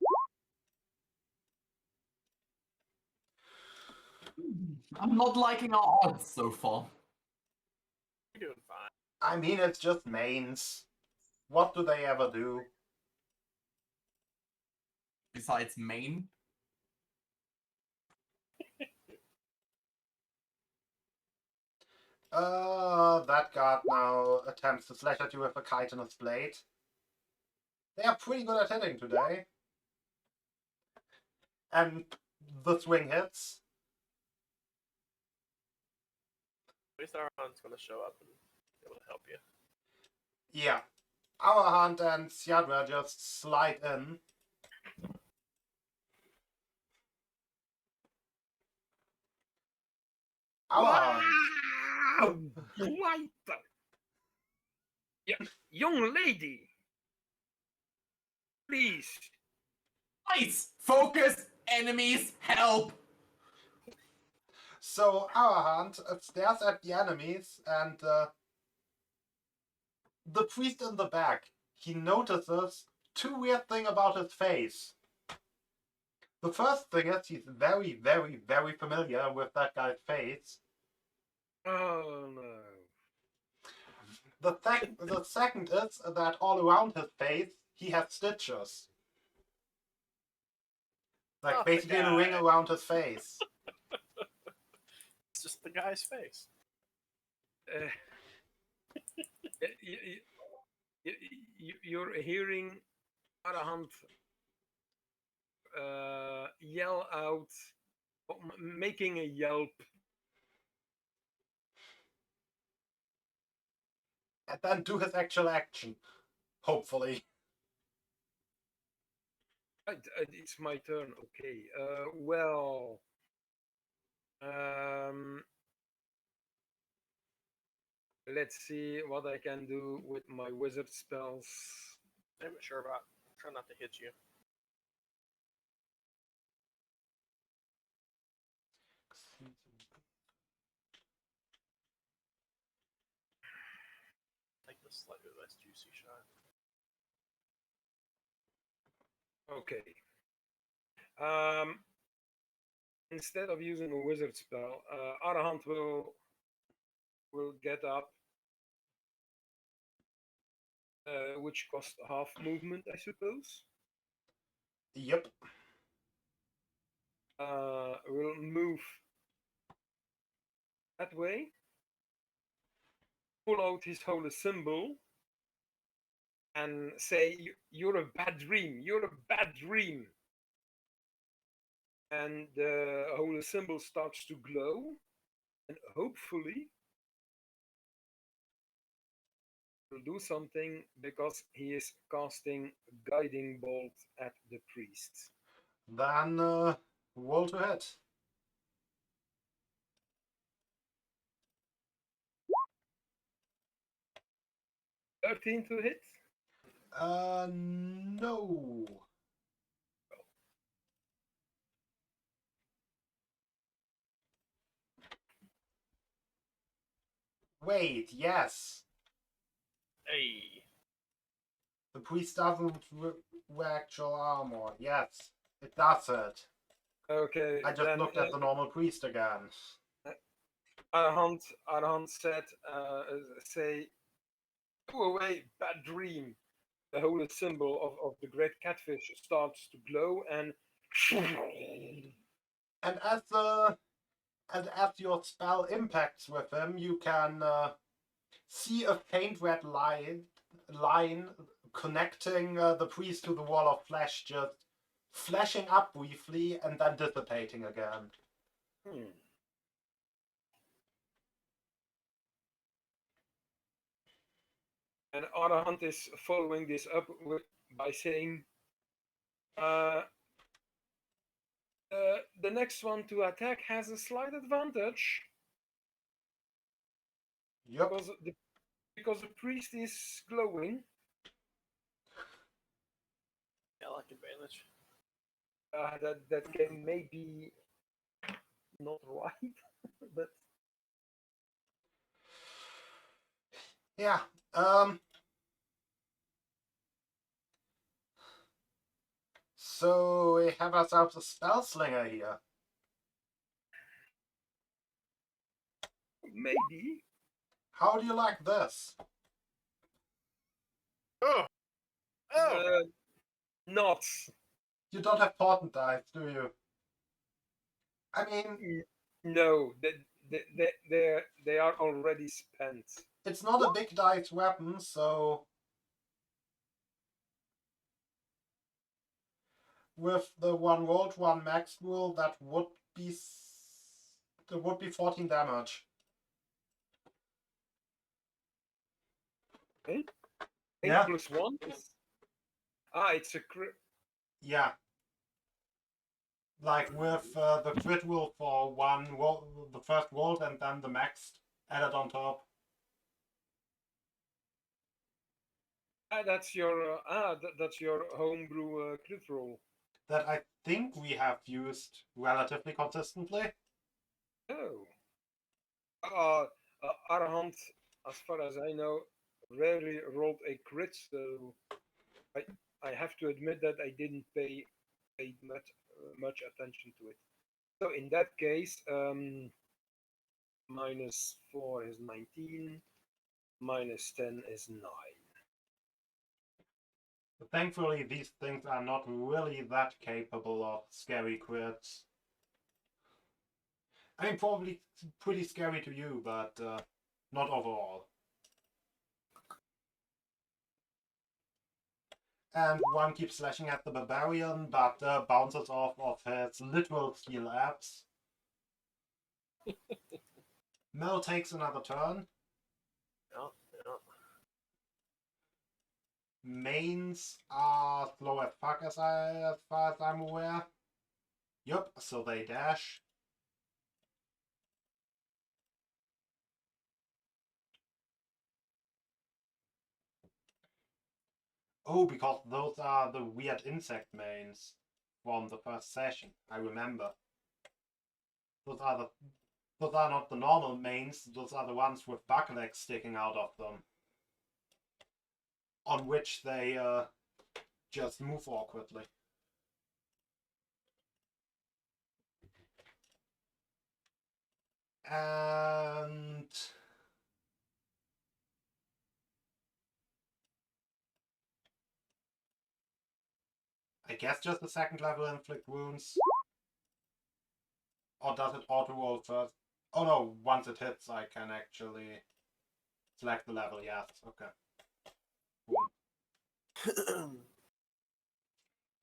I'm not liking our odds so far. You're doing fine. I mean, it's just mains. What do they ever do? Besides main. That guard now attempts to slash at you with a chitinous blade. They are pretty good at hitting today. And the swing hits. At least our hunt's gonna show up and be able to help you. Yeah. Our Hunt and Siadra just slide in. Our Hunt. Wow! Right. Young lady, please. Nice! Focus! Enemies! Help! So our Hunt stares at the enemies and the priest in the back, he notices two weird things about his face. The first thing is he's very, very, very familiar with that guy's face. Oh no. The second is that all around his face he has stitches. Like Oh, basically a guy. ring around his face. It's just the guy's face. You're hearing Arahant yell out, making a yelp. And then do his actual action. Hopefully. It's my turn. Okay. Well. Let's see what I can do with my wizard spells. I'm not sure about. Try not to hit you. Take this slightly less juicy shot. Okay. Instead of using a wizard spell, Arahant will get up, which costs half movement, I suppose. Yep. Will move that way, pull out his holy symbol, and say, "You're a bad dream. You're a bad dream." And the holy symbol starts to glow, and hopefully will do something because he is casting guiding bolt at the priest. Then roll to hit. $13 to hit. No. Wait, yes. Hey. The priest doesn't wear actual armor. Yes, it does it. Okay. I just then, looked at the normal priest again. Arahant said, say, "Go away, bad dream." The holy symbol of the great catfish starts to glow, and And as your spell impacts with him, you can see a faint red line connecting the priest to the wall of flesh, just flashing up briefly and then dissipating again. And Arahant is following this up by saying, the next one to attack has a slight advantage Yep. because the priest is glowing. Yeah, I like advantage. That game may be not right, but Yeah. so we have ourselves a spell slinger here. Maybe. How do you like this? Oh, oh. Not. You don't have portent dice, do you? I mean, No, they are already spent. it's not a big dice weapon, so with the one rolled, one max rule, that would be 14 damage. Okay. 8 Yeah. plus 1 is... it's a crit. Yeah. Like with the crit rule for one roll, the first roll, and then the max added on top. That's your that's your homebrew crit roll. That I think we have used relatively consistently. Oh. Arahant, as far as I know, rarely rolled a crit, so I have to admit that I didn't pay much attention to it. So in that case, minus 4 is 19, minus 10 is 9. Thankfully, these things are not really that capable of scary crits. I mean, probably pretty scary to you, but not overall. And one keeps slashing at the barbarian, but bounces off of his literal steel abs. Mel takes another turn. Yeah. Mains are slow as fuck as far as I'm aware. Yup, so they dash. Oh, because those are the weird insect mains from the first session. I remember. Those are not the normal mains. Those are the ones with bug legs sticking out of them, on which they just move awkwardly. And I guess just the second level inflict wounds. Or does it auto roll first? Oh no, once it hits I can actually select the level, yes, okay. Boom.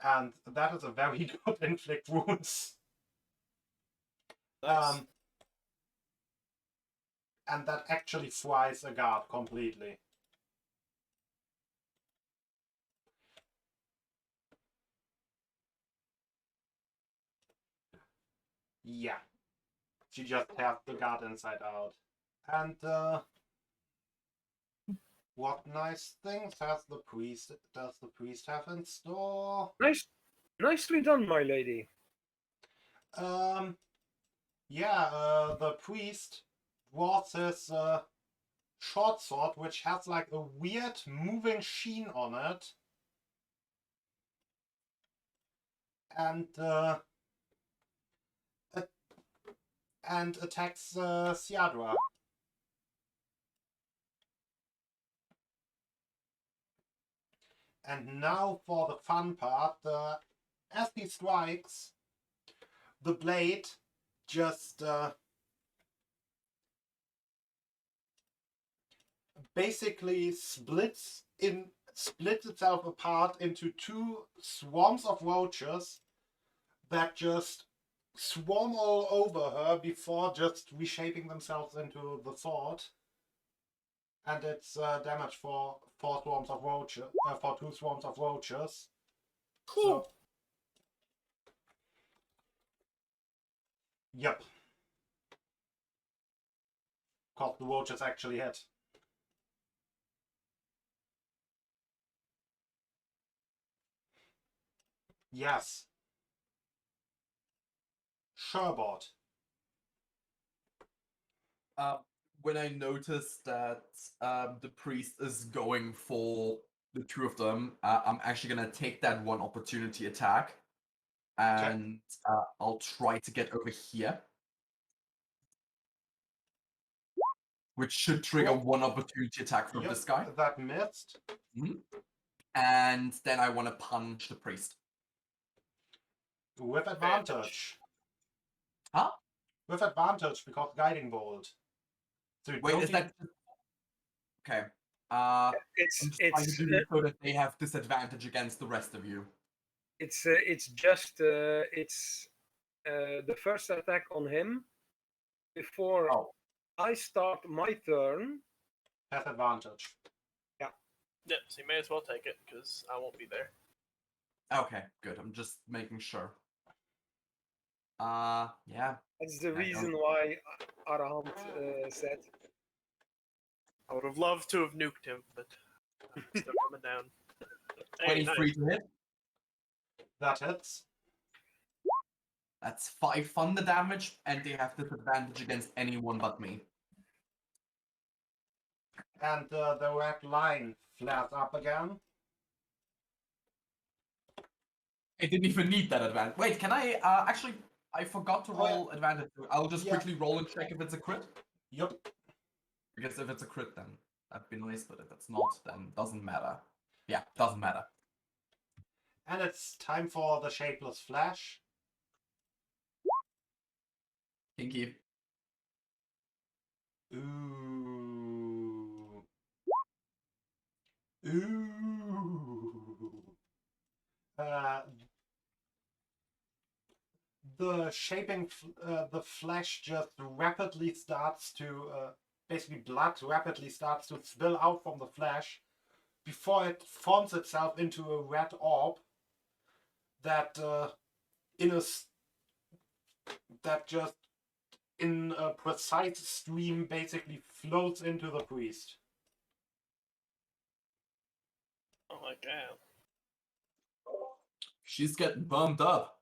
And that is a very good inflict wounds. Nice. And that actually fries a guard completely. Yeah. She just has the guard inside out. And what nice things does the priest have in store? Nicely done, my lady. Yeah, the priest brought his short sword, which has like a weird moving sheen on it. And attacks Siadra. And now for the fun part. As he strikes, the blade just basically splits itself apart into two swarms of roaches that just swarm all over her before just reshaping themselves into the sword. And it's damage for two swarms of roaches. Cool. So, yep. Cause the roaches actually hit. Yes. Sherbot. When I notice that the priest is going for the two of them, I'm actually gonna take that one opportunity attack and I'll try to get over here, which should trigger Cool. one opportunity attack from Yep, this guy. that missed. And then I want to punch the priest. With advantage. Huh? With advantage, because guiding bolt. So you Wait, don't is even- that... Okay. I'm It's just trying to it's do it so that they have disadvantage against the rest of you. it's just the first attack on him before Oh. I start my turn. has advantage. Yeah, so you may as well take it, because I won't be there. Okay, good. I'm just making sure. Yeah. That's the I reason why Arahant said. I would have loved to have nuked him, but I'm still coming down. Hey, 23 nice. to hit. That hits. That's 5 thunder damage, and they have disadvantage against anyone but me. And the red line flares up again. I didn't even need that advantage. Wait, can I... actually, I forgot to Oh, yeah. roll advantage. I'll just Yeah. quickly roll and check if it's a crit. Yup. Because if it's a crit, then that'd be nice, but if it's not, then doesn't matter. Yeah, doesn't matter. And it's time for the shapeless flash. Kinky. Ooh. Ooh. The the flesh just rapidly starts to, basically blood rapidly starts to spill out from the flesh before it forms itself into a red orb that that just in a precise stream basically floats into the priest. Oh my god. She's getting bummed up.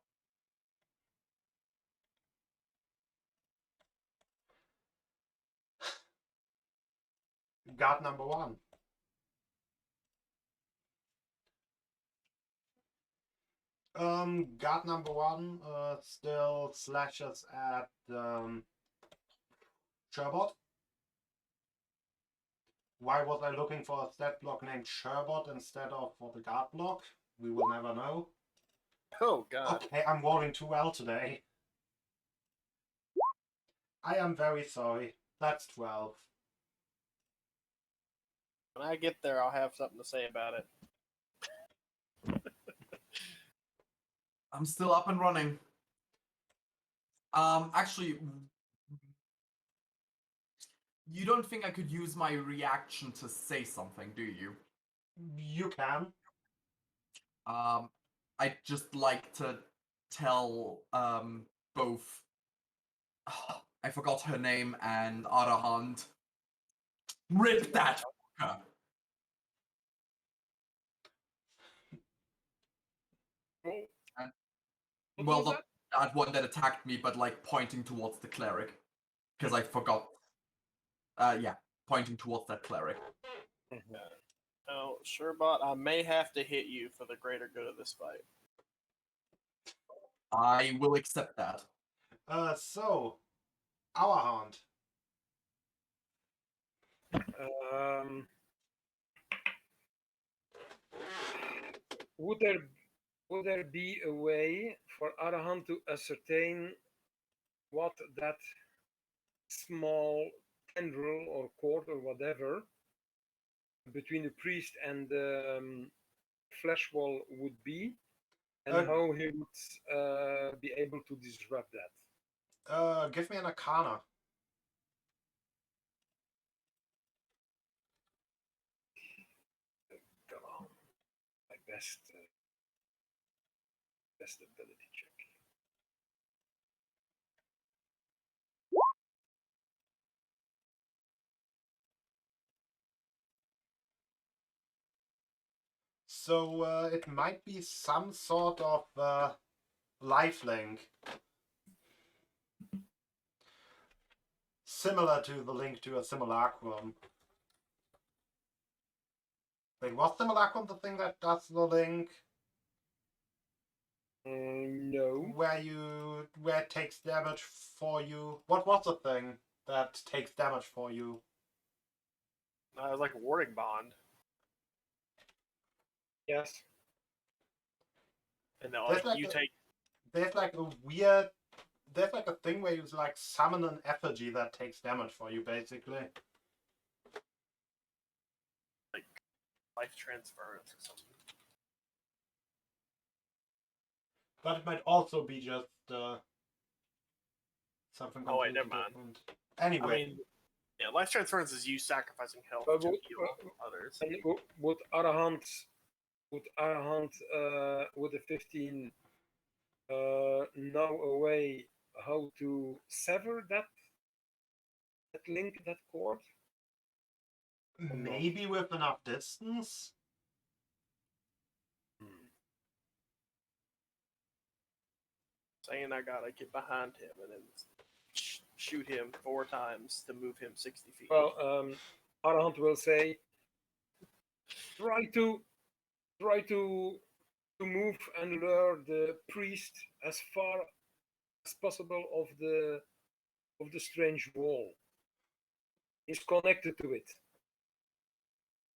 Guard number 1. Guard number 1 still slashes at Sherbot. Why was I looking for a stat block named Sherbot instead of for the guard block? We will never know. Oh god. Okay, I'm rolling too well today. I am very sorry. That's 12. When I get there, I'll have something to say about it. I'm still up and running. Actually, you don't think I could use my reaction to say something, do you? You can. I'd just like to tell, both... I forgot her name, and Arahant. Rip that fucker! And, What well, was not that one that attacked me, but like pointing towards the cleric. Because I forgot. Yeah, pointing towards that cleric. Oh, Sherbot, I may have to hit you for the greater good of this fight. I will accept that. So, our hand. Would there be a way for Arahant to ascertain what that small tendril or cord or whatever between the priest and the flesh wall would be, and how he would be able to disrupt that? Give me an Arcana. Come on, my best ability check. So it might be some sort of lifelink. Similar to the link to a simulacrum. Wait, was simulacrum the thing that does the link? No. Where it takes damage for you. What was the thing that takes damage for you? It was like a warding bond. Yes. And then There's like you a- take. There's like a weird. There's like a thing where you like summon an effigy that takes damage for you, basically. Life transference or something. But it might also be just something Oh, wait, completely never mind. different. Anyway, I mean, yeah, life transference is you sacrificing health But to what- heal others. And would Arahant with the 15 know a way how to sever that link, that cord? maybe with enough distance. Saying I gotta get behind him and then shoot him 4 times to move him 60 feet. Well, Arahant will say, try to move and lure the priest as far as possible of the strange wall. He's connected to it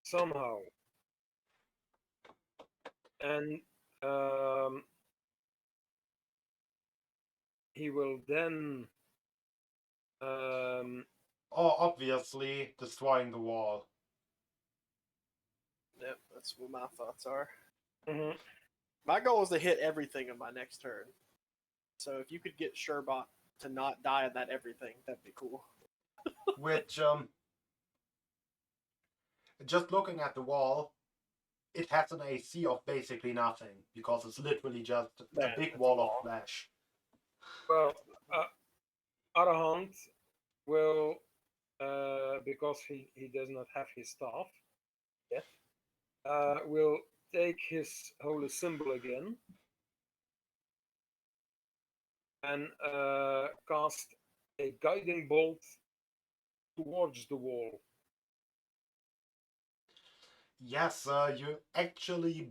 somehow, and he will then Or obviously destroying the wall. Yep, that's what my thoughts are. mhm. My goal is to hit everything in my next turn. So if you could get Sherbot to not die in that everything, that'd be cool. Which just looking at the wall, it has an AC of basically nothing because it's literally just Yeah, a big it's a wall wall. of flesh. Well, Arahant will, because he does not have his staff yet, will take his holy symbol again and cast a guiding bolt towards the wall. Yes, you actually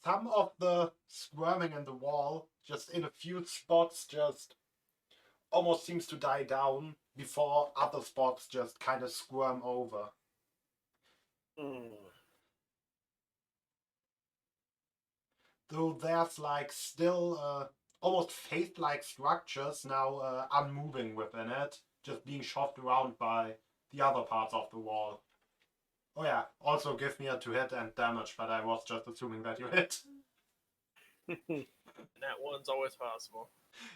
some of the squirming in the wall just in a few spots just almost seems to die down before other spots just kind of squirm over. Though there's like still almost faith-like structures now unmoving within it, just being shoved around by the other parts of the wall. Oh yeah, also give me a to hit and damage, but I was just assuming that you hit. That one's always possible.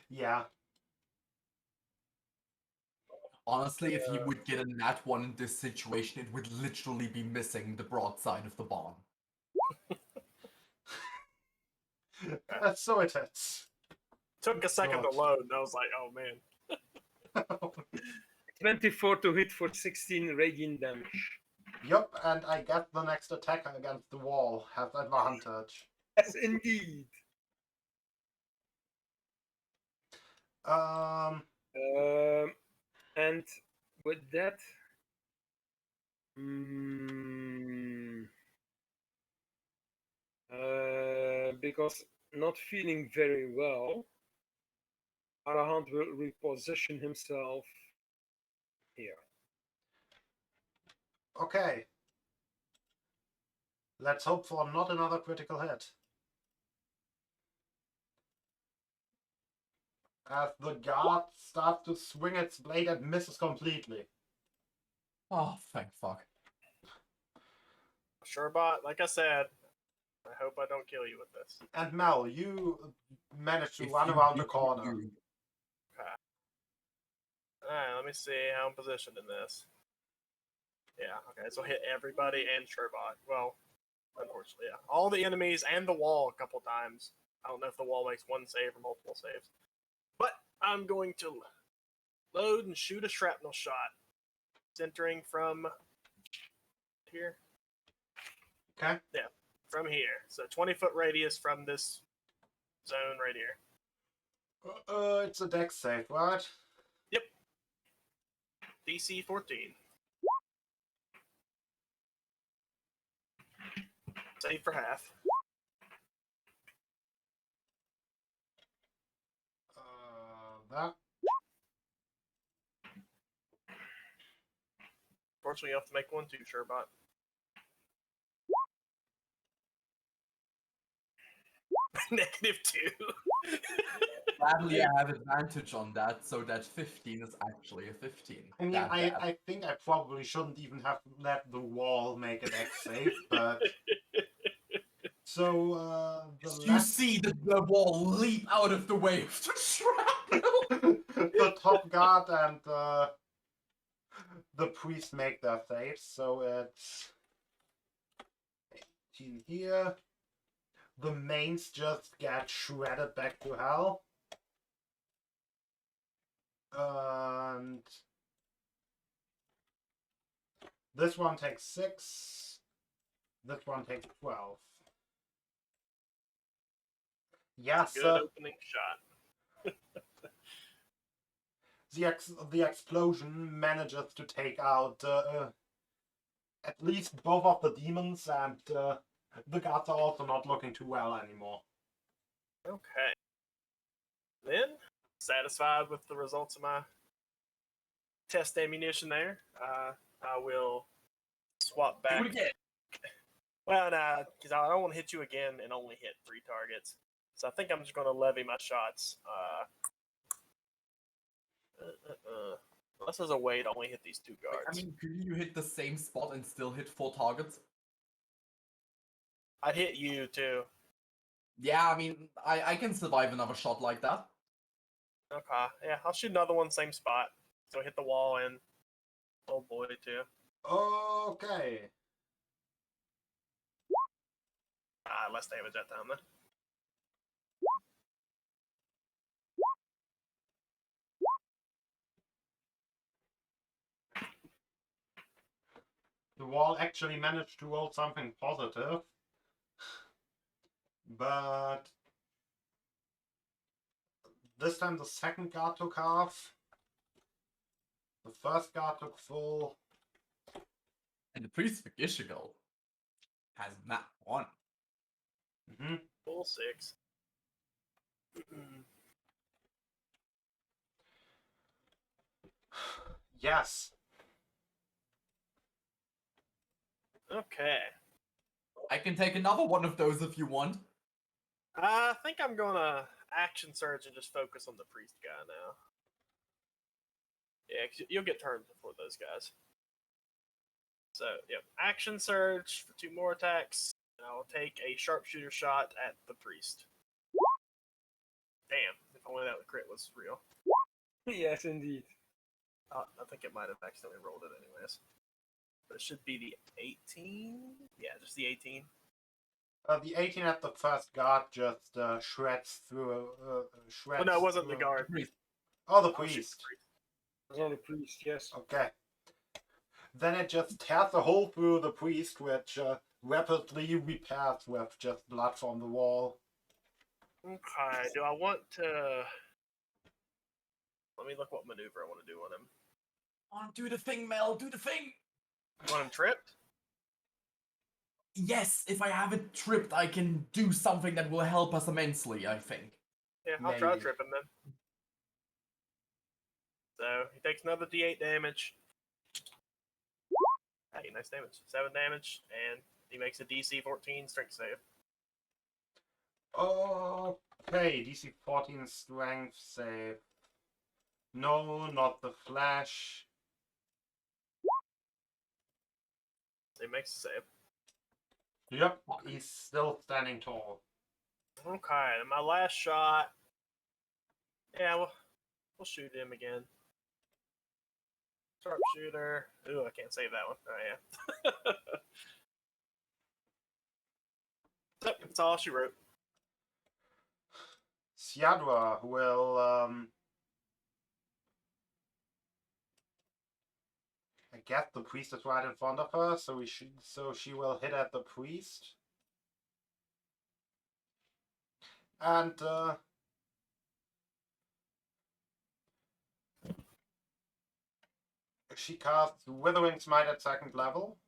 Yeah. Honestly, if he would get a nat 1 in this situation, it would literally be missing the broadside of the barn. So it is. Took a second to God. load, and I was like, oh man. 24 to hit for 16 radiant damage. Yep, and I get the next attack against the wall, has advantage. Yes, indeed. Um, And with that, because not feeling very well, Arahant will reposition himself here. okay. Let's hope for not another critical hit. As the guard starts to swing its blade and misses completely. Oh, thank fuck. Sherbot, like I said, I hope I don't kill you with this. And Mel, you managed to If run you around do, the corner. you- Alright, let me see how I'm positioned in this. Yeah, okay, so hit everybody and Sherbot. Well, unfortunately, yeah. All the enemies and the wall a couple times. I don't know if the wall makes one save or multiple saves. But I'm going to load and shoot a shrapnel shot. Centering from here. Okay. Yeah, from here. So 20-foot radius from this zone right here. It's a dex save, right? Yep. DC 14. Save for half. that. Fortunately, you have to make one too, Sherbot. -2. Gladly, I have advantage on that, so that 15 is actually a 15. I mean, I think I probably shouldn't even have let the wall make an X save, but so You see the wall leap out of the way of the shrapnel. the top guard and the priest make their saves, so it's 18 here. The mains just get shredded back to hell. And this one takes 6. This one takes 12. Yes, Good opening shot. the explosion manages to take out at least both of the demons, and the guards are also not looking too well anymore. Okay. Then, satisfied with the results of my test ammunition there, I will swap back. Do it again. Well, nah, because I don't want to hit you again and only hit 3 targets. So I think I'm just going to levy my shots. Unless there's a way to only hit these 2 guards. I mean, could you hit the same spot and still hit 4 targets? I'd hit you too. Yeah, I mean, I can survive another shot like that. Okay, yeah, I'll shoot another one, same spot. So hit the wall and old boy too. Okay. Less damage that time then. The wall actually managed to roll something positive. But this time the second guard took half. The first guard took full. And the priest of Gishigal has map 1. Mm-hmm. Full 6. Yes. Okay. I can take another one of those if you want. I think I'm gonna action surge and just focus on the priest guy now. Yeah, 'cause you'll get turns before those guys. So, yep, action surge for 2 more attacks, and I'll take a sharpshooter shot at the priest. Damn, if only that crit was real. Yes, indeed. I think it might have accidentally rolled it anyways. But it should be the 18? Yeah, just the 18. The 18 at the first guard just shreds through. Shreds. Oh, no, it wasn't the through- guard. Oh, the I'll shoot priest. the priest. It's not a priest, yes. Okay. Then it just tears a hole through the priest, which rapidly repairs with just blood from the wall. Okay, do I want to... Let me look what maneuver I want to do on him. Oh, do the thing, Mel, do the thing! You want him tripped? Yes, if I have it tripped, I can do something that will help us immensely, I think. Yeah, I'll try to Maybe. trip him then. So, he takes another d8 damage. Hey, nice damage. 7 damage, and he makes a DC 14 strength save. Okay, DC 14 strength save. No, not the flash. So he makes a save. Yep, he's still standing tall. Okay, and my last shot. Yeah, we'll shoot him again. Sharpshooter. Ooh, I can't save that one. Oh, yeah. Yep, that's all she wrote. Siadra will I guess the priest is right in front of her, so she will hit at the priest. And she casts Withering Smite at 2nd level.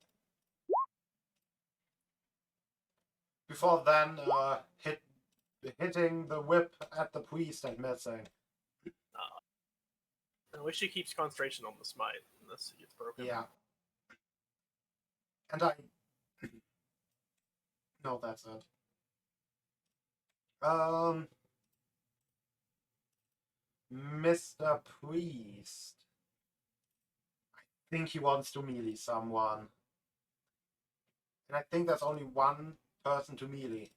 Before then, hitting the whip at the priest and missing. I wish he keeps concentration on the smite unless he gets broken. Yeah. And I... No, that's it. Mr. Priest. I think he wants to melee someone. And I think there's only one person to melee.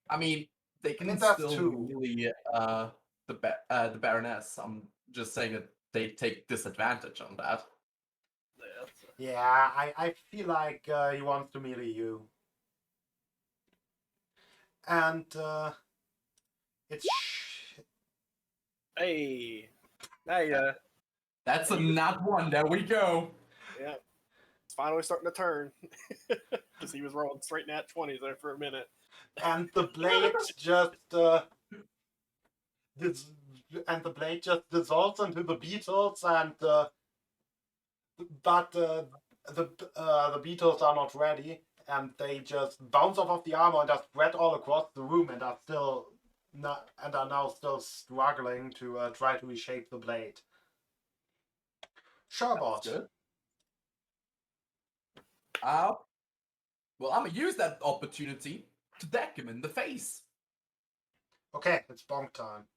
I mean, they think can that's still two. melee the Baroness. I'm just saying that they take disadvantage on that. Yeah, I feel like he wants to melee you. And it's... Hey, That's a nat one. There we go. yeah, it's finally starting to turn because he was rolling straight nat 20s there for a minute. And the blade just dissolves into the beetles, and but the beetles are not ready, and they just bounce off of the armor and are spread all across the room, and are now still struggling to try to reshape the blade. Sherbot. Good. Well, I'm gonna use that opportunity to deck him in the face. Okay, it's bonk time.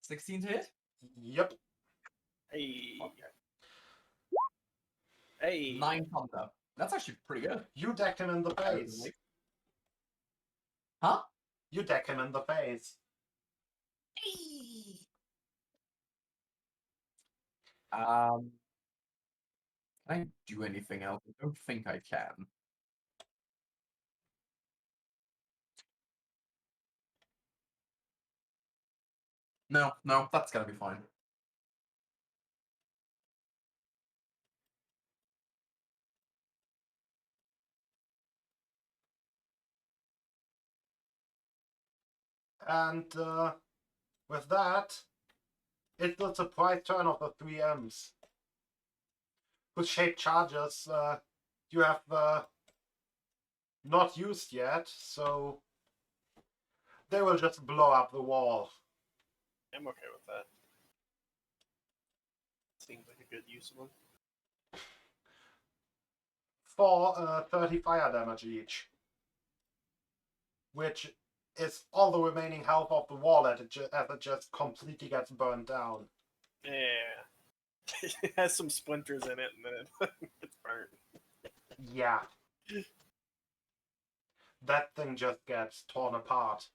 16 to hit. Yep. Hey, Okay. hey, 9 thunder. That's actually pretty good. You deck him in the Better than face. me. Huh? You deck him in the face. Can I do anything else? I don't think I can. No, that's gonna be fine. And with that, it's the surprise turn of the 3Ms. Whose shape charges you have not used yet, so they will just blow up the wall. I'm okay with that. Seems like a good use of them. For 30 fire damage each. Which is all the remaining health of the wall as it just completely gets burned down. Yeah. It has some splinters in it and then it gets burnt. Yeah. That thing just gets torn apart.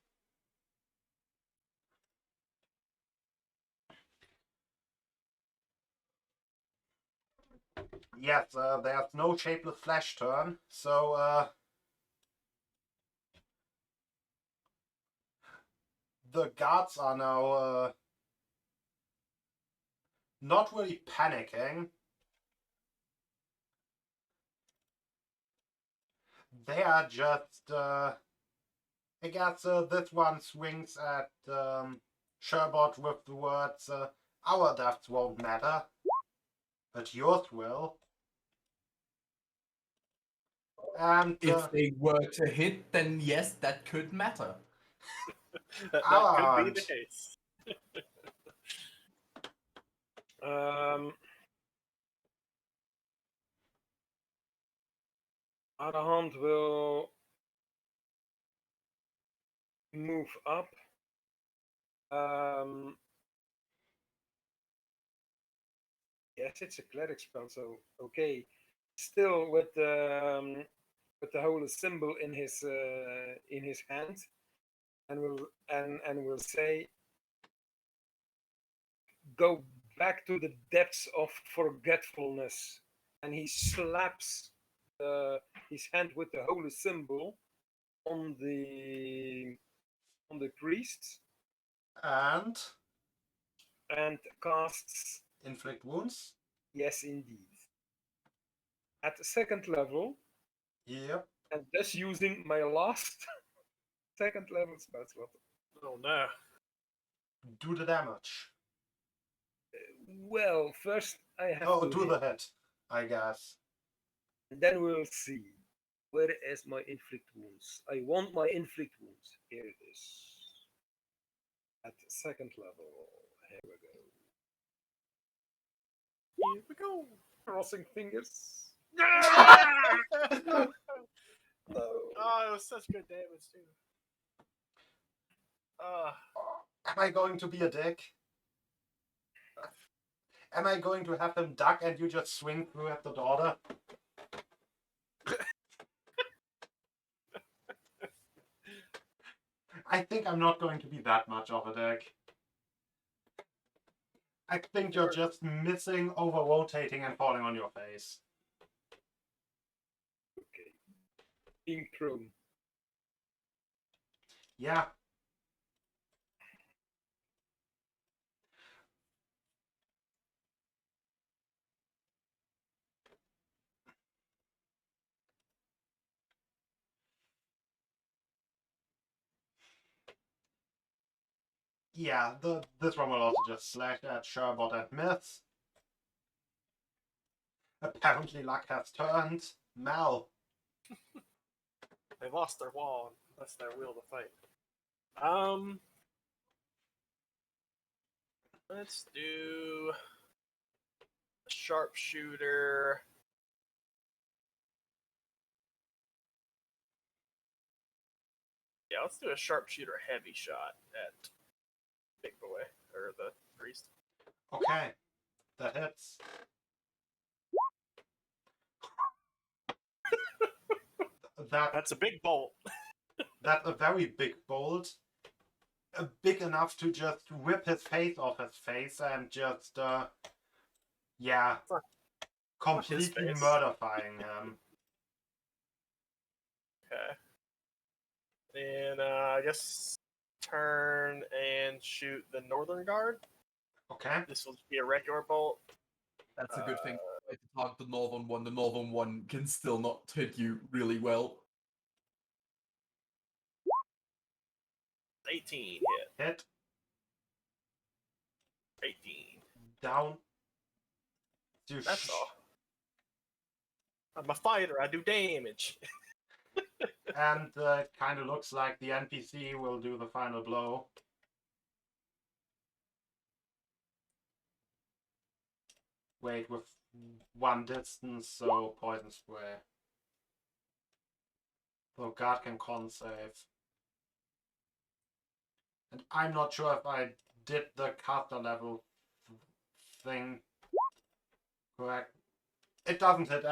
Yes, there's no shapeless flash turn, so the guards are now not really panicking. They are just I guess this one swings at Sherbot with the words, our deaths won't matter, but yours will. And If they were to hit, then yes, that could matter. that could be the case. Arahant will move up. Yes, it's a cleric spell, so okay. Still with the holy symbol in his hand, and will say, "Go back to the depths of forgetfulness." And he slaps his hand with the holy symbol on the priest and casts inflict wounds. Yes, indeed. At the second level. Yep. And thus using my last second level spell slot. Oh no. Do the damage. Well, first I have to do the hit, I guess. And then we'll see. Where is my inflict wounds? I want my inflict wounds. Here it is. At second level. Here we go. Here we go. Crossing fingers. Oh, Oh. it was such good damage too. Am I going to be a dick? Am I going to have him duck and you just swing through at the daughter? I think I'm not going to be that much of a dick. I think you're just missing, over-rotating, and falling on your face. Okay. Being prone. Yeah. Yeah, this one will also just slash at Sherbot and Myths. Apparently luck has turned. Mel. they lost their wall. That's their will to fight. Let's do a sharpshooter. Yeah, let's do a sharpshooter heavy shot at Big Boy or the priest. Okay. That hits. That's a big bolt. That's a very big bolt. Big enough to just rip his face off his face and just, yeah, completely face. murderifying him. Okay. Then I guess turn and shoot the northern guard. Okay. This will be a regular bolt. That's a good thing. If you target the northern one can still not hit you really well. 18 hit. Hit. 18. Down. That's all. I'm a fighter. I do damage. And it kind of looks like the NPC will do the final blow. Wait, with one distance, so poison spray. So guard can con save. And I'm not sure if I did the caster level thing correct. It doesn't hit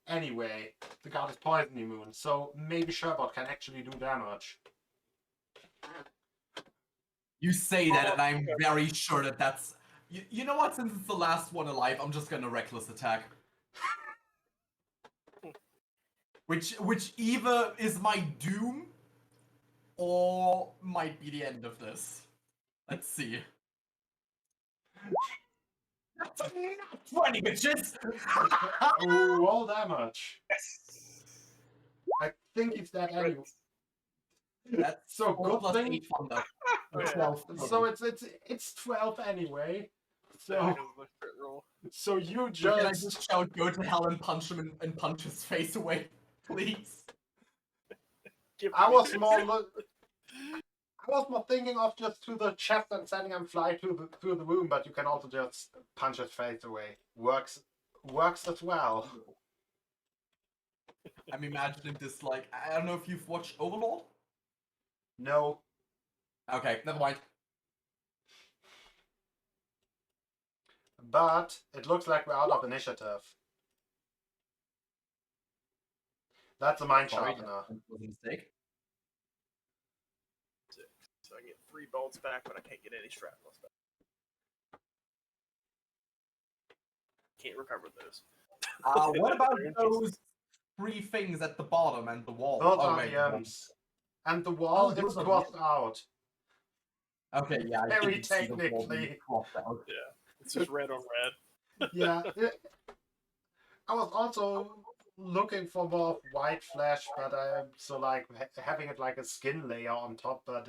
anyway. The guard is poison immune, so maybe Sherbot can actually do damage. You say that, and I'm very sure that that's... You know what? Since it's the last one alive, I'm just gonna reckless attack. Which either is my doom, or might be the end of this. Let's see. 20 bitches! Roll damage. Yes. I think it's that Crit. anyway. That's So 4 good plus thing. 8 thunder. Oh, yeah. 12 So it's 12 anyway. Yeah, So 'cause of the crit roll. so you So can I just just shout, go to hell and punch him and punch his face away, please? Give I me was this. more thinking of just to the chest and sending him fly through the room, but you can also just punch his face away. Works as well. I'm imagining this like, I don't know if you've watched Overlord? No. Okay, never mind. But it looks like we're out of initiative. That's a mind Sorry, sharpener. that was a mistake. So I get 3 bolts back, but I can't get any shrapnel back. Can't recover those. What about those 3 things at the bottom and the wall? Those Oh, are wait, the M's. And the wall Oh, is those are the crossed out. Okay, yeah, I Very didn't see the wall being technically. crossed out. Yeah, it's just red on red. Yeah. I was also looking for more of white flesh, but so like having it like a skin layer on top, but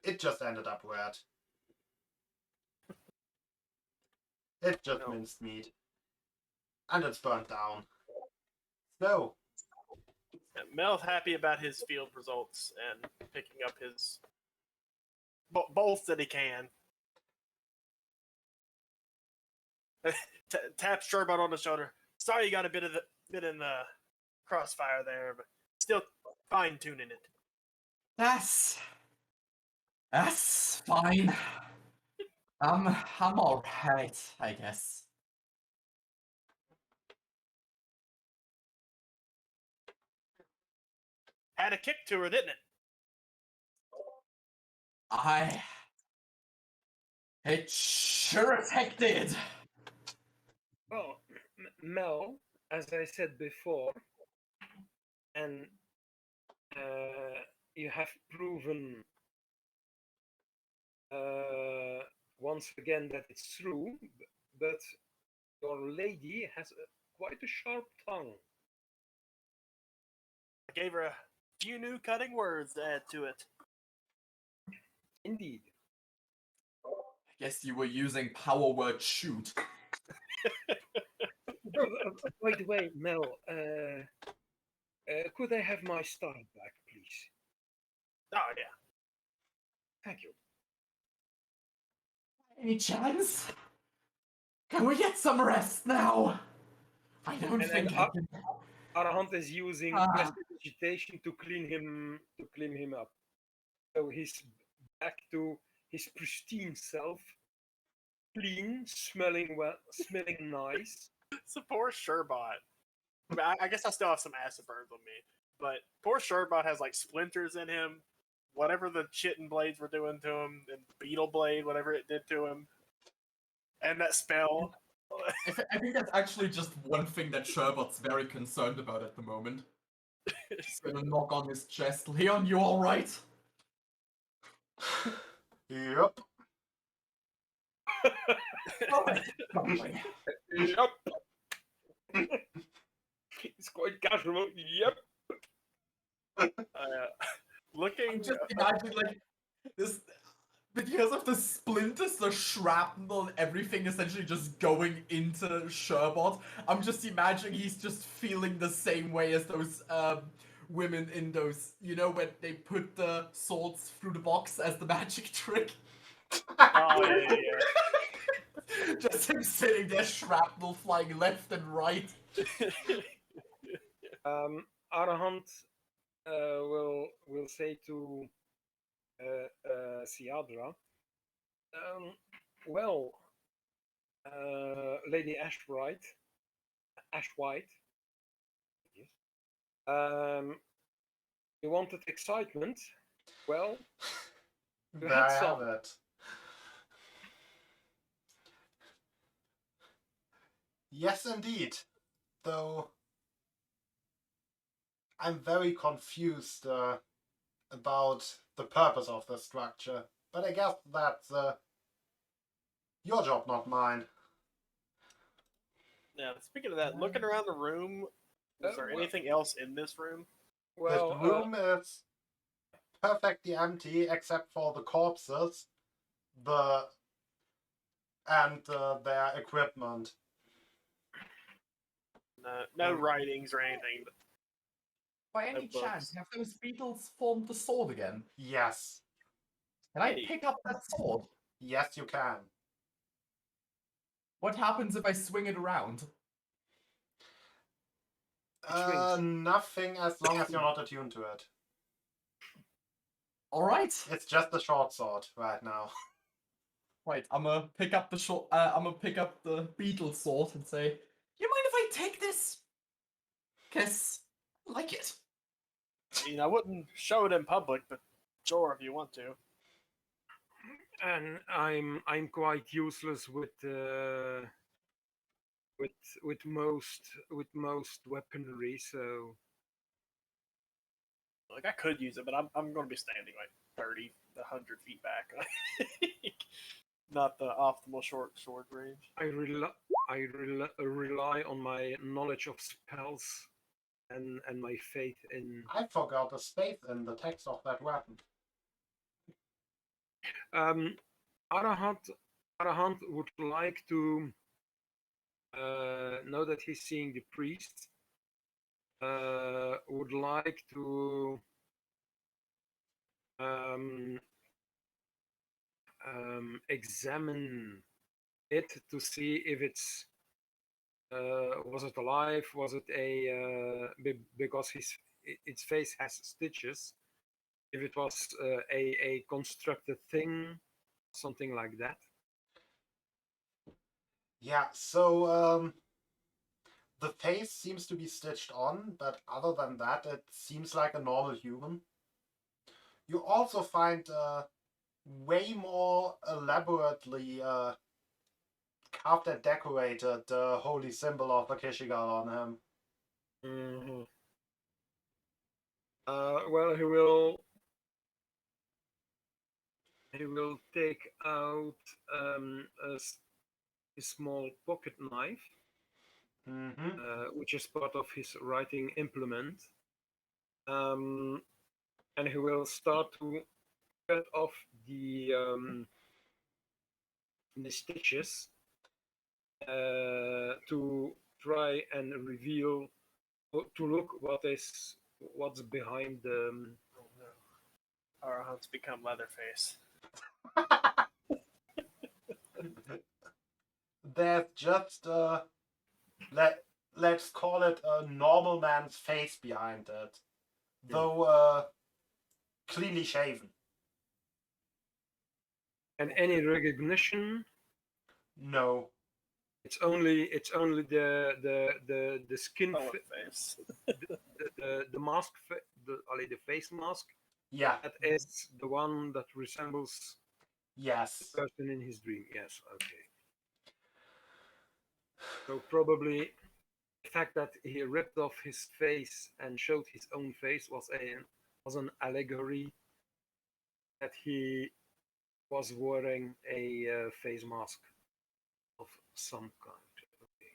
it just ended up red. It's just No. minced meat. And it's burnt down. So, Yeah, Mel's happy about his field results and picking up his both that he can. Taps Sherbot on the shoulder. Sorry, you got a bit in the crossfire there, but still fine tuning it. That's fine. I'm all right, I guess. Had a kick to her, didn't it? It sure as heck did. Well, Mel, as I said before, and you have proven once again that it's true, but your lady has quite a sharp tongue. I gave her a few new cutting words to add to it. Indeed. I guess you were using power word shoot. By the way, Mel, could I have my star back, please? Oh yeah. Thank you. Any chance? Can we get some rest now? I don't And think I can. Arahant is using prestidigitation to clean him up. So he's back to his pristine self, clean, smelling well, smelling nice. It's a poor Sherbot. I mean, I guess I still have some acid burns on me, but poor Sherbot has like splinters in him. Whatever the chitin blades were doing to him, and beetle blade, whatever it did to him, and that spell. I think that's actually just one thing that Sherbot's very concerned about at the moment. He's gonna knock on his chest. Leon, you alright? Yep. Something. Yep. It's quite casual. Yep. Looking. Just imagine like this, because of the splinters, the shrapnel, and everything essentially just going into Sherbot. I'm just imagining he's just feeling the same way as those women in those, you know, when they put the swords through the box as the magic trick. Oh yeah. Just him sitting there, shrapnel flying left and right. Arahant will say to Siadra, well, Lady Ashwhite, yes. You wanted excitement? Well, you There had I have some. it. Yes, indeed. Though I'm very confused about the purpose of the structure. But I guess that's your job, not mine. Now, speaking of that, looking around the room, is there well- anything else in this room? Well, This room is perfectly empty except for the corpses, and their equipment. No writings or anything. But By any books. chance, have those beetles formed the sword again? Yes. Can I Hey. pick up that sword? Yes, you can. What happens if I swing it around? swings. Nothing as long as you're not attuned to it. Alright. It's just a short sword right now. Right, I'm gonna pick up the beetle sword and say, you mind if I take this? 'Cause I like it. I mean, I wouldn't show it in public, but sure if you want to. And I'm quite useless with most weaponry, so Like I could use it, but I'm going to be standing like 30 to 100 feet back. Not the optimal short range. I rely on my knowledge of spells and my faith in. I forgot the space in the text of that weapon. Arahant would like to, now that he's seeing the priest, would like to examine it to see if it's was it alive? Was it because its face has stitches? If it was a constructed thing, something like that. Yeah, so the face seems to be stitched on, but other than that, it seems like a normal human. You also find way more elaborately carved and decorated the holy symbol of the Kishigal on him. Mm-hmm. Well, he will take out a small pocket knife, Mm-hmm. which is part of his writing implement, and he will start to cut off the stitches to try and reveal, to look what's behind the. Oh no. Our hunts become Leatherface. There's just let's call it a normal man's face behind it, though cleanly shaven. And any recognition, No. it's only the skin Face. the mask the face mask Yeah. that is the one that resembles the Yes. person in his dream. Yes, okay. So probably the fact that he ripped off his face and showed his own face was an allegory that he was wearing a face mask of some kind. Okay.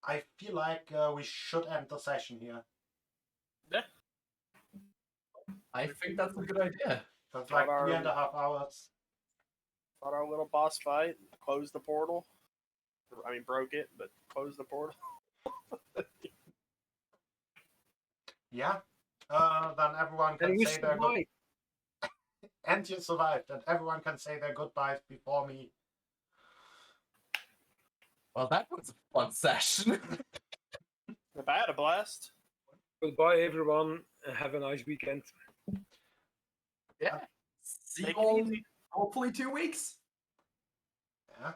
I feel like we should end the session here. Yeah. I think that's a good idea. That's like Our- 3.5 hours. Fought our little boss fight, closed the portal. I mean, broke it, but closed the portal. Yeah. Then everyone can And we say their good. survived. And you survived, and everyone can say their goodbyes before me. Well, that was a fun session. If I had a blast. Goodbye, everyone. And have a nice weekend. Yeah. See you Take it all easy. in hopefully 2 weeks. Yeah.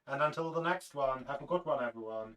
And until the next one, have a good one, everyone.